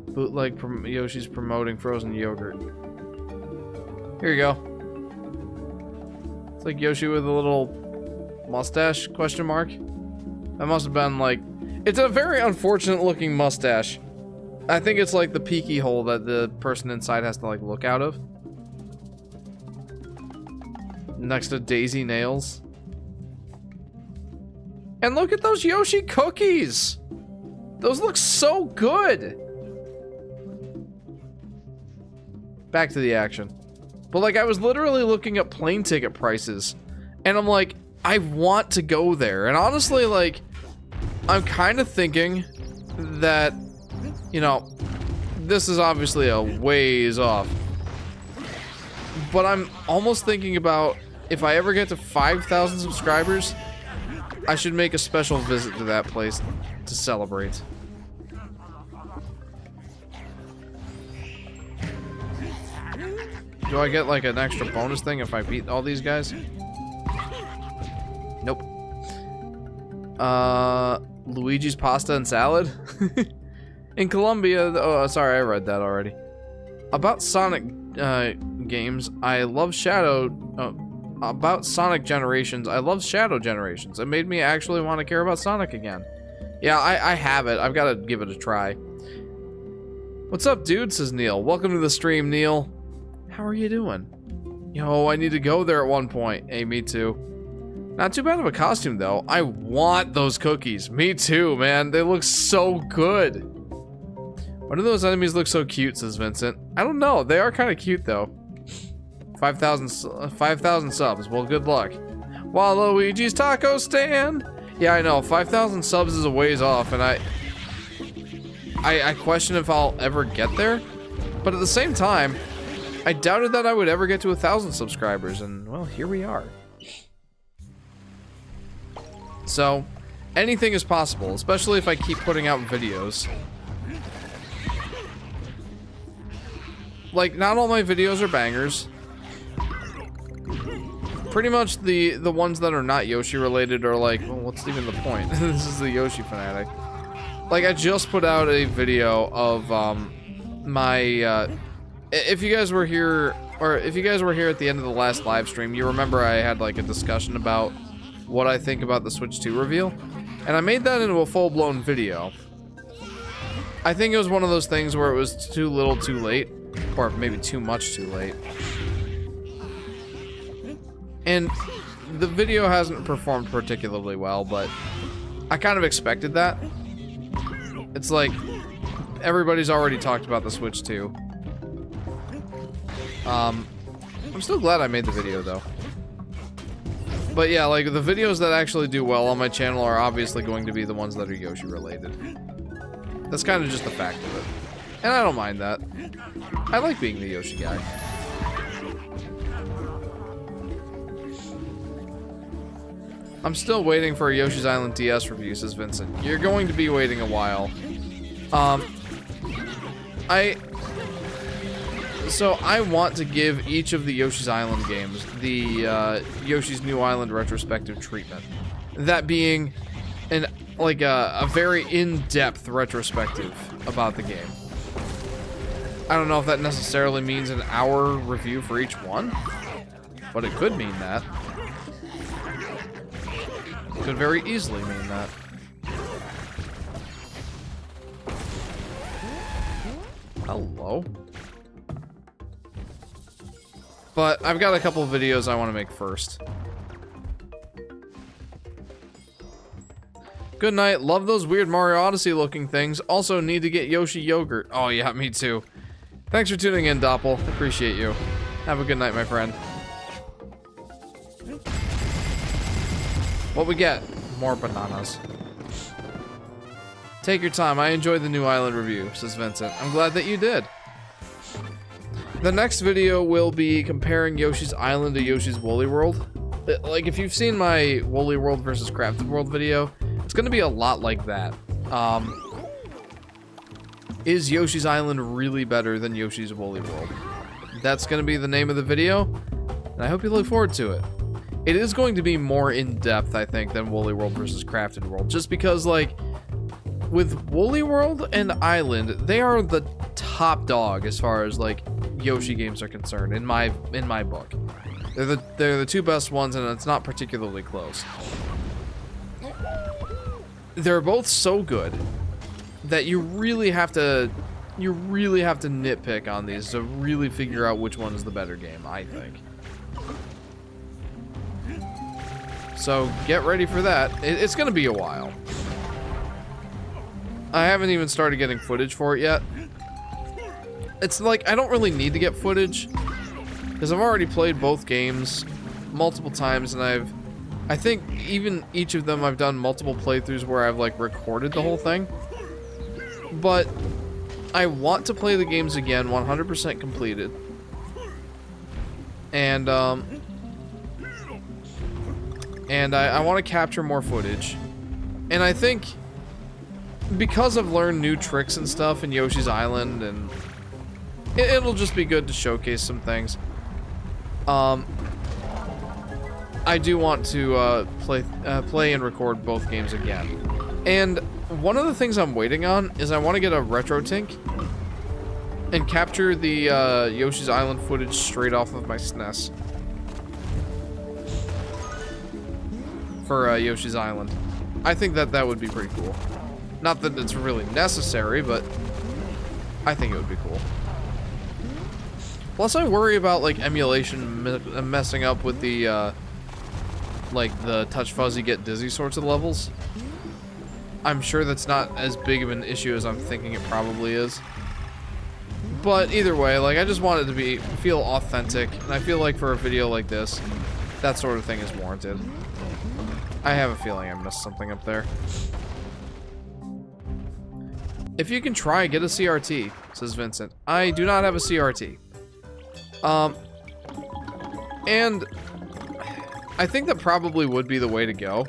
S1: Bootleg Yoshi's promoting frozen yogurt. Here you go. It's like Yoshi with a little mustache, question mark. That must have been like... It's a very unfortunate looking mustache. I think it's like the peeky hole that the person inside has to like look out of. Next to Daisy nails. And look at those Yoshi cookies! Those look so good! Back to the action. But like, I was literally looking at plane ticket prices. And I'm like, I want to go there. And honestly, like, I'm kind of thinking that, you know, this is obviously a ways off. But I'm almost thinking about, if I ever get to 5,000 subscribers, I should make a special visit to that place to celebrate. Do I get like an extra bonus thing if I beat all these guys? Nope. Luigi's pasta and salad? In Colombia, oh, sorry, I read that already. About Sonic games, I love about Sonic Generations, I love Shadow Generations. It made me actually want to care about Sonic again. Yeah, I have it. I've got to give it a try. What's up, dude? Says Neil. Welcome to the stream, Neil. How are you doing? Yo, I need to go there at one point. Hey, me too. Not too bad of a costume, though. I want those cookies. Me too, man. They look so good. Why do those enemies look so cute, says Vincent? I don't know. They are kind of cute, though. 5,000 subs. Well, good luck. Waluigi's taco stand. Yeah, I know. 5,000 subs is a ways off, and I question if I'll ever get there. But at the same time, I doubted that I would ever get to 1,000 subscribers, and well, here we are. So, anything is possible, especially if I keep putting out videos. Like, not all my videos are bangers. Pretty much the ones that are not Yoshi related are like, well, what's even the point? This is the Yoshi Fanatic. Like, I just put out a video of my if you guys were here, or if you guys were here at the end of the last live stream, you remember I had like a discussion about what I think about the Switch 2 reveal, and I made that into a full-blown video. I think it was one of those things where it was too little too late, or maybe too much too late. And the video hasn't performed particularly well, but I kind of expected that. It's like, everybody's already talked about the Switch 2. I'm still glad I made the video, though. But yeah, like, the videos that actually do well on my channel are obviously going to be the ones that are Yoshi-related. That's kind of just the fact of it. And I don't mind that. I like being the Yoshi guy. I'm still waiting for a Yoshi's Island DS review, says Vincent. You're going to be waiting a while. So I want to give each of the Yoshi's Island games the Yoshi's New Island retrospective treatment. That being a very in-depth retrospective about the game. I don't know if that necessarily means an hour review for each one, but it could mean that. It could very easily mean that. Hello. But I've got a couple of videos I want to make first. Good night. Love those weird Mario Odyssey looking things. Also need to get Yoshi yogurt. Oh yeah, me too. Thanks for tuning in, Doppel. Appreciate you. Have a good night, my friend. What we get? More bananas. Take your time. I enjoyed the new island review, says Vincent. I'm glad that you did. The next video will be comparing Yoshi's Island to Yoshi's Woolly World. Like, if you've seen my Woolly World versus Crafted World video, it's going to be a lot like that. Is Yoshi's Island really better than Yoshi's Woolly World? That's going to be the name of the video, and I hope you look forward to it. It is going to be more in-depth, I think, than Woolly World versus Crafted World, just because, like, with Woolly World and Island, they are the top dog as far as, like, Yoshi games are concerned, in my book. They're the two best ones, and it's not particularly close. They're both so good that you really have to nitpick on these to really figure out which one is the better game, I think. So get ready for that. It's gonna be a while. I haven't even started getting footage for it yet. It's like I don't really need to get footage because I've already played both games multiple times, and I think even each of them I've done multiple playthroughs where I've like recorded the whole thing. But I want to play the games again 100% completed. And I want to capture more footage. And I think because I've learned new tricks and stuff in Yoshi's Island, and it'll just be good to showcase some things. I do want to play and record both games again. And one of the things I'm waiting on is I want to get a retro tink and capture the Yoshi's Island footage straight off of my SNES for Yoshi's Island. I think that would be pretty cool. Not that it's really necessary, but I think it would be cool. Plus, I worry about like emulation messing up with the like the touch fuzzy get dizzy sorts of levels. I'm sure that's not as big of an issue as I'm thinking it probably is. But either way, like I just want it to feel authentic, and I feel like for a video like this, that sort of thing is warranted. I have a feeling I missed something up there. If you can try, get a CRT, says Vincent. I do not have a CRT. And I think that probably would be the way to go.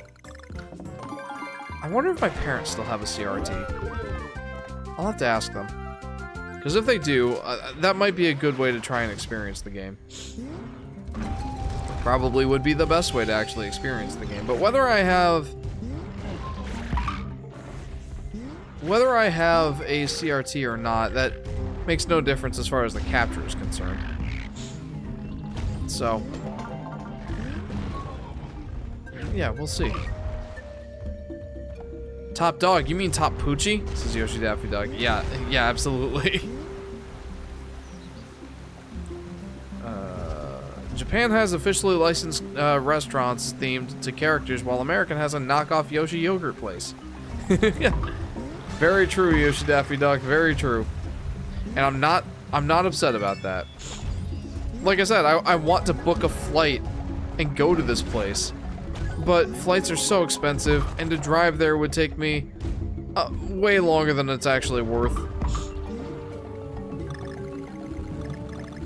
S1: I wonder if my parents still have a CRT. I'll have to ask them. Because if they do, that might be a good way to try and experience the game. Probably would be the best way to actually experience the game. But whether I have a CRT or not, that makes no difference as far as the capture is concerned. So, yeah, we'll see. Top dog, you mean Top Poochie? Says Yoshi Daffy Dog. Yeah, absolutely. Japan has officially licensed restaurants themed to characters, while American has a knockoff Yoshi yogurt place. Very true, Yoshi Daffy Dog. Very true. And I'm not upset about that. Like I said, I want to book a flight and go to this place. But flights are so expensive, and to drive there would take me way longer than it's actually worth.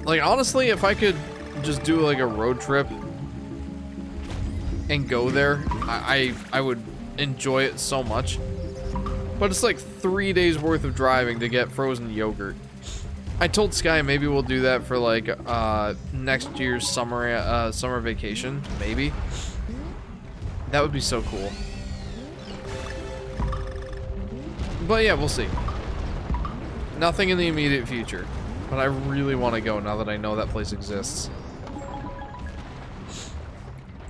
S1: Like, honestly, if I could just do like a road trip and go there, I would enjoy it so much. But it's like 3 days worth of driving to get frozen yogurt. I told Sky maybe we'll do that for like next year's summer vacation, maybe. That would be so cool. But yeah, we'll see. Nothing in the immediate future, but I really want to go now that I know that place exists.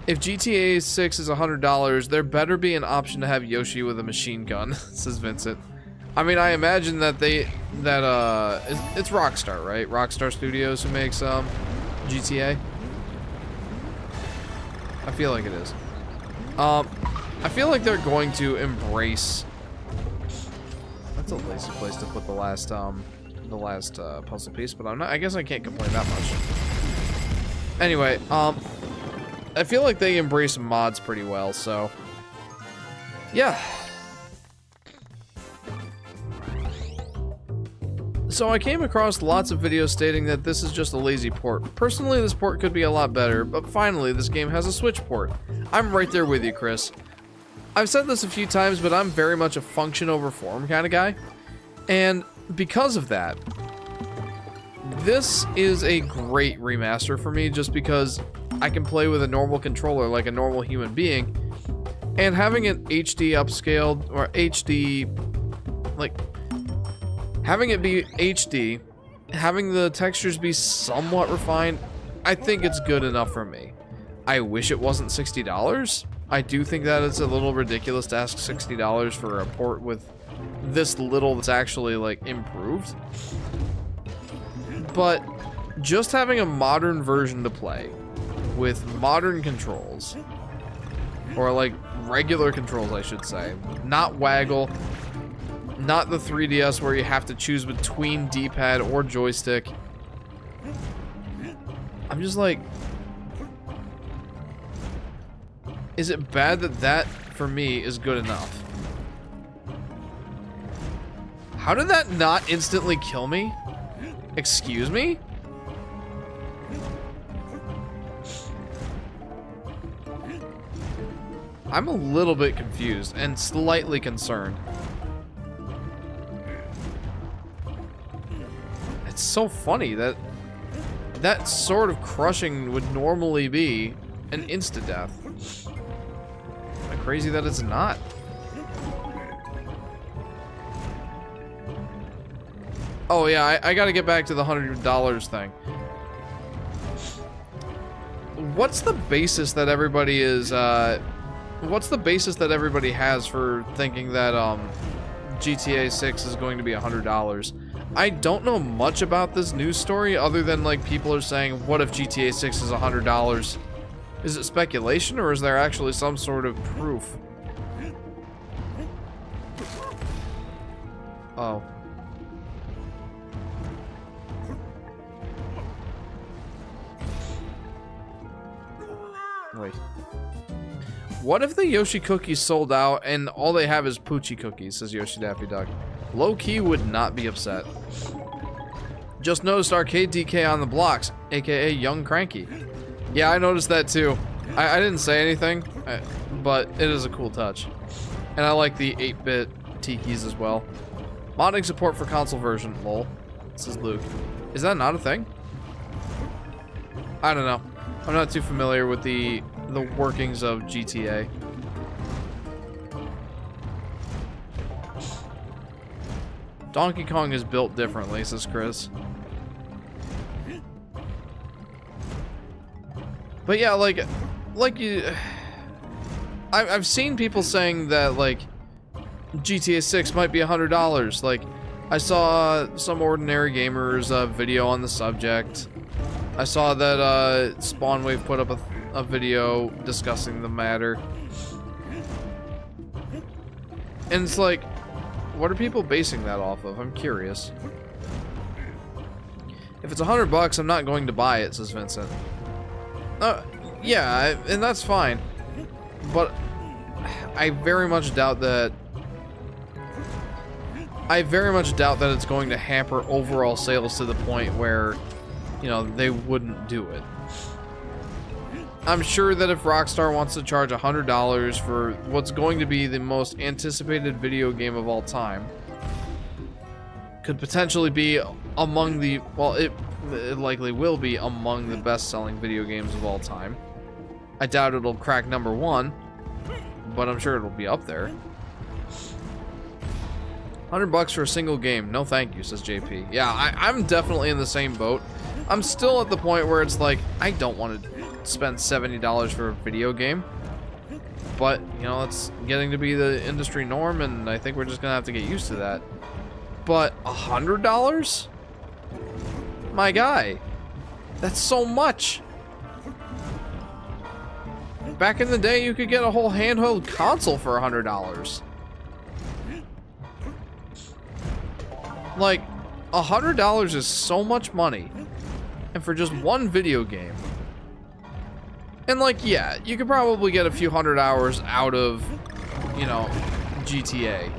S1: If GTA 6 is $100, there better be an option to have Yoshi with a machine gun, says Vincent. I mean, I imagine that it's Rockstar, right? Rockstar Studios who makes GTA. I feel like it is. I feel like they're going to embrace. That's a lazy place to put the last puzzle piece, but I'm not. I guess I can't complain that much. Anyway, I feel like they embrace mods pretty well, so yeah. So I came across lots of videos stating that this is just a lazy port. Personally, this port could be a lot better, but finally, this game has a Switch port. I'm right there with you, Chris. I've said this a few times, but I'm very much a function over form kind of guy. And because of that, this is a great remaster for me just because I can play with a normal controller like a normal human being, and having it HD upscaled, or HD, like, having it be HD, having the textures be somewhat refined, I think it's good enough for me. I wish it wasn't $60. I do think that it's a little ridiculous to ask $60 for a port with this little that's actually, like, improved. But just having a modern version to play with modern controls, or like regular controls I should say, not waggle, not the 3DS where you have to choose between D-pad or joystick. I'm just like, is it bad that that for me is good enough? How did that not instantly kill me? Excuse me? I'm a little bit confused and slightly concerned. It's so funny that that sort of crushing would normally be an insta-death. Kind of crazy that it's not. Oh yeah, I gotta get back to the $100 thing. What's the basis that everybody is, what's the basis that everybody has for thinking that, GTA 6 is going to be $100? I don't know much about this news story other than, like, people are saying, what if GTA 6 is $100? Is it speculation, or is there actually some sort of proof? Oh. Wait. What if the Yoshi cookies sold out and all they have is Poochie cookies, says Yoshi Daffy Duck. Low-key would not be upset. Just noticed Arcade DK on the blocks, aka Young Cranky. Yeah, I noticed that too. I didn't say anything, but it is a cool touch. And I like the 8-bit tikis as well. Modding support for console version, lol. Says Luke. Is that not a thing? I don't know. I'm not too familiar with the workings of GTA. Donkey Kong is built differently, says Chris. But yeah, like you, I've seen people saying that like GTA 6 might be $100. Like, I saw some Ordinary Gamer's video on the subject. I saw that Spawnwave put up a video discussing the matter. And it's like, what are people basing that off of? I'm curious. If it's $100, I'm not going to buy it, says Vincent. Yeah, and that's fine. But I very much doubt that it's going to hamper overall sales to the point where, you know, they wouldn't do it. I'm sure that if Rockstar wants to charge $100 for what's going to be the most anticipated video game of all time, could potentially be among the, well, it likely will be among the best-selling video games of all time. I doubt it'll crack #1, but I'm sure it'll be up there. $100 for a single game. No thank you, says JP. Yeah, I'm definitely in the same boat. I'm still at the point where it's like, I don't want to spend $70 for a video game. But, you know, it's getting to be the industry norm, and I think we're just gonna have to get used to that. But $100? My guy, that's so much. Back in the day, you could get a whole handheld console for $100. Like, $100 is so much money, and for just one video game. And like, yeah, you could probably get a few hundred hours out of, you know, GTA.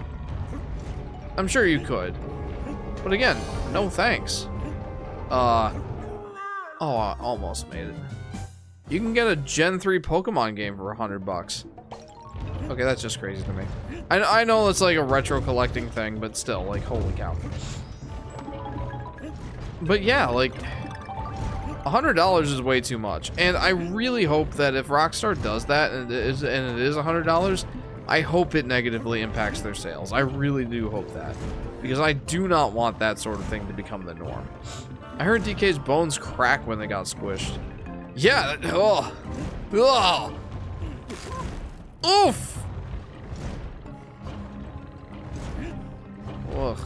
S1: I'm sure you could. But again, no thanks. Oh, I almost made it. You can get a Gen 3 Pokemon game for $100. Okay, that's just crazy to me. I know it's like a retro collecting thing, but still, like, holy cow. But yeah, like, $100 is way too much. And I really hope that if Rockstar does that, and it is $100, I hope it negatively impacts their sales. I really do hope that. Because I do not want that sort of thing to become the norm. I heard DK's bones crack when they got squished. Yeah, oh. Oh. Oof. Ugh.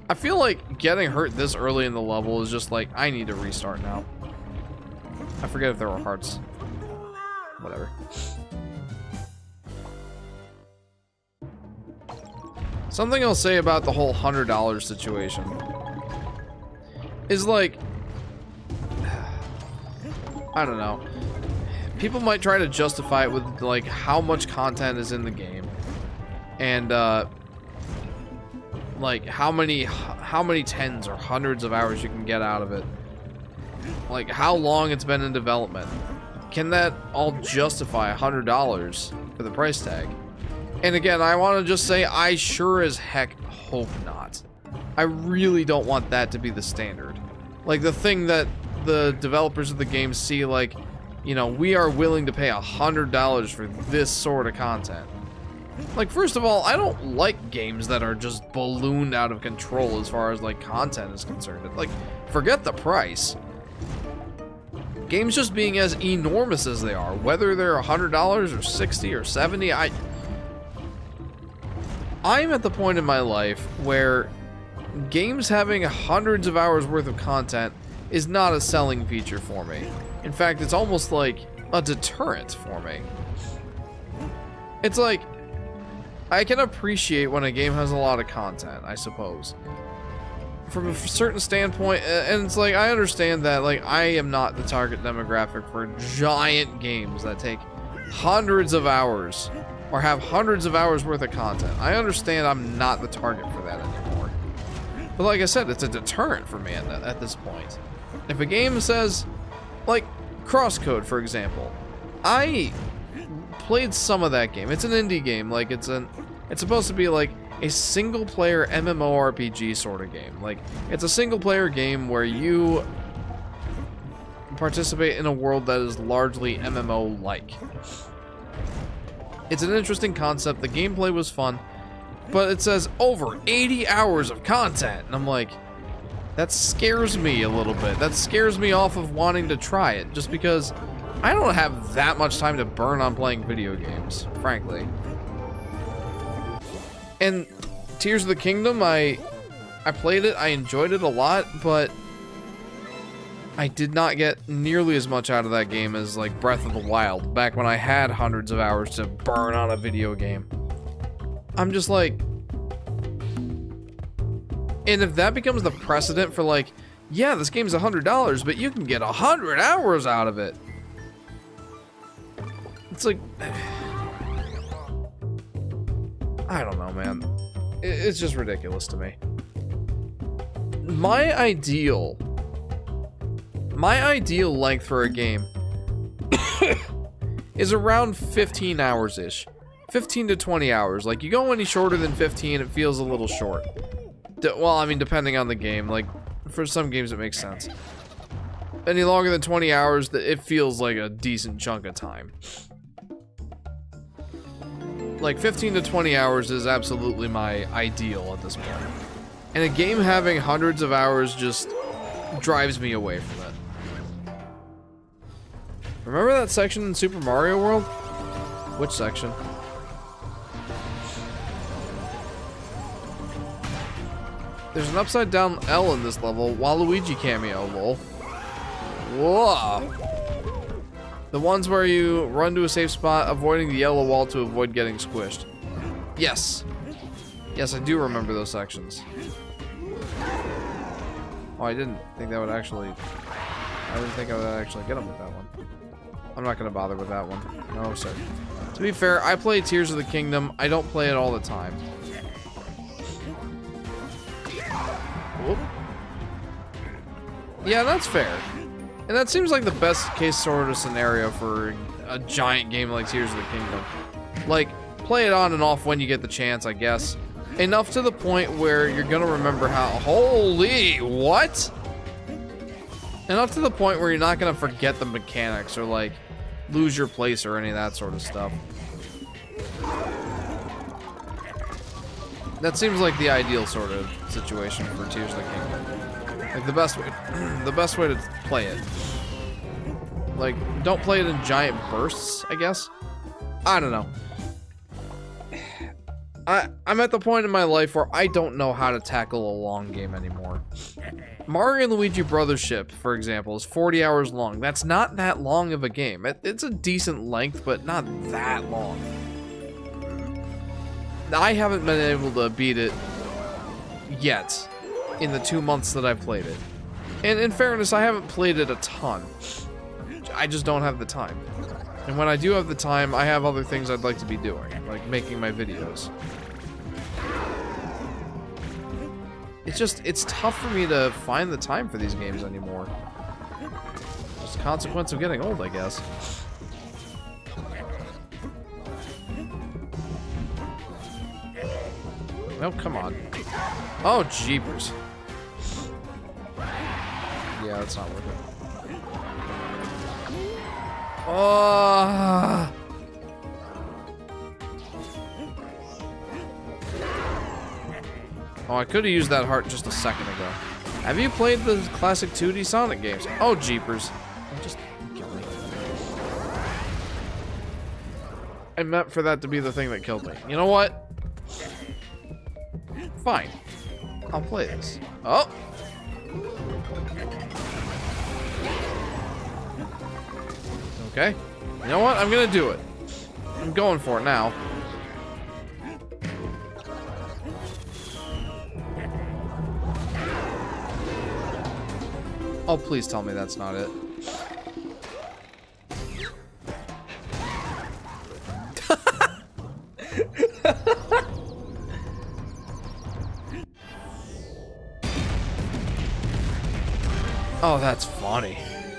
S1: I feel like getting hurt this early in the level is just like, I need to restart now. I forget if there were hearts. Whatever. Something I'll say about the whole $100 situation is like, I don't know. People might try to justify it with like how much content is in the game, and like how many tens or hundreds of hours you can get out of it. Like how long it's been in development. Can that all justify $100 for the price tag? And again, I want to just say, I sure as heck hope not. I really don't want that to be the standard. Like, the thing that the developers of the game see, like, you know, we are willing to pay $100 for this sort of content. Like, first of all, I don't like games that are just ballooned out of control as far as, like, content is concerned. Like, forget the price. Games just being as enormous as they are, whether they're $100 or $60 or $70, I'm at the point in my life where games having hundreds of hours worth of content is not a selling feature for me. In fact, it's almost like a deterrent for me. It's like, I can appreciate when a game has a lot of content, I suppose. From a certain standpoint, and it's like, I understand that, like, I am not the target demographic for giant games that take hundreds of hours or have hundreds of hours worth of content. I understand I'm not the target for that anymore. But like I said, it's a deterrent for me at this point. If a game says, like, Crosscode, for example, I played some of that game. It's an indie game. Like, it's supposed to be like a single-player MMORPG sort of game. Like, it's a single-player game where you participate in a world that is largely MMO-like. It's an interesting concept. The gameplay was fun, but it says over 80 hours of content, and I'm like, that scares me a little bit. That scares me off of wanting to try it, just because I don't have that much time to burn on playing video games, frankly. And Tears of the Kingdom, I played it, I enjoyed it a lot, but I did not get nearly as much out of that game as, like, Breath of the Wild, back when I had hundreds of hours to burn on a video game. I'm just like... And if that becomes the precedent for, like, yeah, this game's $100, but you can get 100 hours out of it. It's like... I don't know, man. It's just ridiculous to me. My ideal length for a game is around 15 hours-ish. 15 to 20 hours. Like, you go any shorter than 15, it feels a little short. Well, I mean, depending on the game. Like, for some games it makes sense. Any longer than 20 hours, it feels like a decent chunk of time. Like, 15 to 20 hours is absolutely my ideal at this point. And a game having hundreds of hours just drives me away from it. Remember that section in Super Mario World? Which section? There's an upside down L in this level, Waluigi cameo, lol. Whoa. The ones where you run to a safe spot, avoiding the yellow wall to avoid getting squished. Yes. Yes, I do remember those sections. Oh, I didn't think that would actually... I didn't think I would actually get him with that one. I'm not going to bother with that one. No, sir. To be fair, I play Tears of the Kingdom. I don't play it all the time. Whoop. Yeah, that's fair. And that seems like the best case sort of scenario for a giant game like Tears of the Kingdom. Like, play it on and off when you get the chance, I guess. Enough to the point where you're gonna remember how... Holy... What? Enough to the point where you're not gonna forget the mechanics or, like, lose your place or any of that sort of stuff. That seems like the ideal sort of situation for Tears of the Kingdom. Like, the best way to play it. Like, don't play it in giant bursts, I guess? I don't know. I'm at the point in my life where I don't know how to tackle a long game anymore. Mario and Luigi Brothers Ship, for example, is 40 hours long. That's not that long of a game. It's a decent length, but not that long. I haven't been able to beat it yet in the 2 months that I've played it. And in fairness, I haven't played it a ton. I just don't have the time. And when I do have the time, I have other things I'd like to be doing, like making my videos. It's tough for me to find the time for these games anymore. Just a consequence of getting old, I guess. Oh, come on. Oh, jeepers. Yeah, that's not worth it. Oh. Oh, I could have used that heart just a second ago. Have you played the classic 2D Sonic games? Oh, jeepers. Just kill me. I meant for that to be the thing that killed me. You know what? Fine. I'll play this. Oh! Okay. You know what? I'm gonna do it. I'm going for it now. Oh, please tell me that's not it. Oh, that's funny.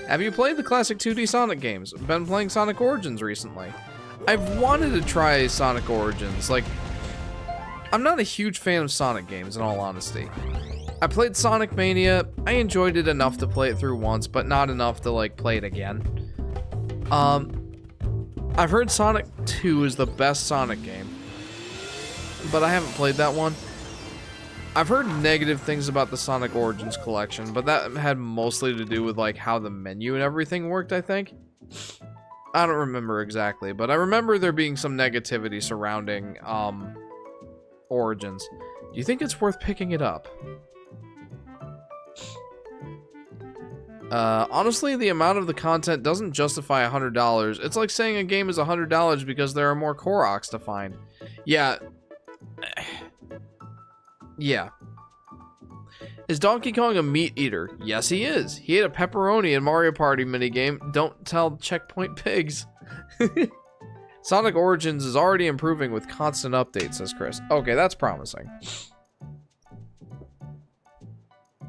S1: Have you played the classic 2D Sonic games? Been playing Sonic Origins recently. I've wanted to try Sonic Origins. Like, I'm not a huge fan of Sonic games, in all honesty. I played Sonic Mania. I enjoyed it enough to play it through once, but not enough to, like, play it again. I've heard Sonic 2 is the best Sonic game, but I haven't played that one. I've heard negative things about the Sonic Origins collection, but that had mostly to do with, like, how the menu and everything worked, I think. I don't remember exactly, but I remember there being some negativity surrounding, Origins. Do you think it's worth picking it up? Honestly, the amount of the content doesn't justify $100. It's like saying a game is $100 because there are more Koroks to find. Yeah. Yeah. Is Donkey Kong a meat eater? Yes, he is. He ate a pepperoni in Mario Party minigame. Don't tell Checkpoint Pigs. Sonic Origins is already improving with constant updates, says Chris. Okay, that's promising.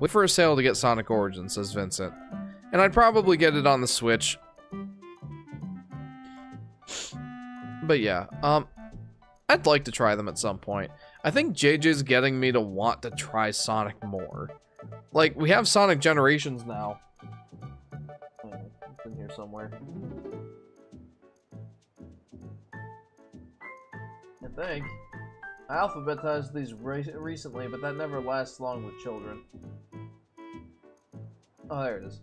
S1: Wait for a sale to get Sonic Origins, says Vincent. And I'd probably get it on the Switch. But yeah, I'd like to try them at some point. I think JJ's getting me to want to try Sonic more. Like, we have Sonic Generations now. It's in here somewhere. I think. I alphabetized these recently, but that never lasts long with children. Oh, there it is.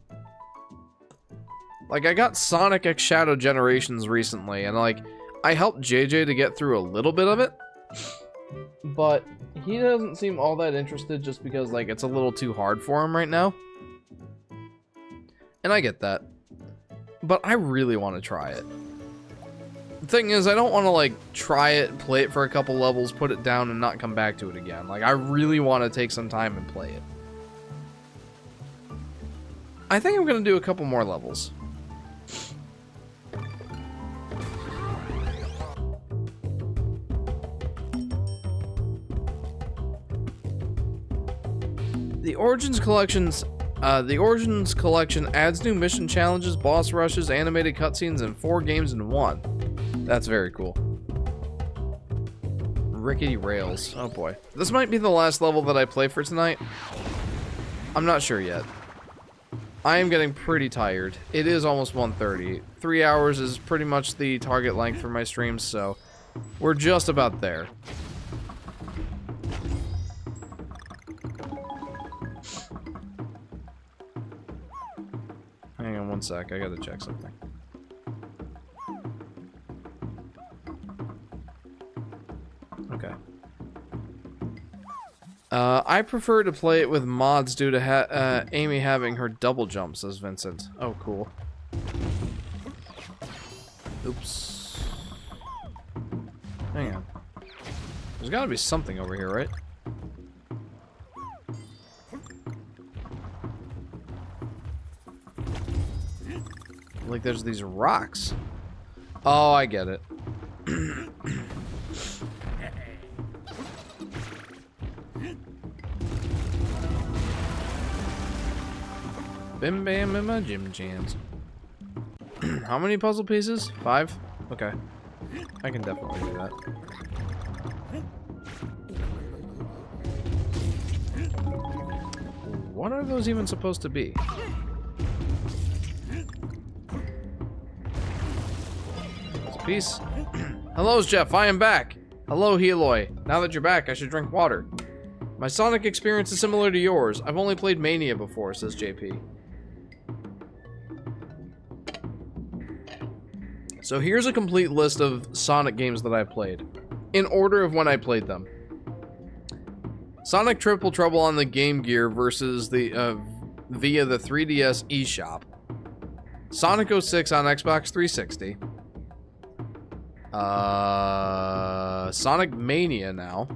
S1: Like, I got Sonic X Shadow Generations recently, and like, I helped JJ to get through a little bit of it. But he doesn't seem all that interested just because, like, it's a little too hard for him right now. And I get that. But I really want to try it. The thing is, I don't want to, like, try it, play it for a couple levels, put it down, and not come back to it again. Like, I really want to take some time and play it. I think I'm going to do a couple more levels. The Origins Collection adds new mission challenges, boss rushes, animated cutscenes, and 4 games in 1. That's very cool. Rickety Rails. Oh boy. This might be the last level that I play for tonight. I'm not sure yet. I am getting pretty tired. It is almost 1:30. 3 hours is pretty much the target length for my streams, so we're just about there. Hang on one sec, I gotta check something. Okay. I prefer to play it with mods due to Amy having her double jump, says Vincent. Oh, cool. Oops. Hang on. There's gotta be something over here, right? Like there's these rocks. Oh, I get it. Bim bam in my gym jams. How many puzzle pieces? 5? Okay. I can definitely do that. What are those even supposed to be? Peace. Hello, Jeff. I am back. Hello, Heloy. Now that you're back, I should drink water. My Sonic experience is similar to yours. I've only played Mania before, says JP. So here's a complete list of Sonic games that I've played, in order of when I played them. Sonic Triple Trouble on the Game Gear versus the via the 3DS eShop. Sonic 06 on Xbox 360. Sonic Mania now.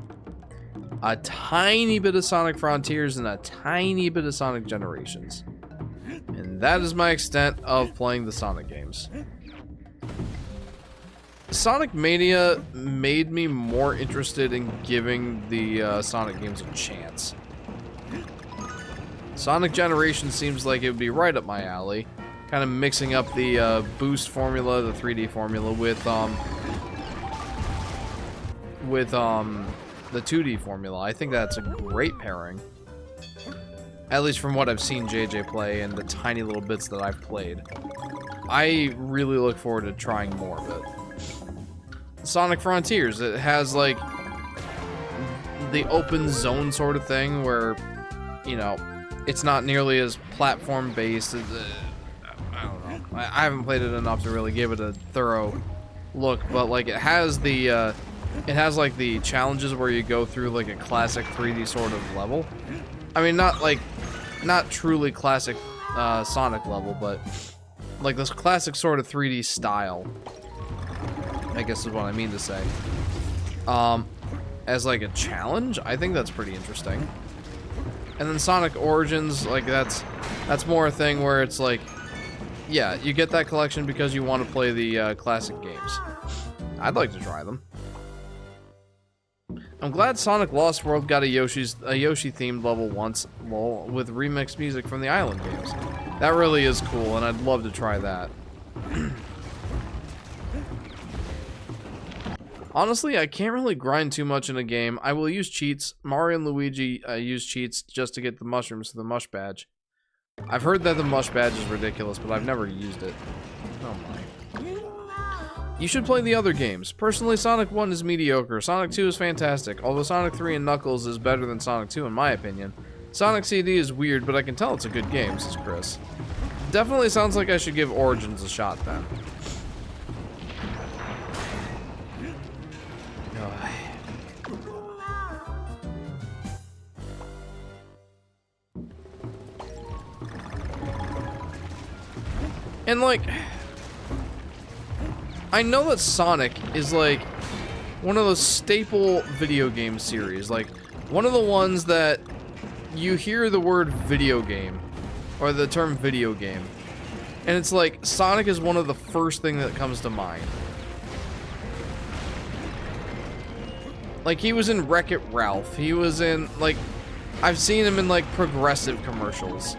S1: A tiny bit of Sonic Frontiers and a tiny bit of Sonic Generations. And that is my extent of playing the Sonic games. Sonic Mania made me more interested in giving the Sonic games a chance. Sonic Generations seems like it would be right up my alley. Kind of mixing up the boost formula, the 3D formula, with the 2D formula. I think that's a great pairing. At least from what I've seen JJ play and the tiny little bits that I've played. I really look forward to trying more of it. Sonic Frontiers, it has like the open zone sort of thing where, you know, it's not nearly as platform based. I don't know. I haven't played it enough to really give it a thorough look, but like it has the it has like the challenges where you go through like a classic 3D sort of level. I mean, not truly classic Sonic level, but like this classic sort of 3D style, I guess is what I mean to say. As like a challenge, I think that's pretty interesting. And then Sonic Origins, like that's more a thing where it's like, yeah, you get that collection because you want to play the classic games. I'd like to try them. I'm glad Sonic Lost World got a Yoshi themed level once, lol, with remixed music from the Island games. That really is cool, and I'd love to try that. Honestly, I can't really grind too much in a game. I will use cheats. Mario and Luigi use cheats just to get the mushrooms to the mush badge. I've heard that the mush badge is ridiculous, but I've never used it. Oh my. You should play the other games. Personally, Sonic 1 is mediocre. Sonic 2 is fantastic, although Sonic 3 and Knuckles is better than Sonic 2 in my opinion. Sonic CD is weird, but I can tell it's a good game, says Chris. Definitely sounds like I should give Origins a shot then. And like, I know that Sonic is like one of those staple video game series, like one of the ones that you hear the word video game or the term video game, and it's like Sonic is one of the first thing that comes to mind. Like, he was in Wreck-It Ralph, he was in, like, I've seen him in like Progressive commercials.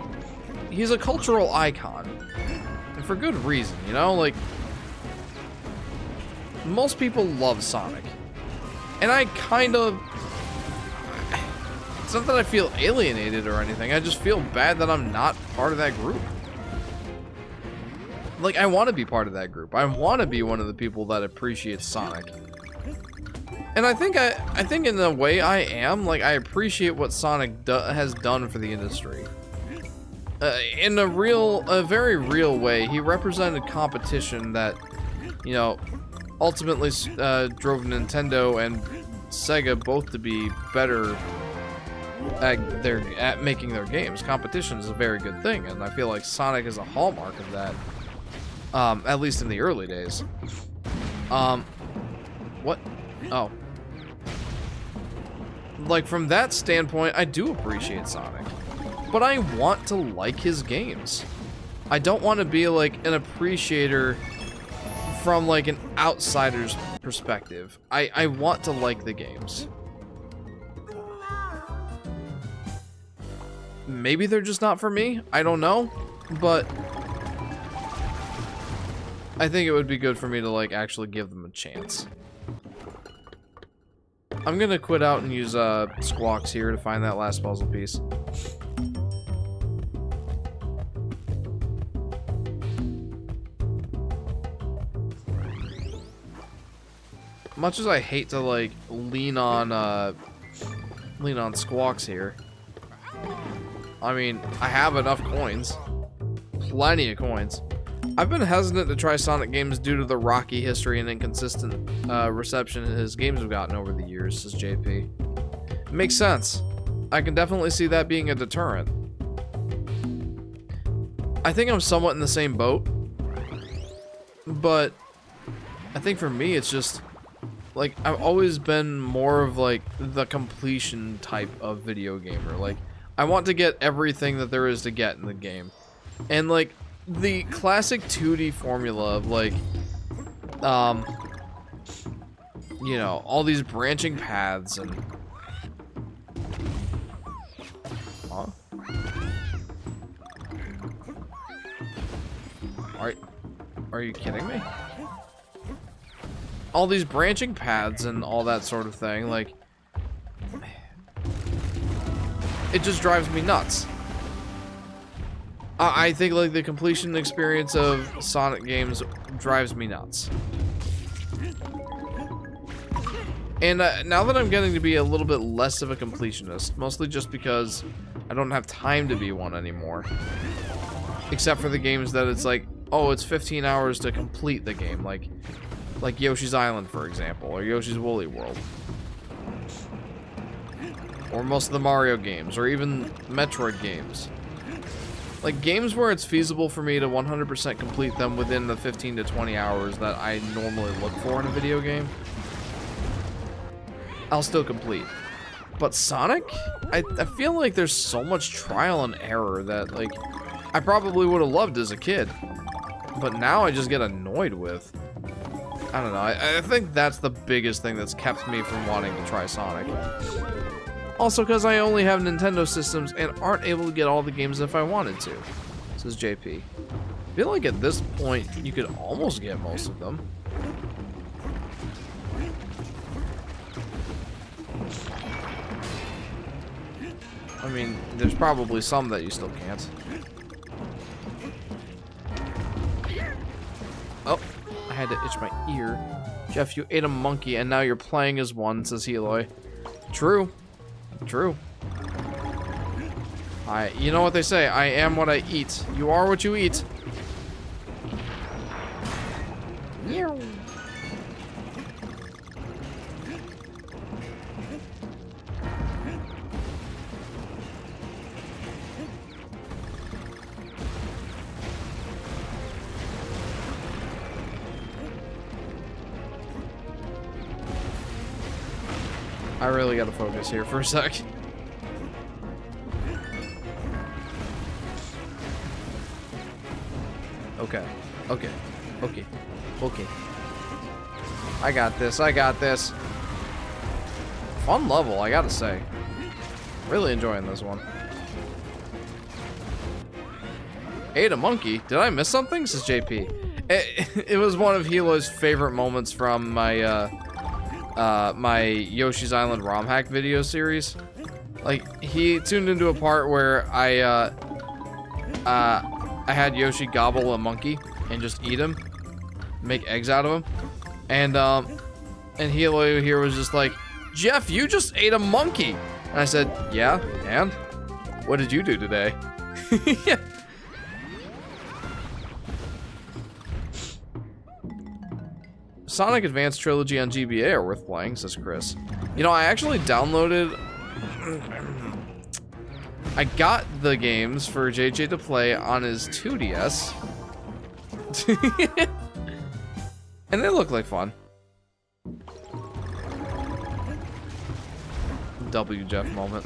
S1: He's a cultural icon. And for good reason, you know? Like, most people love Sonic. And I kind of... It's not that I feel alienated or anything. I just feel bad that I'm not part of that group. Like, I want to be part of that group. I want to be one of the people that appreciates Sonic. And I think in a way I am. Like, I appreciate what Sonic has done for the industry. In a very real way, he represented competition that, you know, ultimately drove Nintendo and Sega both to be better at making their games. Competition is a very good thing, and I feel like Sonic is a hallmark of that. At least in the early days. What? Oh. Like, from that standpoint, I do appreciate Sonic. But I want to like his games. I don't want to be like an appreciator from like an outsider's perspective. I want to like the games. Maybe they're just not for me. I don't know. But I think it would be good for me to like actually give them a chance. I'm gonna quit out and use Squawks here to find that last puzzle piece. Much as I hate to like lean on Squawks here, I mean, I have enough coins, plenty of coins. I've been hesitant to try Sonic games due to the rocky history and inconsistent reception his games have gotten over the years, says JP. It makes sense. I can definitely see that being a deterrent. I think I'm somewhat in the same boat, but I think for me it's just like I've always been more of like the completion type of video gamer. Like, I want to get everything that there is to get in the game. And like the classic 2D formula of like you know, all these branching paths and huh? Are you kidding me? All these branching paths and all that sort of thing, like, it just drives me nuts. I think like the completion experience of Sonic games drives me nuts. And now that I'm getting to be a little bit less of a completionist, mostly just because I don't have time to be one anymore. Except for the games that it's like, oh, it's 15 hours to complete the game, like Yoshi's Island, for example, or Yoshi's Woolly World. Or most of the Mario games, or even Metroid games. Like, games where it's feasible for me to 100% complete them within the 15 to 20 hours that I normally look for in a video game, I'll still complete. But Sonic? I feel like there's so much trial and error that, like, I probably would have loved as a kid. But now I just get annoyed with. I don't know, I think that's the biggest thing that's kept me from wanting to try Sonic. Also, because I only have Nintendo systems and aren't able to get all the games if I wanted to, says JP. I feel like at this point, you could almost get most of them. I mean, there's probably some that you still can't. Oh, I had to itch my ear. Jeff, you ate a monkey and now you're playing as one, says Heloy. True. True. You know what they say, I am what I eat. You are what you eat. I really gotta focus here for a sec. Okay. Okay. Okay. Okay. I got this. I got this. Fun level, I gotta say. Really enjoying this one. Ate a monkey? Did I miss something? Says JP. It was one of Hilo's favorite moments from my my Yoshi's Island ROM hack video series. Like, he tuned into a part where I had Yoshi gobble a monkey and just eat him, make eggs out of him, and Hilo here was just like, Jeff, you just ate a monkey, and I said, yeah, and what did you do today? Yeah. Sonic Advance Trilogy on GBA are worth playing, says Chris. You know, I actually downloaded... I got the games for JJ to play on his 2DS. And they look like fun. W Jeff moment.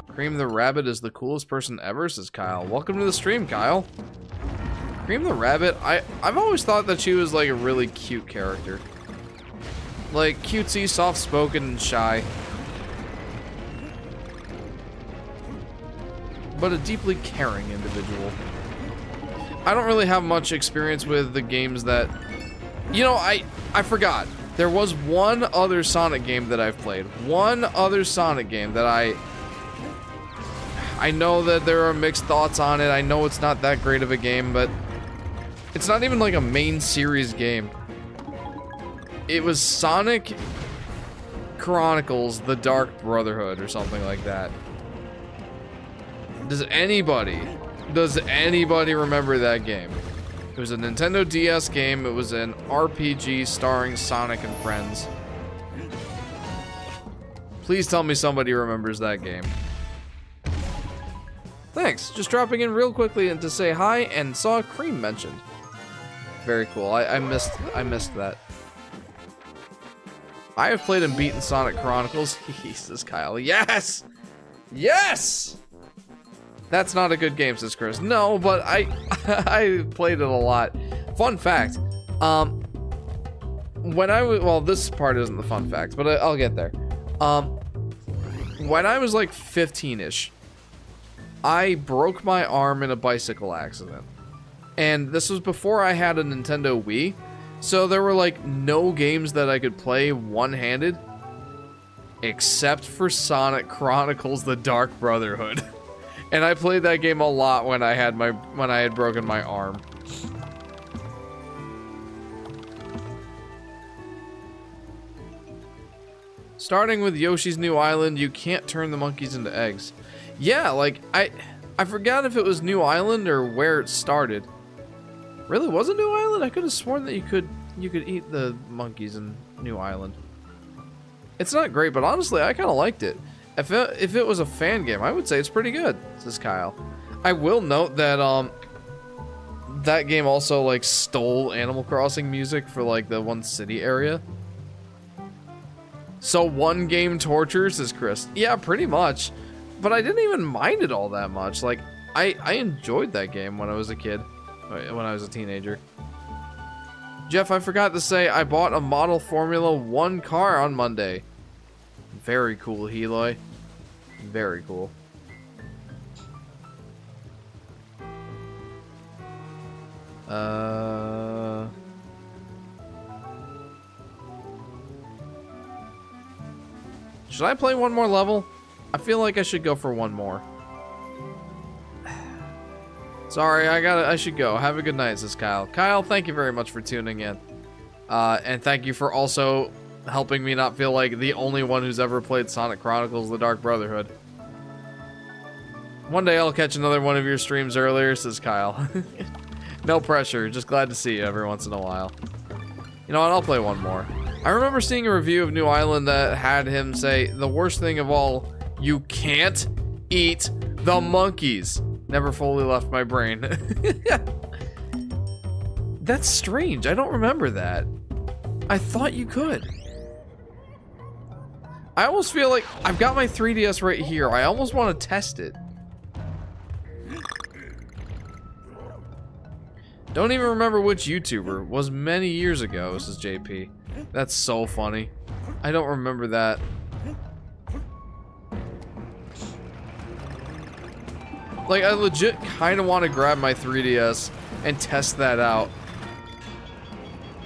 S1: Cream the Rabbit is the coolest person ever, says Kyle. Welcome to the stream, Kyle. Cream the Rabbit, I've always thought that she was like a really cute character. Like, cutesy, soft-spoken, and shy. But a deeply caring individual. I don't really have much experience with the games that... You know, I forgot. There was one other Sonic game that I've played. One other Sonic game that I know that there are mixed thoughts on it. I know it's not that great of a game, but it's not even like a main series game. It was Sonic Chronicles: The Dark Brotherhood or something like that. Does anybody remember that game? It was a Nintendo DS game. It was an RPG starring Sonic and friends. Please tell me somebody remembers that game. Thanks. Just dropping in real quickly and to say hi and saw Cream mentioned. Very cool. I missed that. I have played and beaten Sonic Chronicles. Jesus, Kyle. Yes! Yes! That's not a good game, says Chris. No, but I played it a lot. Fun fact. When I was... Well, this part isn't the fun fact, but I'll get there. When I was like 15-ish, I broke my arm in a bicycle accident. And this was before I had a Nintendo Wii. So there were like no games that I could play one-handed except for Sonic Chronicles: The Dark Brotherhood. And I played that game a lot when I had broken my arm. Starting with Yoshi's New Island, you can't turn the monkeys into eggs. Yeah, like I forgot if it was New Island or where it started. Really, was it New Island? I could have sworn that you could eat the monkeys in New Island. It's not great, but honestly, I kind of liked it. If it was a fan game, I would say it's pretty good, says Kyle. I will note that that game also like stole Animal Crossing music for like the one city area. So one game torture, says Chris. Yeah, pretty much. But I didn't even mind it all that much. Like, I enjoyed that game when I was a kid. When I was a teenager. Jeff, I forgot to say I bought a model Formula 1 car on Monday. Very cool, Heloy. Very cool. Should I play one more level? I feel like I should go for one more. Sorry, I should go. Have a good night, says Kyle. Kyle, thank you very much for tuning in. And thank you for also helping me not feel like the only one who's ever played Sonic Chronicles: The Dark Brotherhood. One day I'll catch another one of your streams earlier, says Kyle. No pressure, just glad to see you every once in a while. You know what, I'll play one more. I remember seeing a review of New Island that had him say, the worst thing of all, you can't eat the monkeys. Never fully left my brain. That's strange, I don't remember that. I thought you could. I almost feel like I've got my 3DS right here. I almost want to test it. Don't even remember which YouTuber. Was many years ago, says JP. That's so funny. I don't remember that. Like, I legit kind of want to grab my 3DS and test that out.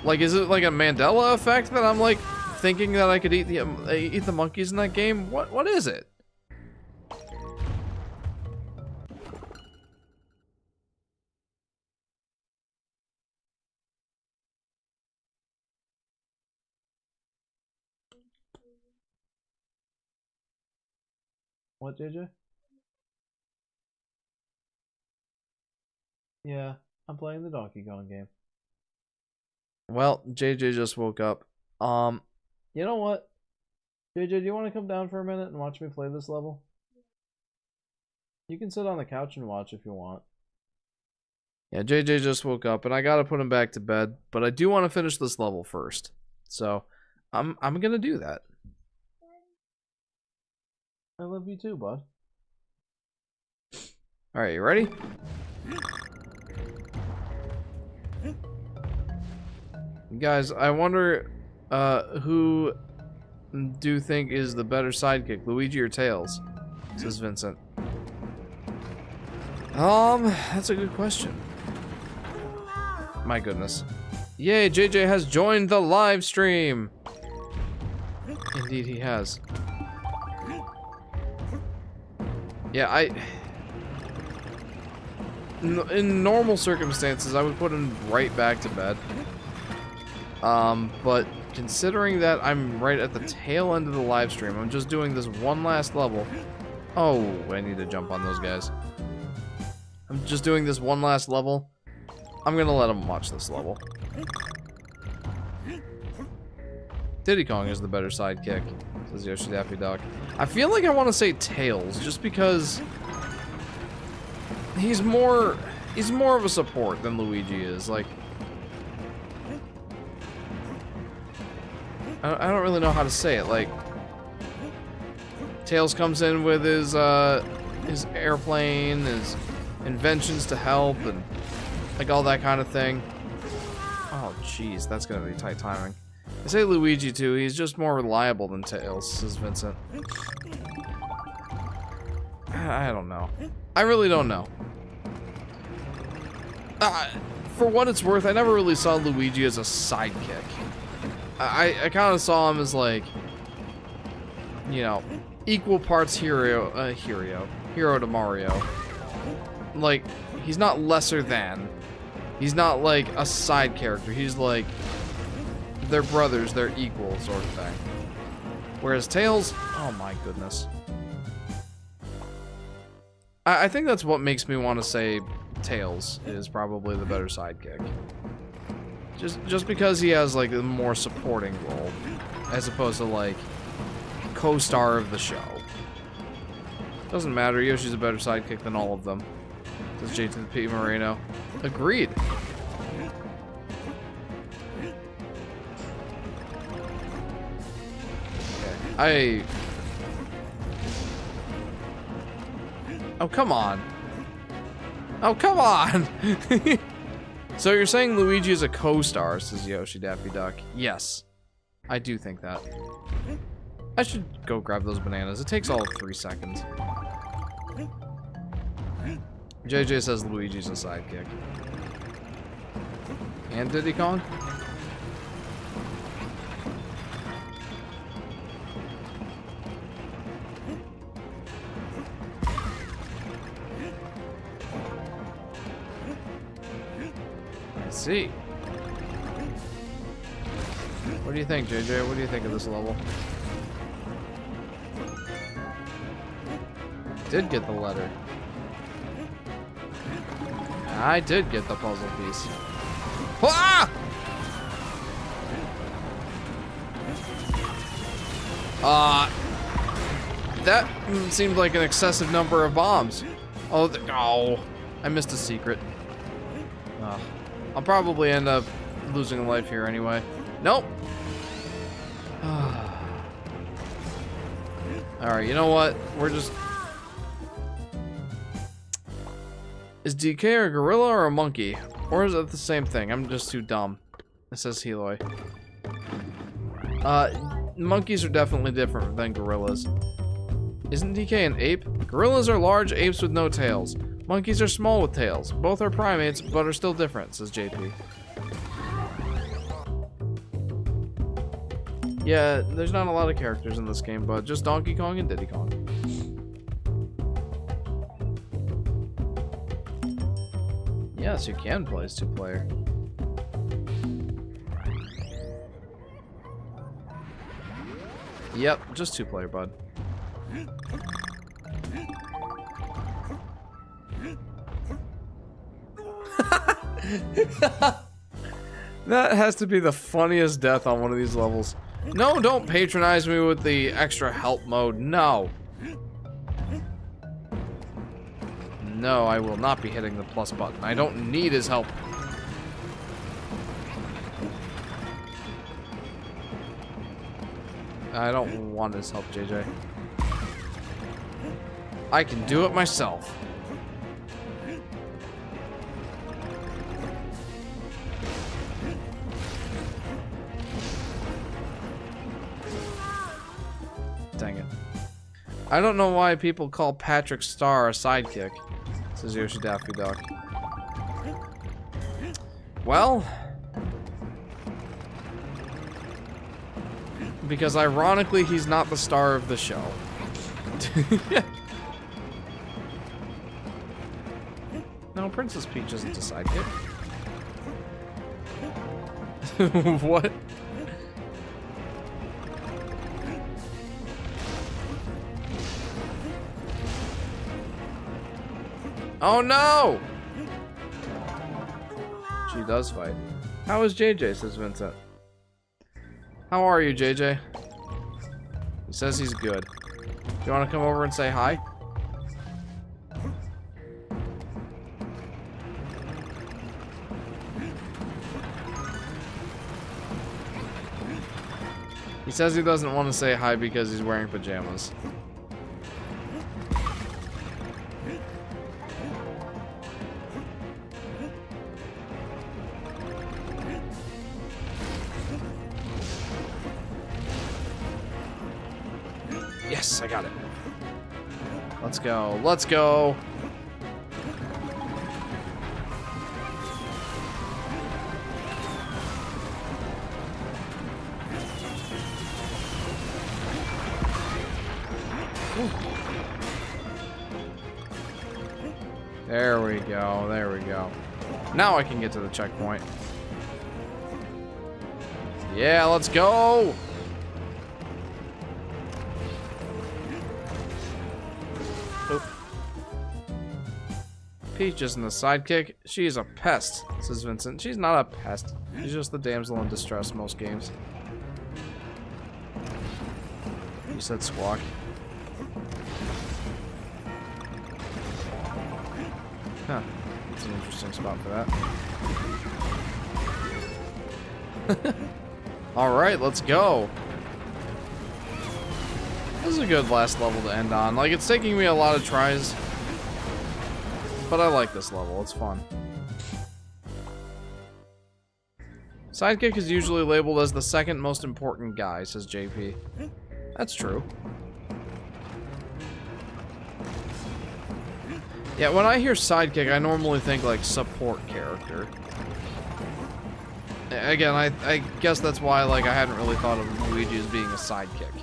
S1: Like, is it like a Mandela effect that I'm like thinking that I could eat the monkeys in that game? What is it? What, JJ? Yeah, I'm playing the Donkey Kong game. Well, JJ just woke up. You know what? JJ, do you want to come down for a minute and watch me play this level? You can sit on the couch and watch if you want. Yeah, JJ just woke up and I gotta put him back to bed, but I do want to finish this level first. So, I'm gonna do that. I love you too, bud. Alright, you ready? Guys, I wonder who do you think is the better sidekick, Luigi or Tails? Says Vincent. That's a good question. My goodness. Yay, JJ has joined the live stream. Indeed he has. Yeah, in normal circumstances, I would put him right back to bed. But considering that I'm right at the tail end of the live stream, I'm just doing this one last level. Oh, I need to jump on those guys. I'm just doing this one last level. I'm gonna let him watch this level. Diddy Kong is the better sidekick, says Yoshi Daffy Duck. I feel like I want to say Tails, just because he's more of a support than Luigi is. Like, I don't really know how to say it. Like, Tails comes in with his airplane, his inventions to help, and like all that kind of thing. Oh, jeez, that's gonna be tight timing. I say Luigi too. He's just more reliable than Tails, says Vincent. I don't know. I really don't know. For what it's worth, I never really saw Luigi as a sidekick. I kind of saw him as, like, you know, equal parts hero to Mario. Like, he's not lesser than. He's not like a side character. He's like, they're brothers, they're equal sort of thing. Whereas Tails, oh my goodness. I think that's what makes me want to say Tails is probably the better sidekick. Just because he has like a more supporting role, as opposed to like co-star of the show. Doesn't matter, Yoshi's a better sidekick than all of them. Says Jason P. Moreno. Agreed. Okay. Oh, come on. Oh, come on! So you're saying Luigi is a co-star, says Yoshi Daffy Duck. Yes. I do think that. I should go grab those bananas. It takes all of 3 seconds. JJ says Luigi's a sidekick. And Diddy Kong? I see. What do you think, JJ? What do you think of this level? Did get the letter. I did get the puzzle piece. Ah! That seemed like an excessive number of bombs. Oh, oh, I missed a secret. I'll probably end up losing a life here anyway. Nope. Alright, you know what? We're just... Is DK a gorilla or a monkey? Or is it the same thing? I'm just too dumb. It says Heloy. Monkeys are definitely different than gorillas. Isn't DK an ape? Gorillas are large apes with no tails. Monkeys are small with tails. Both are primates, but are still different, says JP. Yeah, there's not a lot of characters in this game, but just Donkey Kong and Diddy Kong. Yes, you can play as 2-player. Yep, just 2-player, bud. That has to be the funniest death on one of these levels. No, don't patronize me with the extra help mode. No. No, I will not be hitting the plus button. I don't need his help. I don't want his help, JJ. I can do it myself. Dang it. I don't know why people call Patrick Star a sidekick, says Yoshi Daffy Duck. Well, because ironically he's not the star of the show. No, Princess Peach isn't a sidekick. What? Oh no! She does fight. How is JJ, says Vincent. How are you, JJ? He says he's good. Do you want to come over and say hi? He says he doesn't want to say hi because he's wearing pajamas. Yes, I got it. Let's go. Let's go. There we go. There we go. Now I can get to the checkpoint. Yeah, let's go. Oop. Peach isn't a sidekick. She's a pest, says Vincent. She's not a pest. She's just the damsel in distress most games. You said squawk. Huh. That's an interesting spot for that. Alright, let's go. This is a good last level to end on. Like, it's taking me a lot of tries. But I like this level. It's fun. Sidekick is usually labeled as the second most important guy, says JP. That's true. Yeah, when I hear sidekick, I normally think, like, support character. Again, I guess that's why, like, I hadn't really thought of Luigi as being a sidekick.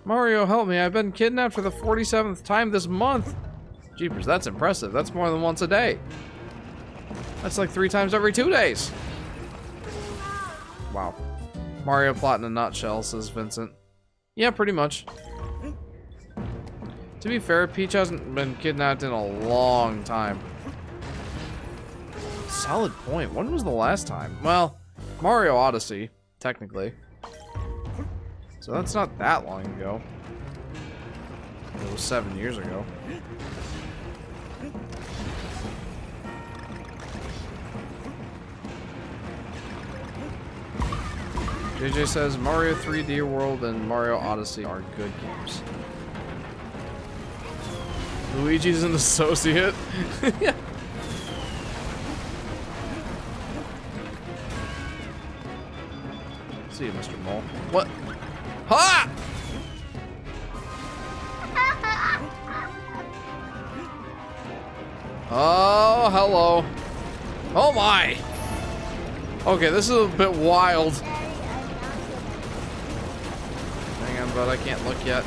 S1: Mario, help me. I've been kidnapped for the 47th time this month. Jeepers, that's impressive. That's more than once a day. That's like 3 times every 2 days. Wow. Mario plot in a nutshell, says Vincent. Yeah, pretty much. To be fair, Peach hasn't been kidnapped in a long time. Solid point. When was the last time? Well, Mario Odyssey, technically. So that's not that long ago. It was 7 years ago. JJ says Mario 3D World and Mario Odyssey are good games. Luigi's an associate. See you, Mr. Mole. What? Ha! Oh, hello. Oh my. Okay, this is a bit wild. Hang on, but I can't look yet.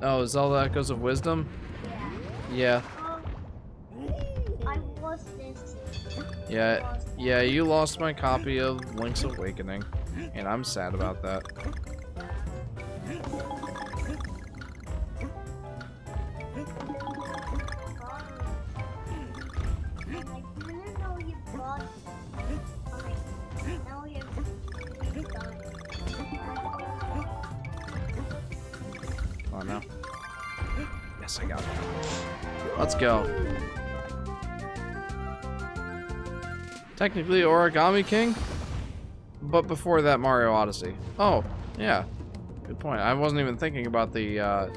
S1: Oh, Zelda Echoes of Wisdom? Yeah.
S2: I lost this.
S1: Yeah, you lost my copy of Link's Awakening, and I'm sad about that. Oh no. Yes, I got it. Let's go. Technically Origami King, but before that Mario Odyssey. Oh, yeah. Good point. I wasn't even thinking about the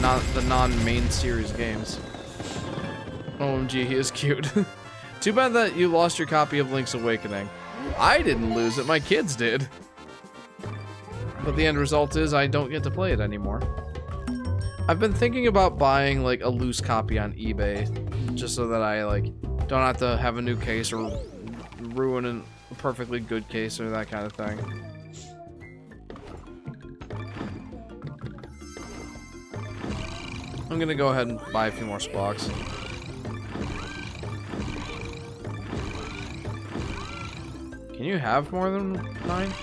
S1: non-main series games. OMG, he is cute. Too bad that you lost your copy of Link's Awakening. I didn't lose it, my kids did. But the end result is I don't get to play it anymore. I've been thinking about buying like a loose copy on eBay, just so that I like don't have to have a new case or ruin a perfectly good case or that kind of thing. I'm gonna go ahead and buy a few more Splocks. Can you have more than 9?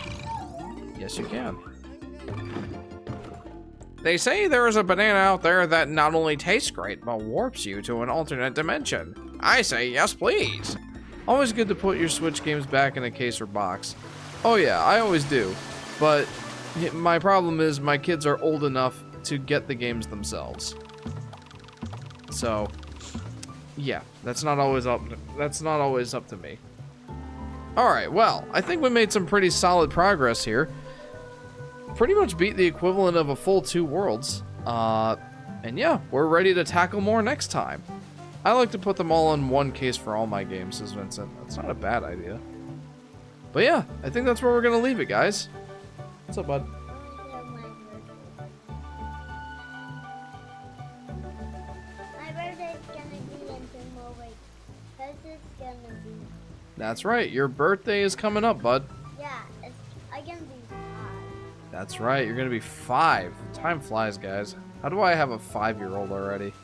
S1: Yes, you can. They say there is a banana out there that not only tastes great, but warps you to an alternate dimension. I say yes, please. Always good to put your Switch games back in a case or box. Oh yeah, I always do. But my problem is my kids are old enough to get the games themselves. So, yeah, that's not always up to me. Alright, well, I think we made some pretty solid progress here. Pretty much beat the equivalent of a full 2 worlds. And yeah, we're ready to tackle more next time. I like to put them all in one case for all my games, says Vincent. That's not a bad idea. But yeah, I think that's where we're gonna leave it, guys. What's up, bud?
S2: My birthday's gonna be in 2 more weeks. Cause it's gonna be.
S1: That's right, your birthday is coming up, bud.
S2: Yeah, I'm gonna be 5.
S1: That's right, you're gonna be 5. Time flies, guys. How do I have a 5-year-old already?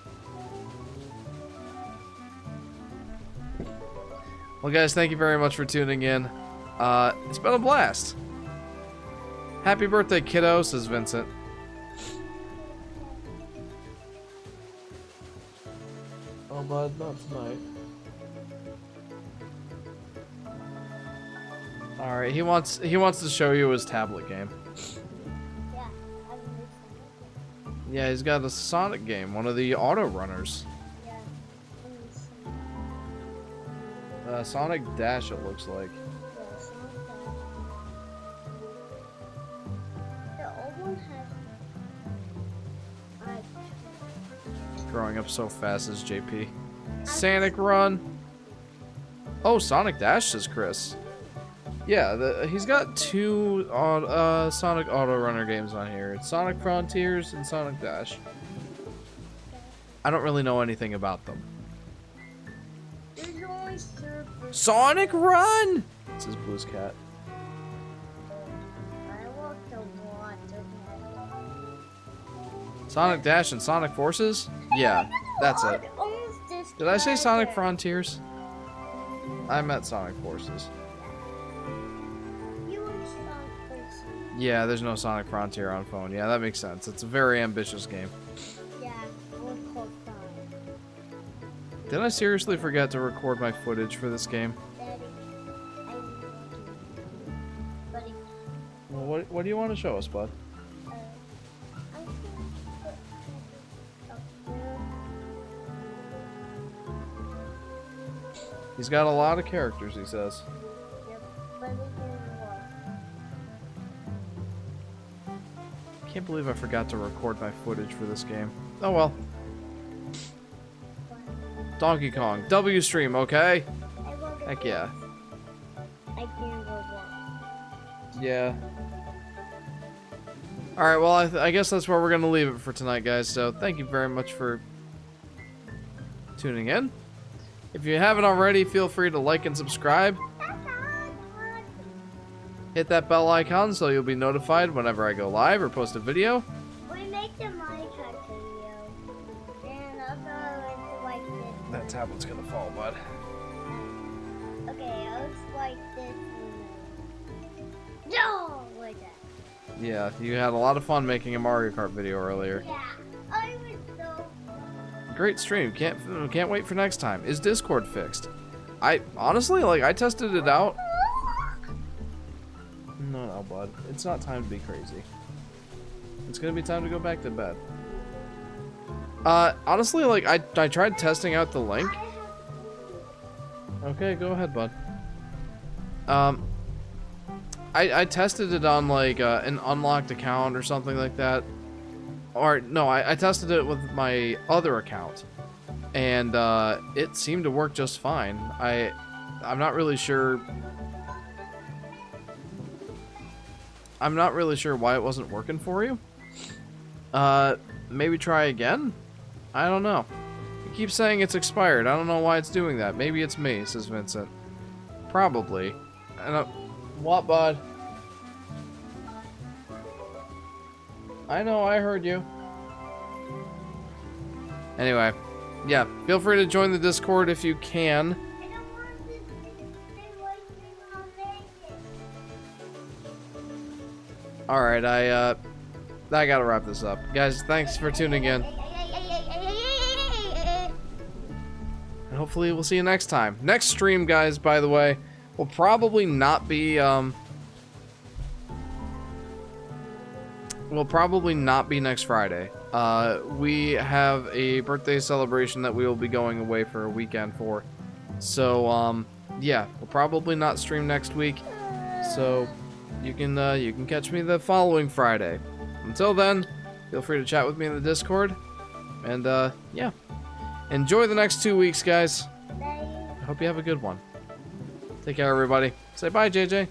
S1: Well, guys, thank you very much for tuning in. It's been a blast. Happy birthday, kiddo, says Vincent. Oh, bud, not tonight. All right, he wants to show you his tablet game.
S2: Yeah,
S1: Yeah, he's got a Sonic game, one of the auto runners.
S2: yeah.
S1: Sonic Dash, it looks like.
S2: The old one has.
S1: Growing up so fast as JP. Sonic Run. Oh, Sonic Dash, says Chris. Yeah, he's got 2 Sonic Auto Runner games on here. It's Sonic Frontiers and Sonic Dash. I don't really know anything about them.
S2: There's only Super.
S1: Sonic Run! This is Blue's cat.
S2: I walked a lot of
S1: Sonic Dash and Sonic Forces? Yeah, that's it.
S2: Owns this
S1: Did I say Sonic Frontiers? I meant Sonic Forces.
S2: You were Sonic first.
S1: Yeah, there's no Sonic Frontier on phone. Yeah, that makes sense. It's a very ambitious game.
S2: Yeah, it was called Sonic.
S1: Did I seriously forget to record my footage for this game?
S2: Daddy, buddy,
S1: Well, what do you want to show us, bud?
S2: I'm gonna put up there.
S1: He's got a lot of characters, he says.
S2: Yep, but it didn't work.
S1: Can't believe I forgot to record my footage for this game. Oh well. Donkey Kong. W stream, okay?
S2: I won't get
S1: Heck yeah.
S2: I can't go walk.
S1: Yeah. Alright, well, I guess that's where we're going to leave it for tonight, guys. So, thank you very much for tuning in. If you haven't already, feel free to like and subscribe. Hit that bell icon so you'll be notified whenever I go live or post a video.
S2: We make the Minecraft video. And also like this.
S1: That tablet's going to fall, bud.
S2: Okay, I'll swipe this one. No! Like that.
S1: Yeah, you had a lot of fun making a Mario Kart video earlier.
S2: Yeah, I was so.
S1: Great stream. Can't wait for next time. Is Discord fixed? I honestly, like, I tested it out. No, bud. It's not time to be crazy. It's gonna be time to go back to bed. Honestly, like, I tried testing out the link. Okay, go ahead, bud. I tested it on, like, an unlocked account or something like that. Or, no, I tested it with my other account. And, it seemed to work just fine. I'm not really sure... I'm not really sure why it wasn't working for you. Maybe try again? I don't know. It keeps saying it's expired. I don't know why it's doing that. Maybe it's me, says Vincent. Probably. What, bud? I know, I heard you. Anyway, yeah, feel free to join the Discord if you can.
S2: I don't want this to stay like me when I make it.
S1: Alright, I gotta wrap this up. Guys, thanks for tuning in. And hopefully we'll see you next time. Next stream, guys, by the way, will probably not be, next Friday. We have a birthday celebration that we will be going away for a weekend for. So, yeah, we'll probably not stream next week. So, you can catch me the following Friday. Until then, feel free to chat with me in the Discord. And, yeah. Enjoy the next 2 weeks, guys. I hope you have a good one. Take care, everybody. Say bye, JJ.